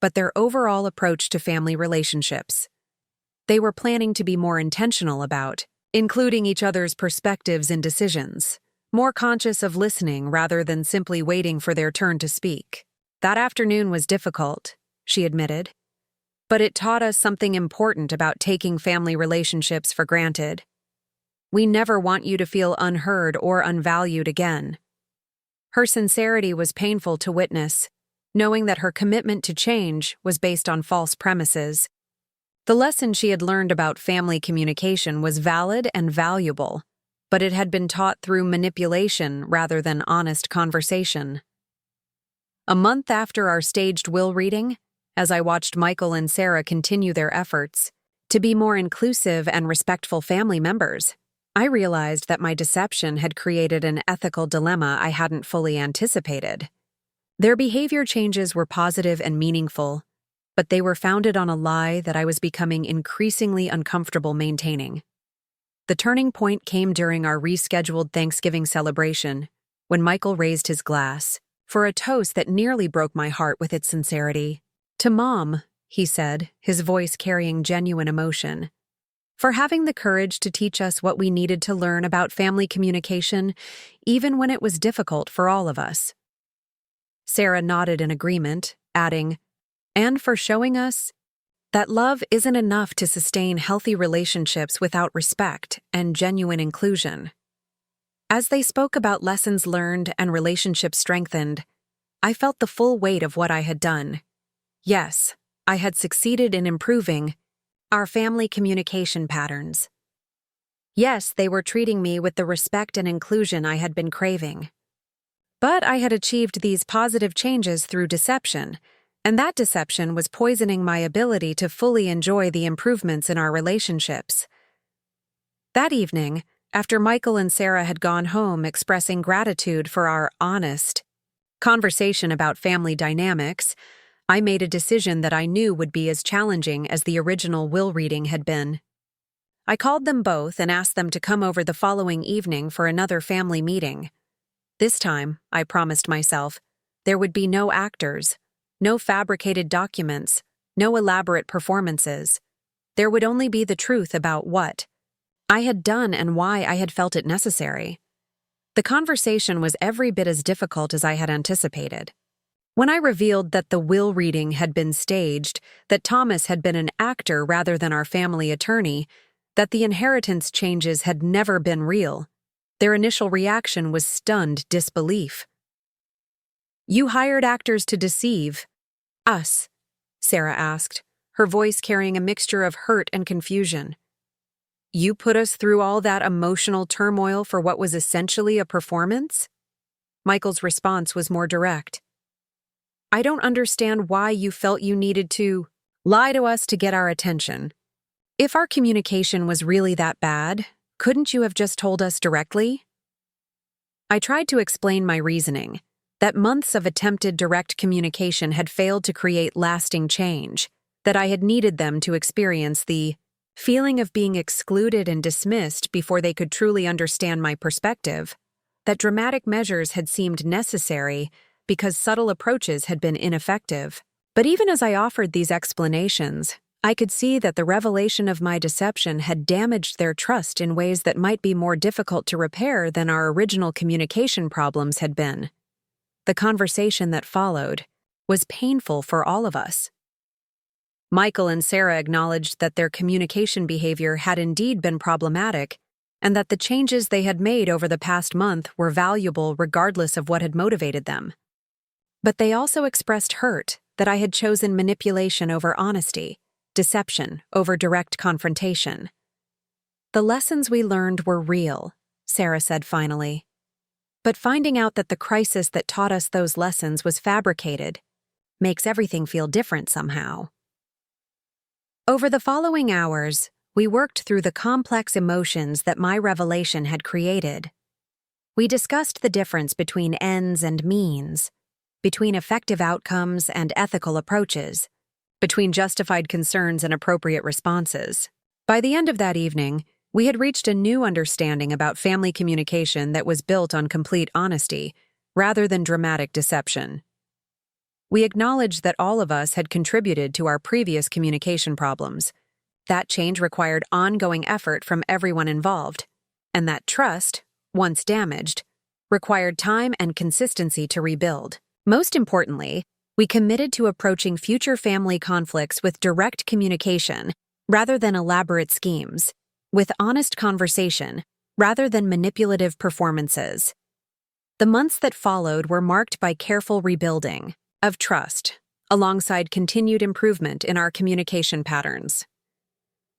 but their overall approach to family relationships. They were planning to be more intentional about including each other's perspectives in decisions, more conscious of listening rather than simply waiting for their turn to speak. That afternoon was difficult, she admitted, but it taught us something important about taking family relationships for granted. We never want you to feel unheard or unvalued again. Her sincerity was painful to witness, knowing that her commitment to change was based on false premises. The lesson she had learned about family communication was valid and valuable, but it had been taught through manipulation rather than honest conversation. A month after our staged will reading, as I watched Michael and Sarah continue their efforts to be more inclusive and respectful family members, I realized that my deception had created an ethical dilemma I hadn't fully anticipated. Their behavior changes were positive and meaningful, but they were founded on a lie that I was becoming increasingly uncomfortable maintaining. The turning point came during our rescheduled Thanksgiving celebration, when Michael raised his glass for a toast that nearly broke my heart with its sincerity. "To Mom," he said, his voice carrying genuine emotion, "for having the courage to teach us what we needed to learn about family communication, even when it was difficult for all of us." Sarah nodded in agreement, adding, "And for showing us that love isn't enough to sustain healthy relationships without respect and genuine inclusion. As they spoke about lessons learned and relationships strengthened, I felt the full weight of what I had done. Yes, I had succeeded in improving our family communication patterns. Yes, they were treating me with the respect and inclusion I had been craving. But I had achieved these positive changes through deception, and that deception was poisoning my ability to fully enjoy the improvements in our relationships. That evening, after Michael and Sarah had gone home expressing gratitude for our honest conversation about family dynamics, I made a decision that I knew would be as challenging as the original will reading had been. I called them both and asked them to come over the following evening for another family meeting. This time, I promised myself, there would be no actors, no fabricated documents, no elaborate performances. There would only be the truth about what I had done and why I had felt it necessary. The conversation was every bit as difficult as I had anticipated. When I revealed that the will reading had been staged, that Thomas had been an actor rather than our family attorney, that the inheritance changes had never been real, their initial reaction was stunned disbelief. "You hired actors to deceive us?" Sarah asked, her voice carrying a mixture of hurt and confusion. "You put us through all that emotional turmoil for what was essentially a performance?" Michael's response was more direct. "I don't understand why you felt you needed to lie to us to get our attention. If our communication was really that bad, couldn't you have just told us directly?" I tried to explain my reasoning, that months of attempted direct communication had failed to create lasting change, that I had needed them to experience the feeling of being excluded and dismissed before they could truly understand my perspective, that dramatic measures had seemed necessary because subtle approaches had been ineffective. But even as I offered these explanations, I could see that the revelation of my deception had damaged their trust in ways that might be more difficult to repair than our original communication problems had been. The conversation that followed was painful for all of us. Michael and Sarah acknowledged that their communication behavior had indeed been problematic, and that the changes they had made over the past month were valuable regardless of what had motivated them. But they also expressed hurt that I had chosen manipulation over honesty, deception over direct confrontation. "The lessons we learned were real," Sarah said finally. "But finding out that the crisis that taught us those lessons was fabricated makes everything feel different somehow." Over the following hours, we worked through the complex emotions that my revelation had created. We discussed the difference between ends and means, between effective outcomes and ethical approaches, between justified concerns and appropriate responses. By the end of that evening, we had reached a new understanding about family communication that was built on complete honesty, rather than dramatic deception. We acknowledged that all of us had contributed to our previous communication problems. That change required ongoing effort from everyone involved, and that trust, once damaged, required time and consistency to rebuild. Most importantly, we committed to approaching future family conflicts with direct communication rather than elaborate schemes, with honest conversation rather than manipulative performances. The months that followed were marked by careful rebuilding of trust, alongside continued improvement in our communication patterns.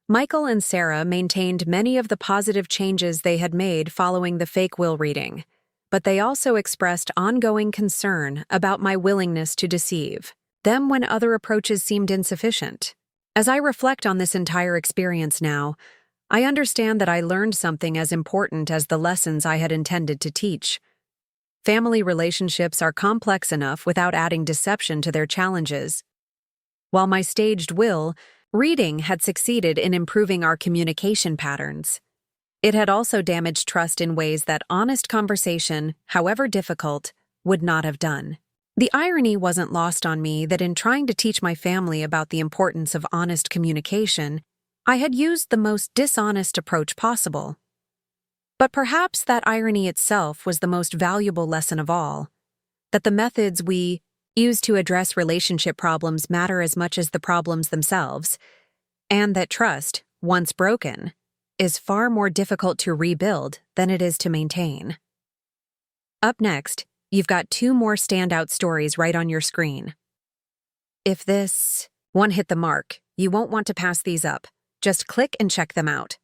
Michael and Sarah maintained many of the positive changes they had made following the fake will reading, but they also expressed ongoing concern about my willingness to deceive them when other approaches seemed insufficient. As I reflect on this entire experience now, I understand that I learned something as important as the lessons I had intended to teach. Family relationships are complex enough without adding deception to their challenges. While my staged will reading had succeeded in improving our communication patterns, it had also damaged trust in ways that honest conversation, however difficult, would not have done. The irony wasn't lost on me that in trying to teach my family about the importance of honest communication, I had used the most dishonest approach possible. But perhaps that irony itself was the most valuable lesson of all, that the methods we used to address relationship problems matter as much as the problems themselves, and that trust, once broken, is far more difficult to rebuild than it is to maintain. Up next, you've got two more standout stories right on your screen. If this one hit the mark, you won't want to pass these up. Just click and check them out.